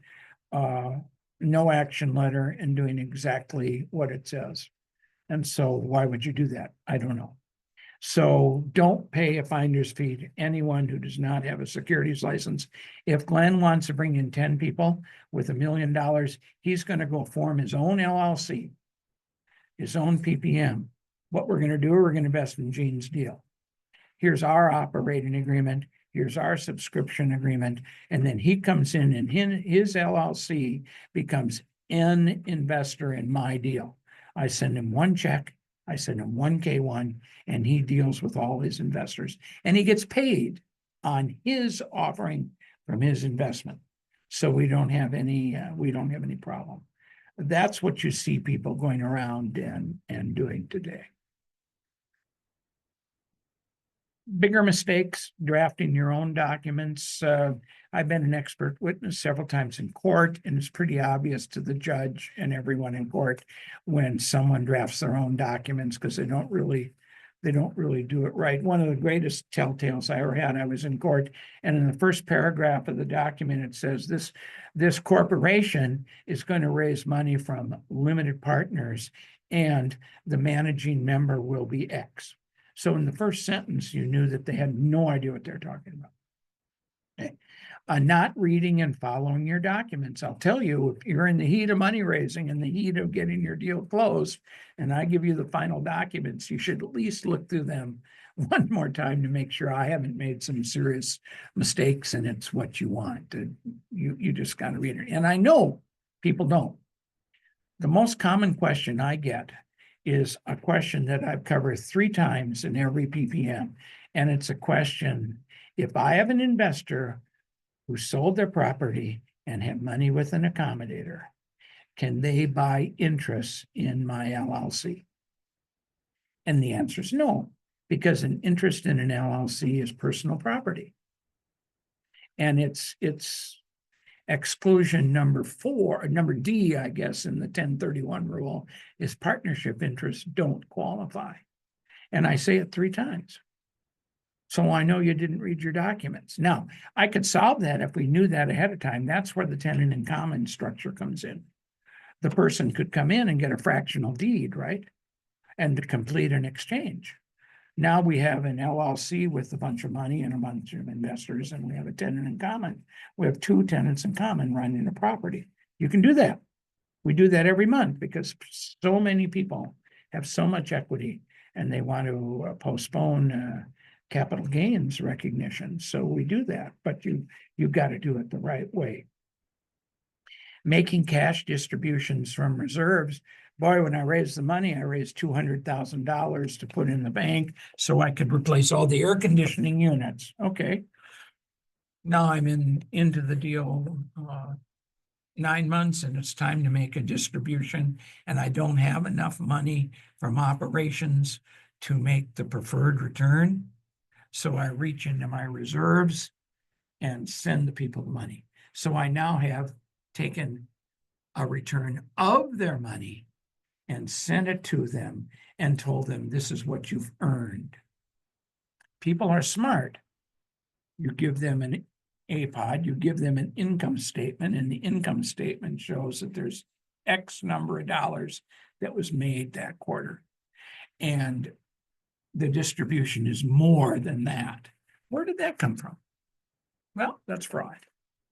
no action letter and doing exactly what it says. And so why would you do that? I don't know. So don't pay a finder's fee to anyone who does not have a securities license. If Glenn wants to bring in 10 people with $1 million, he's going to go form his own LLC, his own PPM. What we're going to do, we're going to invest in Gene's deal. Here's our operating agreement. Here's our subscription agreement. And then he comes in and his LLC becomes an investor in my deal. I send him one check. I send him one K1 and he deals with all his investors and he gets paid on his offering from his investment. So we don't have any problem. That's what you see people going around and doing today. Bigger mistakes, drafting your own documents. I've been an expert witness several times in court, and it's pretty obvious to the judge and everyone in court when someone drafts their own documents because they don't really do it right. One of the greatest telltales I ever had, I was in court, and in the first paragraph of the document, it says this corporation is going to raise money from limited partners, and the managing member will be X. So in the first sentence, you knew that they had no idea what they're talking about. Okay. Not reading and following your documents. I'll tell you, if you're in the heat of money raising, in the heat of getting your deal closed, and I give you the final documents, you should at least look through them one more time to make sure I haven't made some serious mistakes and it's what you want. You just got to read it. And I know people don't. The most common question I get is a question that I've covered 3 times in every PPM. And it's a question, if I have an investor who sold their property and have money with an accommodator, can they buy interests in my LLC? And the answer is no, because an interest in an LLC is personal property. And it's exclusion number D, I guess, in the 1031 rule is partnership interests don't qualify. And I say it 3 times. So I know you didn't read your documents. Now, I could solve that if we knew that ahead of time. That's where the tenant in common structure comes in. The person could come in and get a fractional deed, right? And to complete an exchange. Now we have an LLC with a bunch of money and a bunch of investors, and we have a tenant in common. We have 2 tenants in common running a property. You can do that. We do that every month because so many people have so much equity and they want to postpone capital gains recognition. So we do that, but you've got to do it the right way. Making cash distributions from reserves. Boy, when I raised the money, I raised $200,000 to put in the bank so I could replace all the air conditioning units. Okay. Now I'm into the deal 9 months and it's time to make a distribution and I don't have enough money from operations to make the preferred return. So I reach into my reserves and send the people the money. So I now have taken a return of their money and sent it to them and told them, this is what you've earned. People are smart. You give them an APOD, you give them an income statement, and the income statement shows that there's X number of dollars that was made that quarter. And the distribution is more than that. Where did that come from? Well, that's fraud.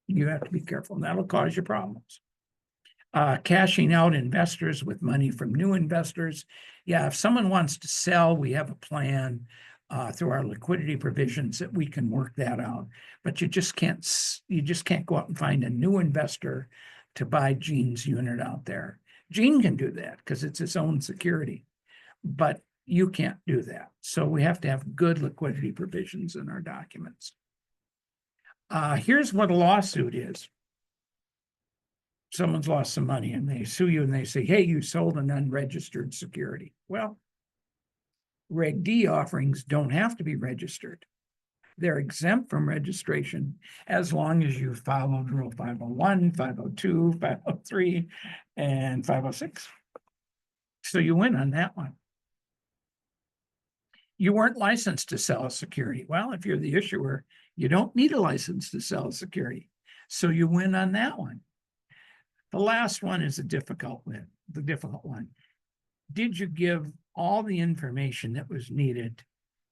You have to be careful, and that'll cause you problems. Cashing out investors with money from new investors. Yeah, if someone wants to sell, we have a plan through our liquidity provisions that we can work that out. But you just can't go out and find a new investor to buy Gene's unit out there. Gene can do that because it's his own security, but you can't do that. So we have to have good liquidity provisions in our documents. Here's what a lawsuit is. someone's lost some money and they sue you and they say, hey, you sold an unregistered security. Well, Reg D offerings don't have to be registered. They're exempt from registration as long as you followed Rule 501, 502, 503, and 506. So you win on that one. You weren't licensed to sell a security. Well, if you're the issuer, you don't need a license to sell a security. So you win on that one. The last one is the difficult one. Did you give all the information that was needed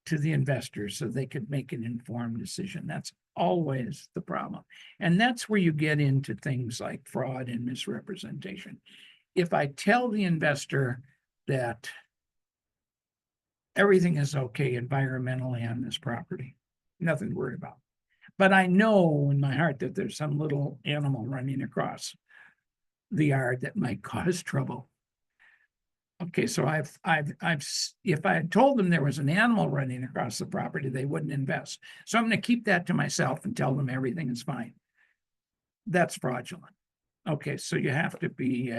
to the investors so they could make an informed decision? That's always the problem. And that's where you get into things like fraud and misrepresentation. If I tell the investor that everything is okay environmentally on this property, nothing to worry about, but I know in my heart that there's some little animal running across the yard that might cause trouble. Okay, so if I had told them there was an animal running across the property, they wouldn't invest. So I'm going to keep that to myself and tell them everything is fine. That's fraudulent. Okay, so you have to be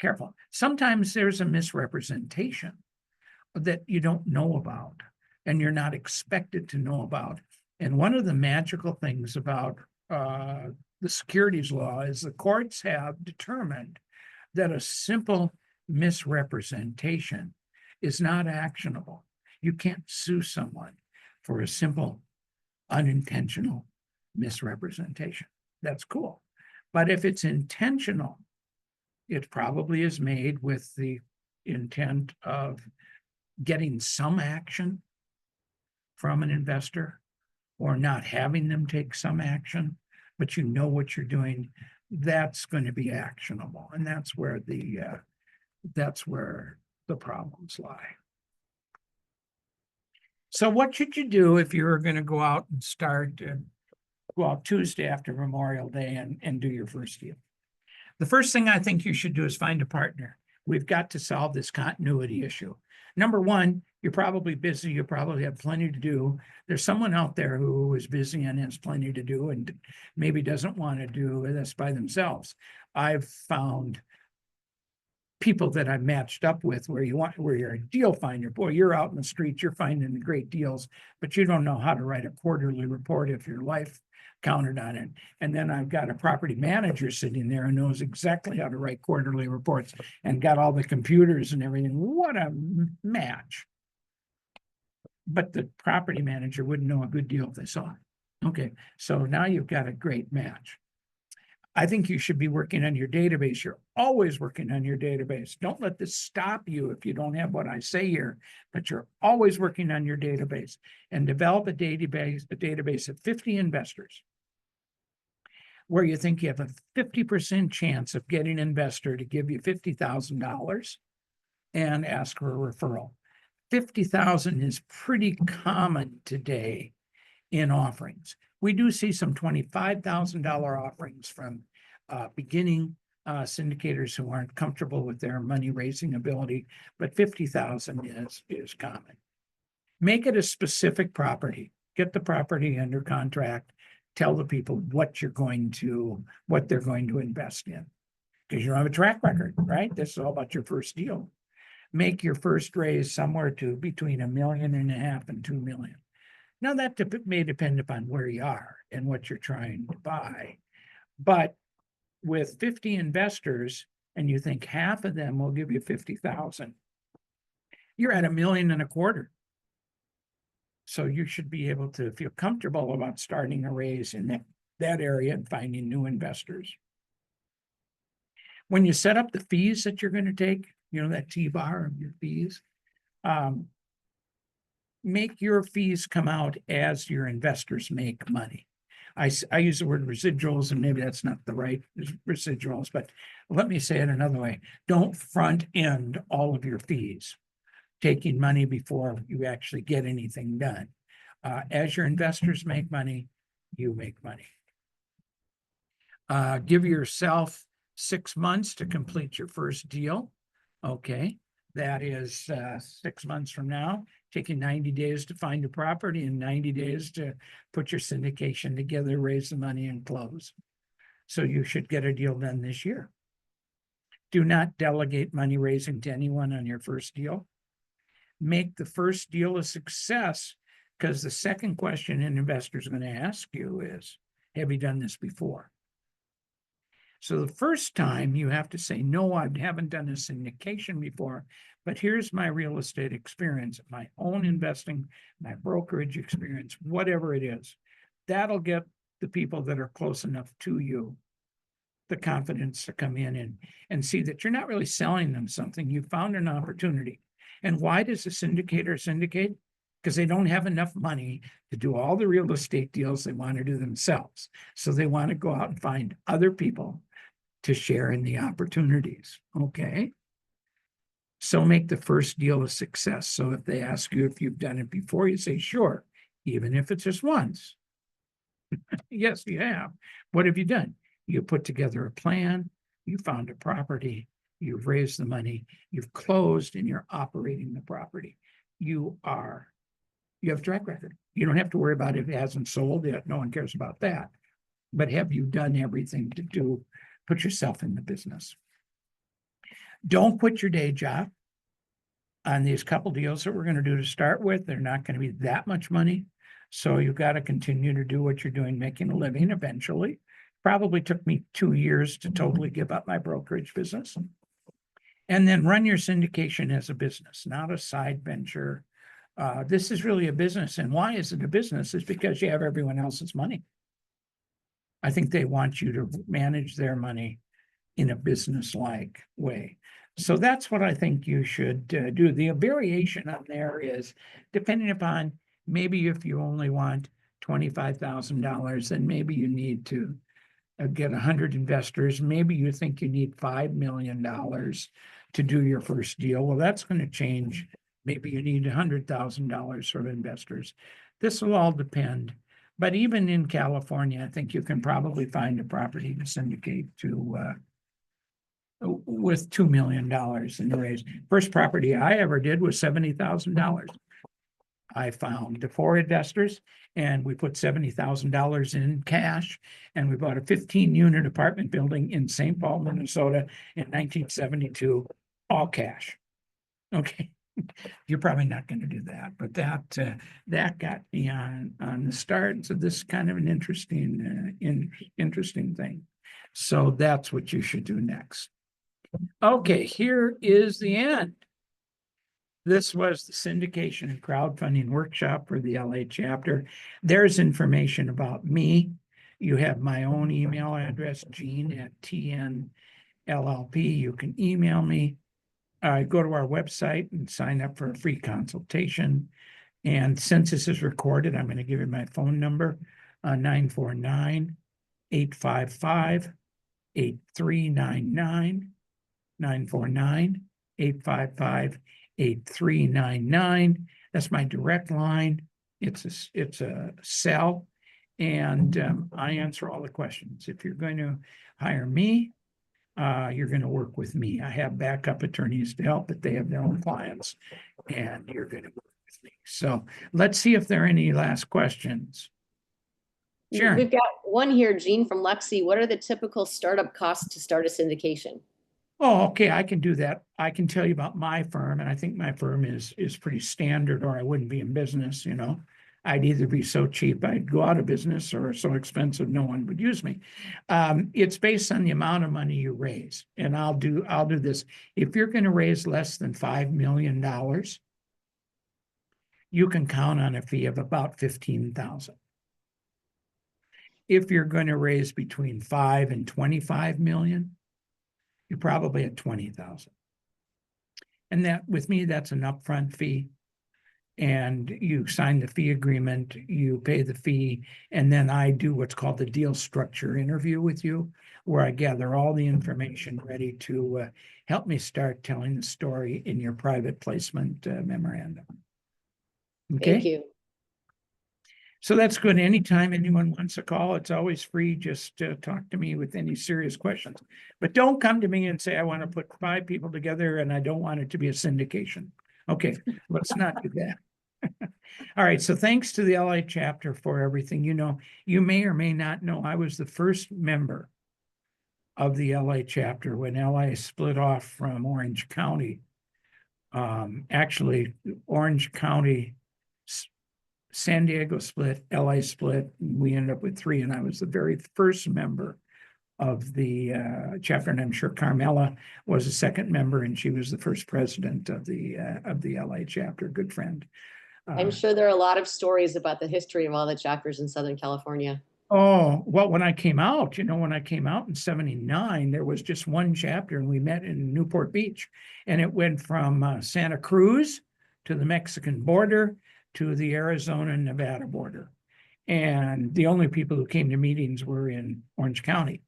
careful. Sometimes there's a misrepresentation that you don't know about and you're not expected to know about. And one of the magical things about the securities law is the courts have determined that a simple misrepresentation is not actionable. You can't sue someone for a simple unintentional misrepresentation. That's cool. But if it's intentional, it probably is made with the intent of getting some action from an investor or not having them take some action, but you know what you're doing, that's going to be actionable. And that's where the problems lie. So what should you do if you're going to go out and go out Tuesday after Memorial Day and do your first deal? The first thing I think you should do is find a partner. We've got to solve this continuity issue. Number one, you're probably busy. You probably have plenty to do. There's someone out there who is busy and has plenty to do and maybe doesn't want to do this by themselves. I've found people that I've matched up with where you're a deal finder. Boy, you're out in the streets, you're finding great deals, but you don't know how to write a quarterly report if your life counted on it. And then I've got a property manager sitting there who knows exactly how to write quarterly reports and got all the computers and everything. What a match. But the property manager wouldn't know a good deal if they saw it. Okay, so now you've got a great match. I think you should be working on your database. You're always working on your database. Don't let this stop you if you don't have what I say here, but you're always working on your database and develop a database of 50 investors where you think you have a 50% chance of getting an investor to give you $50,000 and ask for a referral. 50,000 is pretty common today in offerings. We do see some $25,000 offerings from beginning syndicators who aren't comfortable with their money raising ability, but 50,000 is common. Make it a specific property. Get the property under contract. Tell the people what they're going to invest in, because you don't have a track record, right? This is all about your first deal. Make your first raise somewhere to between $1.5 million and $2 million. Now that may depend upon where you are and what you're trying to buy, but with 50 investors and you think half of them will give you 50,000, you're at $1.25 million. So you should be able to feel comfortable about starting a raise in that area and finding new investors. When you set up the fees that you're going to take, that T-bar of your fees, make your fees come out as your investors make money. I use the word residuals, and maybe that's not the right residuals, but let me say it another way. Don't front end all of your fees, taking money before you actually get anything done. As your investors make money, you make money. Give yourself 6 months to complete your first deal. Okay, that is 6 months from now, taking 90 days to find a property and 90 days to put your syndication together, raise the money and close. So you should get a deal done this year. Do not delegate money raising to anyone on your first deal. Make the first deal a success, because the second question an investor is going to ask you is, have you done this before? So the first time you have to say, no, I haven't done a syndication before, but here's my real estate experience, my own investing, my brokerage experience, whatever it is. That'll get the people that are close enough to you the confidence to come in and see that you're not really selling them something. You found an opportunity. And why does a syndicator syndicate? Because they don't have enough money to do all the real estate deals they want to do themselves. So they want to go out and find other people to share in the opportunities. Okay. So make the first deal a success. So if they ask you if you've done it before, you say, sure, even if it's just once. Yes, you have. What have you done? You put together a plan, you found a property, you've raised the money, you've closed, and you're operating the property. You have a track record. You don't have to worry about if it hasn't sold yet. No one cares about that. But have you done everything to put yourself in the business? Don't quit your day job on these couple deals that we're going to do to start with. They're not going to be that much money. So you've got to continue to do what you're doing, making a living eventually. Probably took me 2 years to totally give up my brokerage business. And then run your syndication as a business, not a side venture. This is really a business. And why is it a business? It's because you have everyone else's money. I think they want you to manage their money in a business-like way. So that's what I think you should do. The variation on there is depending upon, maybe if you only want $25,000, then maybe you need to get 100 investors. Maybe you think you need $5 million to do your first deal. Well, that's going to change. Maybe you need $100,000 from investors. This will all depend. But even in California, I think you can probably find a property to syndicate to with $2 million in the raise. First property I ever did was $70,000. I found 4 investors and we put $70,000 in cash, and we bought a 15-unit apartment building in St. Paul, Minnesota in 1972, all cash. Okay. You're probably not going to do that, but that got me on the start. So this is kind of an interesting thing. So that's what you should do next. Okay, here is the end. This was the syndication and crowdfunding workshop for the LA chapter. There's information about me. You have my own email address, Gene@TNLLP. You can email me. Go to our website and sign up for a free consultation. And since this is recorded, I'm going to give you my phone number, 949-855-8399, 949-855-8399. That's my direct line. It's a cell, and I answer all the questions. If you're going to hire me, you're going to work with me. I have backup attorneys to help, but they have their own clients, and you're going to work with me. So let's see if there are any last questions. Sharon. We've got one here, Gene from Lexi. What are the typical startup costs to start a syndication? Oh, okay, I can do that. I can tell you about my firm, and I think my firm is pretty standard, or I wouldn't be in business, you know. I'd either be so cheap I'd go out of business, or so expensive no one would use me. It's based on the amount of money you raise, and I'll do this. If you're going to raise less than $5 million, you can count on a fee of about $15,000. If you're going to raise between 5 and 25 million, you're probably at 20,000. And that, with me, that's an upfront fee. And you sign the fee agreement, you pay the fee, and then I do what's called the deal structure interview with you, where I gather all the information ready to help me start telling the story in your private placement memorandum. Okay. Thank you. So that's good. Anytime anyone wants a call, it's always free. Just talk to me with any serious questions. But don't come to me and say, I want to put 5 people together and I don't want it to be a syndication. Okay, let's not do that. All right, so thanks to the LA chapter for everything. You know, you may or may not know, I was the first member of the LA chapter when LA split off from Orange County. Actually, Orange County, San Diego split, LA split, and we ended up with 3, and I was the very first member of the chapter, and I'm sure Carmela was a second member, and she was the first president of the LA chapter, good friend. I'm sure there are a lot of stories about the history of all the chapters in Southern California. Oh, well, when I came out, when I came out in 79, there was just one chapter, and we met in Newport Beach, and it went from Santa Cruz to the Mexican border to the Arizona and Nevada border. And the only people who came to meetings were in Orange County.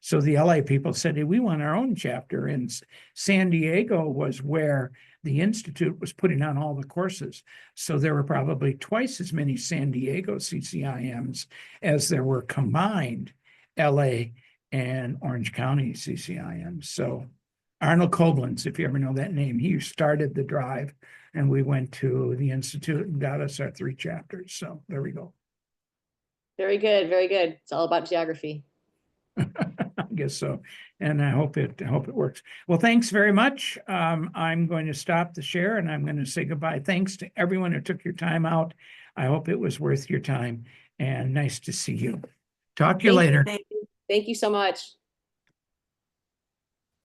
So the LA people said, hey, we want our own chapter. And San Diego was where the Institute was putting on all the courses. So there were probably twice as many San Diego CCIMs as there were combined LA and Orange County CCIMs. So Arnold Koblenz, if you ever know that name, he started the drive, and we went to the Institute and got us our 3 chapters. So there we go. Very good, very good. It's all about geography. I guess so. And I hope it works. Well, thanks very much. I'm going to stop the share, and I'm going to say goodbye. Thanks to everyone who took your time out. I hope it was worth your time, and nice to see you. Talk to you later. Thank you so much.